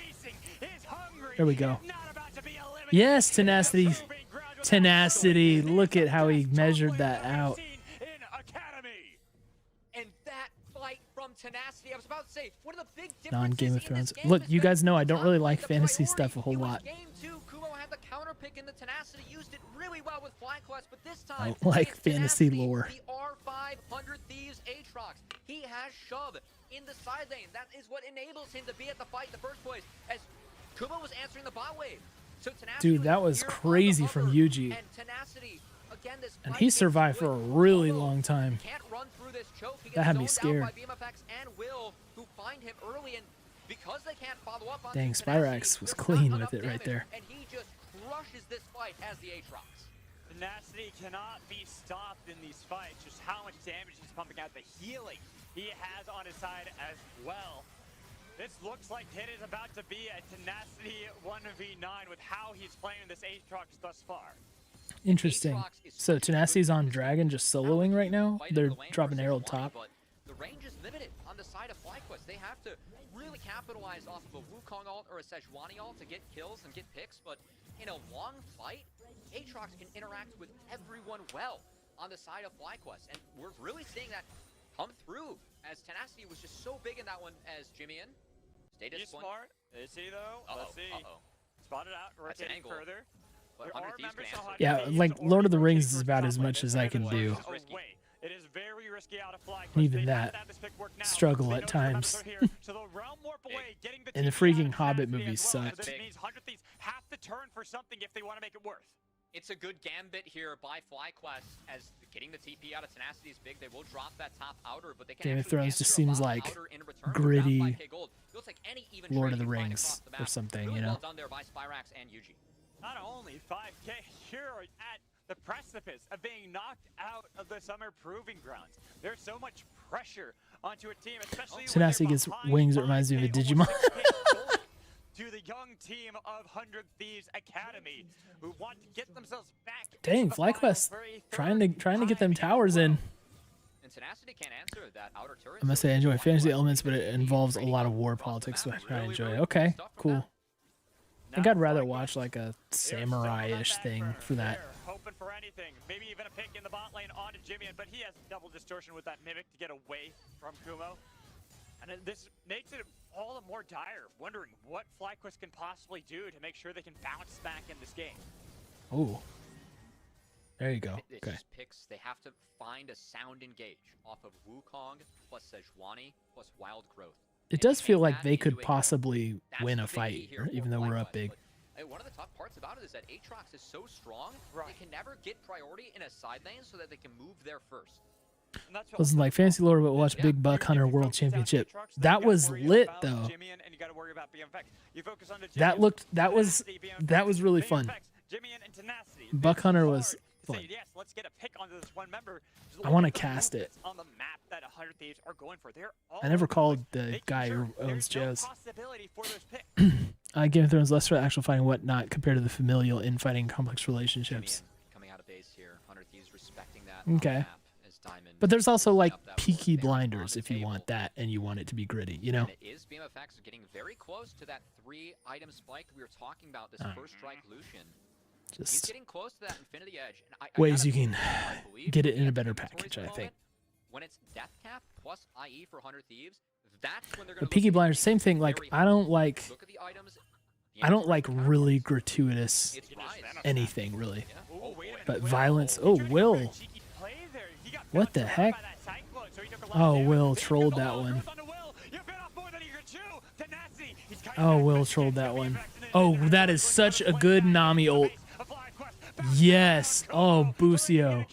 There we go. Yes, Tenacity. Tenacity. Look at how he measured that out. And that fight from Tenacity, I was about to say, one of the big Non-Game of Thrones. Look, you guys know I don't really like fantasy stuff a whole lot. Game 2, Kumo had the counter pick in the Tenacity, used it really well with FlyQuest, but this time, I don't like fantasy lore. The R500 Thieves Aatrox. He has shove in the side lane. That is what enables him to be at the fight in the first place, as Kumo was answering the bot wave. So dude, that was crazy from Yuji. And Tenacity, again, this and he survived for a really long time. Can't run through this choke. That had me scared. By BMFX and Will, who find him early, and because they can't follow up on dang, Spyrex was clean with it right there. And he just crushes this fight as the Aatrox. Tenacity cannot be stopped in these fights. Just how much damage he's pumping out, the healing he has on his side as well. This looks like it is about to be a Tenacity 1v9 with how he's playing this Aatrox thus far. Interesting. So Tenacity's on Dragon just soloing right now? They're dropping Herald top. But the range is limited on the side of FlyQuest. They have to really capitalize off of a Wukong ult or a Sejuani ult to get kills and get picks, but in a long fight, Aatrox can interact with everyone well on the side of FlyQuest, and we're really seeing that come through as Tenacity was just so big in that one as Jimian. Stay disciplined. He's smart. Is he though? Let's see. Spotted out, rotating further. Yeah, like Lord of the Rings is about as much as I can do. It is very risky out of fly. Even that struggle at times. And the freaking Hobbit movies sucked. Have to turn for something if they want to make it worth. It's a good gambit here by FlyQuest as getting the TP out of Tenacity is big. They will drop that top outer, but they can Game of Thrones just seems like gritty Lord of the Rings or something, really you know. Well done there by Spyrex and Yuji. Not only 5K, you're at the precipice of being knocked out of the Summer Proving Grounds. There's so much pressure onto a team, especially Tenacity gets wings that reminds me of a Digimon. To the young team of 100 Thieves Academy, who want to get themselves back. Dang, FlyQuest trying to get them towers in. And Tenacity can't answer that outer turret. I must say I enjoy fantasy elements, but it involves a lot of war politics, which I enjoy. Okay, cool. I think I'd rather watch like a samurai-ish thing for that. Hoping for anything, maybe even a pick in the bot lane onto Jimmy, but he has double distortion with that mimic to get away from Kumo. And this makes it all the more dire, wondering what FlyQuest can possibly do to make sure they can bounce back in this game. Oh. There you go. It Okay. just picks, they have to find a sound engage off of Wukong plus Sejuani plus Wild Growth. It does feel like they could possibly win a fight, even though we're up big. One of the tough parts about it is that Aatrox is so strong, they can never get priority in a side lane so that they can move there first. Listen, like Fantasy Lore, but watch Big Buck Hunter World Championship. That was lit though. That was really fun. Buck Hunter was fun. I want to cast it. I never called the guy who owns Joe's. Game of Thrones less for actual fighting, whatnot, compared to the familial infighting complex relationships. Coming out of base here, 100 Thieves respecting that. Okay. But there's also like Peaky Blinders if you want that and you want it to be gritty, you know? And it is BMFX getting very close to that 3-item spike we were talking about, this first strike Lucian. He's Just getting close to that Infinity Edge. And ways you can get it in a better package, I think. When it's Death Cap plus IE for 100 Thieves, that's when they're going to But Peaky Blinders, same thing. Like I don't like really gratuitous anything really. But violence. Oh, Will. What the heck? Oh, Will trolled that one. Oh, Will trolled that one. Oh, that is such a good Nami ult. Yes. Oh, Busio.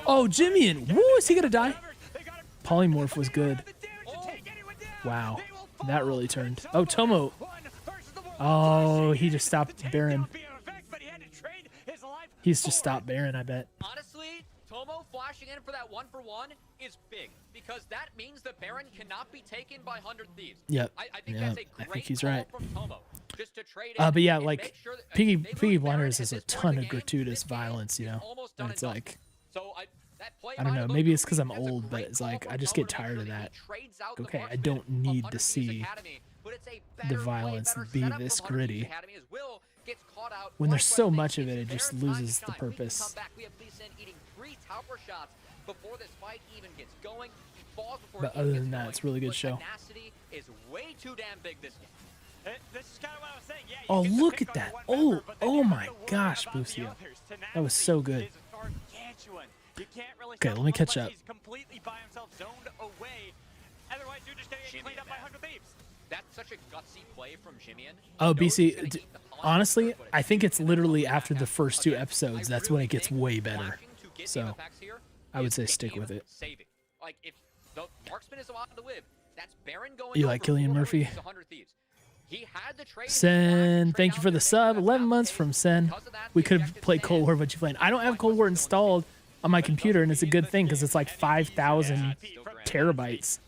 Oh, Jimmy. Woo, is he going to die? Polymorph was good. Wow. That really turned. Oh, Tomo. Oh, he just stopped Baron. He's just stopped Baron, I bet. Honestly, Tomo flashing in for that 1-for-1 is big because that means the Baron cannot be taken by 100 Thieves. Yep. I think that's a great he's call right. from Tomo. Just to trade But yeah, and like make sure that, Peaky Blinders is a ton of gratuitous violence, you know. And it's like, I don't know, maybe it's because I'm old, but it's like I just get tired of that. Okay, I don't need to see the violence be this gritty. When there's so much of it, it just loses the purpose. But other than that, it's a really good show. Oh, look at that. Oh my gosh, Busio. That was so good. Okay, let me catch up. That's such a gutsy play from Jimmy. Oh, BC, honestly, I think it's literally after the first 2 episodes. That's when it gets way better. So I would say stick with it. Like if the marksman is allowed to live, that's Baron going. You like Killian Murphy? He had the trade. Sen, thank you for the sub. 11 months from Sen. We could have played Cold War, but you playing. I don't have Cold War installed on my computer, and it's a good thing because it's like 5,000 terabytes.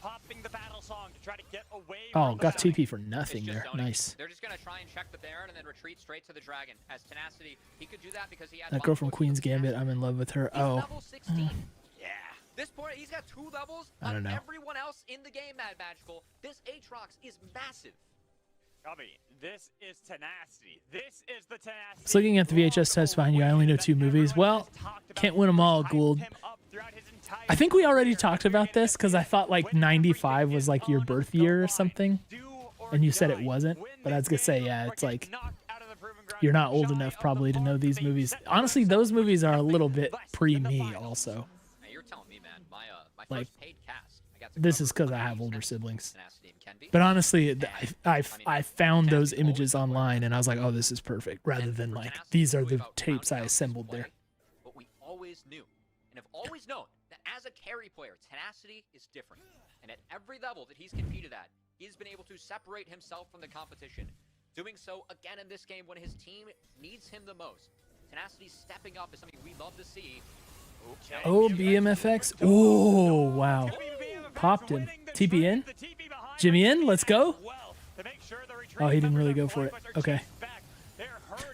Oh, got TP for nothing there. Nice. They're just gonna try and check the Baron and then retreat straight to the Dragon. As Tenacity, he could do that because he had That girl from Queen's Gambit, I'm in love with her. Oh. Level 16. Yeah. This point, he's got 2 levels I don't on know. everyone else in the game, Mad Magical. This Aatrox is massive. This is Tenacity. This is the Tenacity. I was looking at the VHS test behind you. I only know 2 movies. Well, can't win them all, Gould. I think we already talked about this because I thought like 95 was like your birth year or something. And you said it wasn't. But I was going to say, yeah, it's like you're not old enough probably to know these movies. Honestly, those movies are a little bit pre-me also. You're telling me, man. My Like, first paid cast. I got to this cover is because I Tenacity have older and siblings. Kenby. But honestly, I found those images online and I was like, oh, this is perfect. Rather than like, these are the tapes I assembled there. But we always knew and have always known that as a carry player, Tenacity is different. And at every level that he's competed at, he's been able to separate himself from the competition. Doing so again in this game when his team needs him the most. Tenacity stepping up is something we love to see. Oh, BMFX. Oh, wow. Popped him. TP in? Jimmy in? Let's go. Oh, he didn't really go for it. Okay.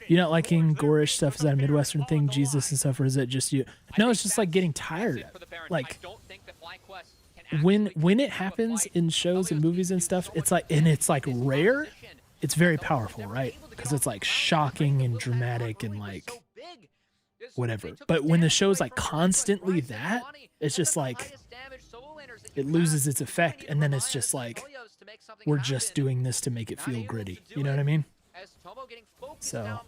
You not liking gorish stuff? Is that a Midwestern thing, Jesus and stuff, or is it just you? No, it's just like getting tired of it. Like when it happens in shows and movies and stuff, it's like, and it's like rare, it's very powerful, right? Because it's like shocking and dramatic and like whatever. But when the show's like constantly that, it's just like it loses its effect, and then it's just like we're just doing this to make it feel gritty. You know what I mean? So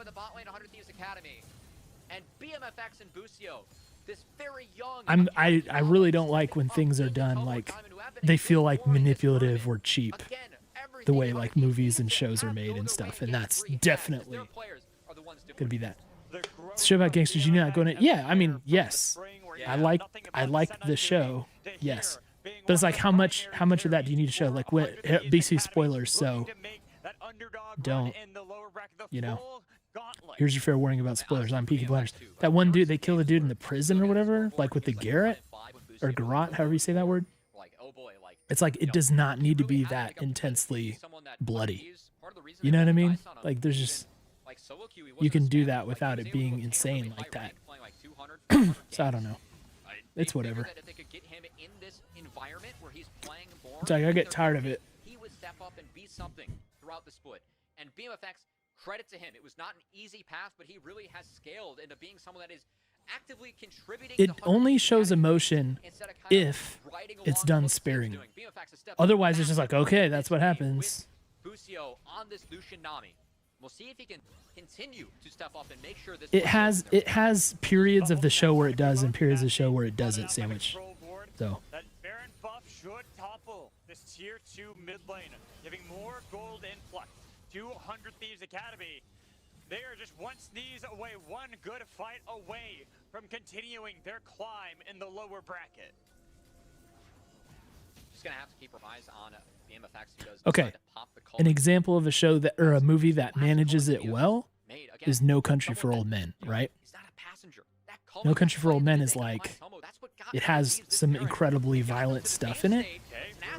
I really don't like when things are done like they feel like manipulative or cheap, the way like movies and shows are made and stuff, and that's definitely gonna be that. Show about gangsters, you not going to? Yeah, I mean, yes, I like the show, yes, but it's like how much of that do you need to show? Like what BC spoilers, so don't, you know. Here's your fair warning about spoilers. I'm Peaky Blinders. That one dude, they killed a dude in the prison or whatever, like with the Garrett or Garrot, however you say that word. It's like it does not need to be that intensely bloody. You know what I mean? Like there's just, you can do that without it being insane like that. So I don't know. It's whatever. It's like I get tired of it. He would step up and be something throughout the split. And BMFX, credit to him. It was not an easy path, but he really has scaled into being someone that is actively contributing. It only shows emotion if it's done sparingly. Otherwise, it's just like, okay, that's what happens. Busio on this Lucian Nami. We'll see if he can continue to step up and make sure this. It has periods of the show where it does and periods of the show where it doesn't. Sandwich. So. That Baron buff should topple this tier 2 mid lane, giving more gold influx to 100 Thieves Academy. They are just one sneeze away, one good fight away from continuing their climb in the lower bracket. Just gonna have to keep our eyes on BMFX because okay, an example of a show that or a movie that manages it well is No Country for Old Men, right? No Country for Old Men is like, it has some incredibly violent stuff in it,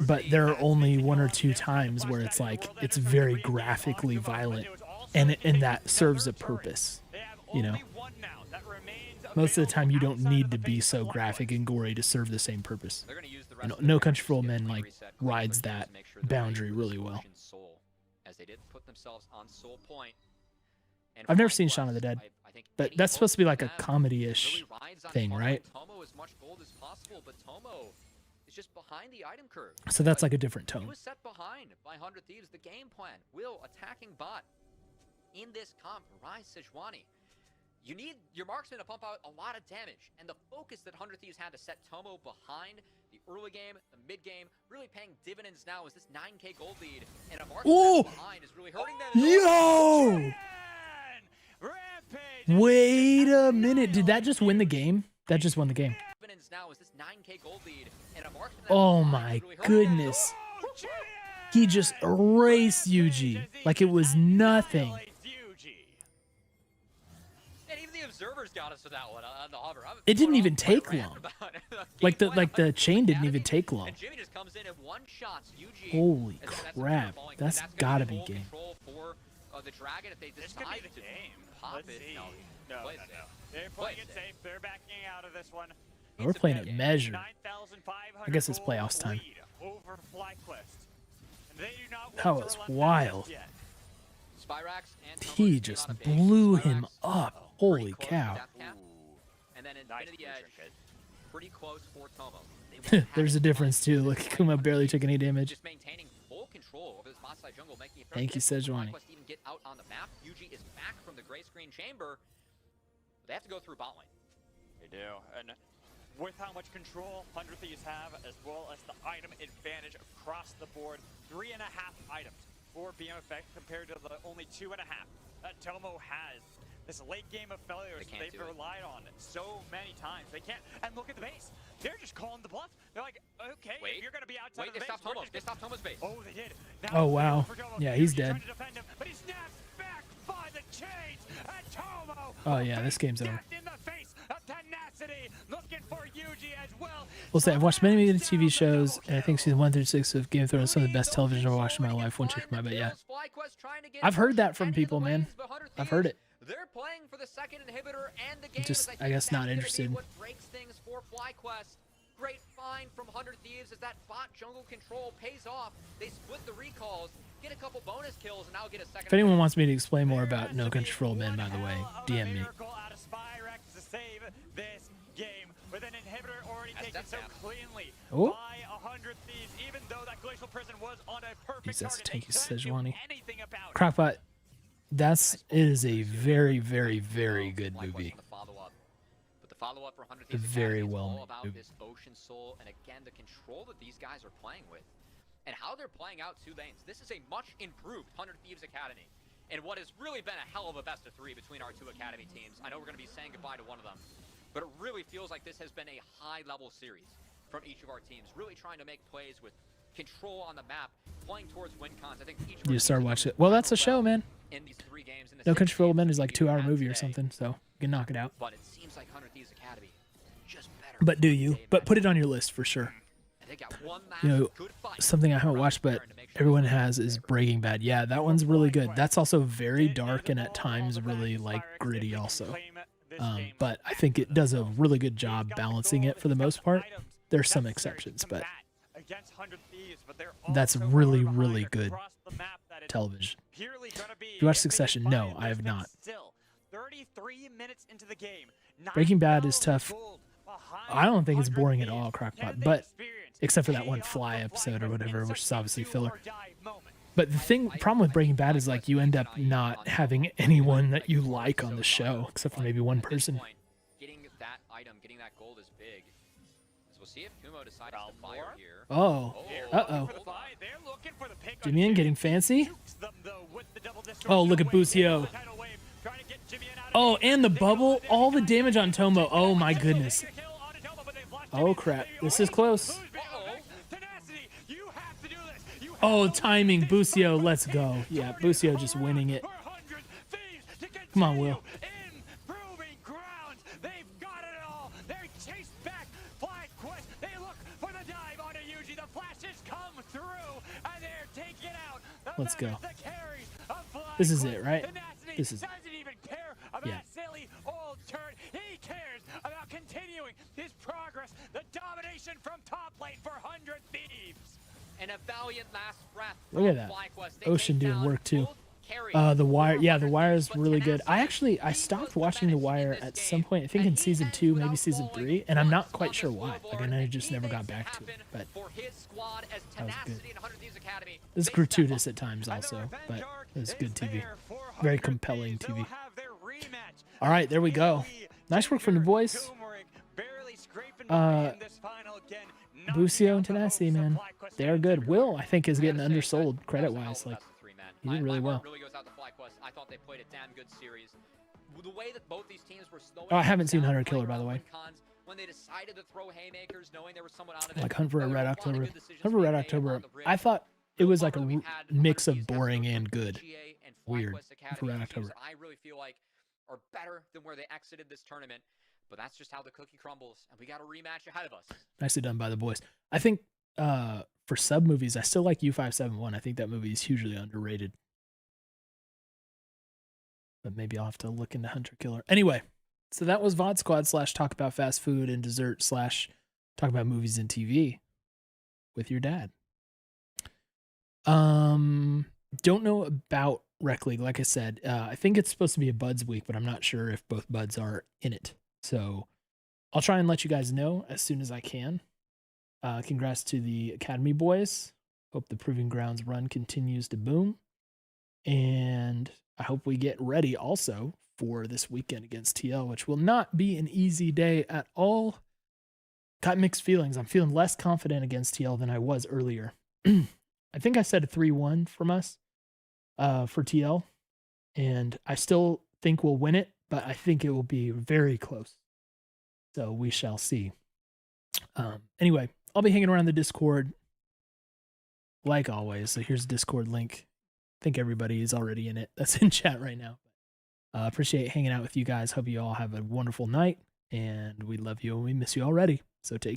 but there are only 1 or 2 times where it's like it's very graphically violent, and that serves a purpose, you know. Most of the time, you don't need to be so graphic and gory to serve the same purpose. You know, No Country for Old Men like rides that boundary really well. I've never seen Shaun of the Dead, but that's supposed to be like a comedy-ish thing, right? Just behind the item curve. So that's like a different tone. He was set behind by 100 Thieves. The game plan, Will attacking bot in this comp, Rise Sejuani. You need your marksman to pump out a lot of damage, and the focus that 100 Thieves had to set Tomo behind the early game, the mid game, really paying dividends now is this 9k gold lead, and a marksman behind is really hurting them. Yo! Wait a minute, did that just win the game? That just won the game. Oh my goodness. He just erased Yuji like it was nothing. And even the observers got us for that one on the hover. It didn't even take long. Like the chain didn't even take long. Holy crap. That's gotta be game. The dragon, if they decide to pop it, no. They're playing it safe. They're backing out of this one. We're playing it measured. I guess it's playoffs time. Over FlyQuest. That was wild. He just blew him up. Holy cow. And then Infinity Edge, pretty close for Tomo. There's a difference too. Look, Kuma barely took any damage. Just maintaining full control over this bot side jungle, making it thank you, Sejuani. Even get out on the map. Yuji is back from the gray screen chamber. They have to go through bot lane. They do, and with how much control 100 Thieves have, as well as the item advantage across the board, 3.5 items for BMFX compared to the only 2.5 that Tomo has. This late game of failures they've relied on so many times. They can't, and look at the base. They're just calling the bluff. They're like, okay, if you're gonna be outside of the base, they stopped Tomo's base. Oh, they did. Now oh wow. Yeah, he's dead. But he's snapped back by the chains, and Tomo. Oh yeah, this game's over. In the face of tenacity, looking for Yuji. We'll say I've watched many TV shows, and I think season 1 through 6 of Game of Thrones is some of the best television I've watched in my life. One check for my bet, yeah. I've heard that from people, man. I've heard it. They're playing for the second inhibitor and the game. Just, I guess, not interested. What breaks things for FlyQuest. Great find from 100 Thieves as that bot jungle control pays off. They split the recalls, get a couple bonus kills, and now get a second. If anyone wants me to explain more about No Control Men, by the way, DM me. With an inhibitor already taken so cleanly Oh. by 100 Thieves, even though that glacial prison was on a perfect That's target, tanky they couldn't do Sejuani. anything about it. Crockpot, it is a very, very, very good movie. But the follow-up for 100 A Thieves very Academy is well all about made movie. this Ocean Soul, and again, the control that these guys are playing with, and how they're playing out 2 lanes. This is a much improved 100 Thieves Academy, and what has really been a hell of a best of 3 between our 2 Academy teams. I know we're going to be saying goodbye to one of them, but it really feels like this has been a high-level series from each of our teams, really trying to make plays with control on the map, playing towards win cons. I think each of our You start teams watching have it. Well, done that's a show, man. in these 3 games. In the No 6 Country for Old games Men is like that we 2-hour had movie or today. something, so you can knock it out. But it seems like 100 Thieves Academy just better. But do you? day But by put it day. on your list for sure. And they got one You know, last good fight something I haven't around watched, the but turn to make sure everyone they stay has is forever. Breaking Bad. Yeah, that one's really good. That's also very dark and at times really like gritty also. But I think it does a really good job balancing it for the most part. There's some exceptions, but that's really, really good television. If you watch Succession? No, I have not. 33 minutes into the game. Breaking Bad is tough. I don't think it's boring at all, Crockpot, but except for that one Fly episode or whatever, which is obviously filler. But the problem with Breaking Bad is like you end up not having anyone that you like on the show, except for maybe one person. Getting that item, getting that gold is big. So we'll see if Kumo decides to fire here. Oh, uh-oh. Jimmy getting fancy? Oh, look at Busio. Oh, and the bubble. All the damage on Tomo. Oh, my goodness. Oh, crap. This is close. Oh, timing. Busio, let's go. Yeah, Busio just winning it. Come on, Will. Let's go. This is it, right? This is it. Yeah. He cares about continuing his progress, the domination from top lane for 100 Thieves. And a valiant last breath. Look at that. Ocean doing work too. The Wire, yeah, The Wire is really good. I stopped watching The Wire at some point, I think in season 2, maybe season 3, and I'm not quite sure why. Like, I just never got back to it, but that was good. It's gratuitous at times also, but it's good TV. Very compelling TV. All right, there we go. Nice work from the boys. Busio and Tenacity, man. They are good. Will, I think, is getting undersold credit-wise. Like, he did really well. I thought they played a damn good series. The way that both these teams were slowing Oh, I haven't seen down, Hunter Killer, playing by the way. around cons, when they decided to throw haymakers, knowing there was someone out of it, Like Hunt for a there were Red lot of October. good decisions Hunt for Red being made October. on the bridge. I thought it was like a We've had mix 100 of Thieves boring episodes and from good. GA and Weird. FlyQuest Hunt for Red Academy October. issues I really feel like are better than where they exited this tournament. But that's just how the cookie crumbles, and we got a rematch ahead of us. Nicely done by the boys. I think for sub movies, I still like U571. I think that movie is hugely underrated. But maybe I'll have to look into Hunter Killer. Anyway, so that was VOD Squad / talk about fast food and dessert / talk about movies and TV with your dad. Don't know about Rec League. Like I said, I think it's supposed to be a Buds week, but I'm not sure if both Buds are in it. So I'll try and let you guys know as soon as I can. Congrats to the Academy boys. Hope the Proving Grounds run continues to boom. And I hope we get ready also for this weekend against TL, which will not be an easy day at all. Got mixed feelings. I'm feeling less confident against TL than I was earlier. I think I said a 3-1 from us for TL, and I still think we'll win it, but I think it will be very close. So we shall see. Anyway, I'll be hanging around the Discord like always. So here's the Discord link. I think everybody is already in it. That's in chat right now. Appreciate hanging out with you guys. Hope you all have a wonderful night. And we love you and we miss you already. So take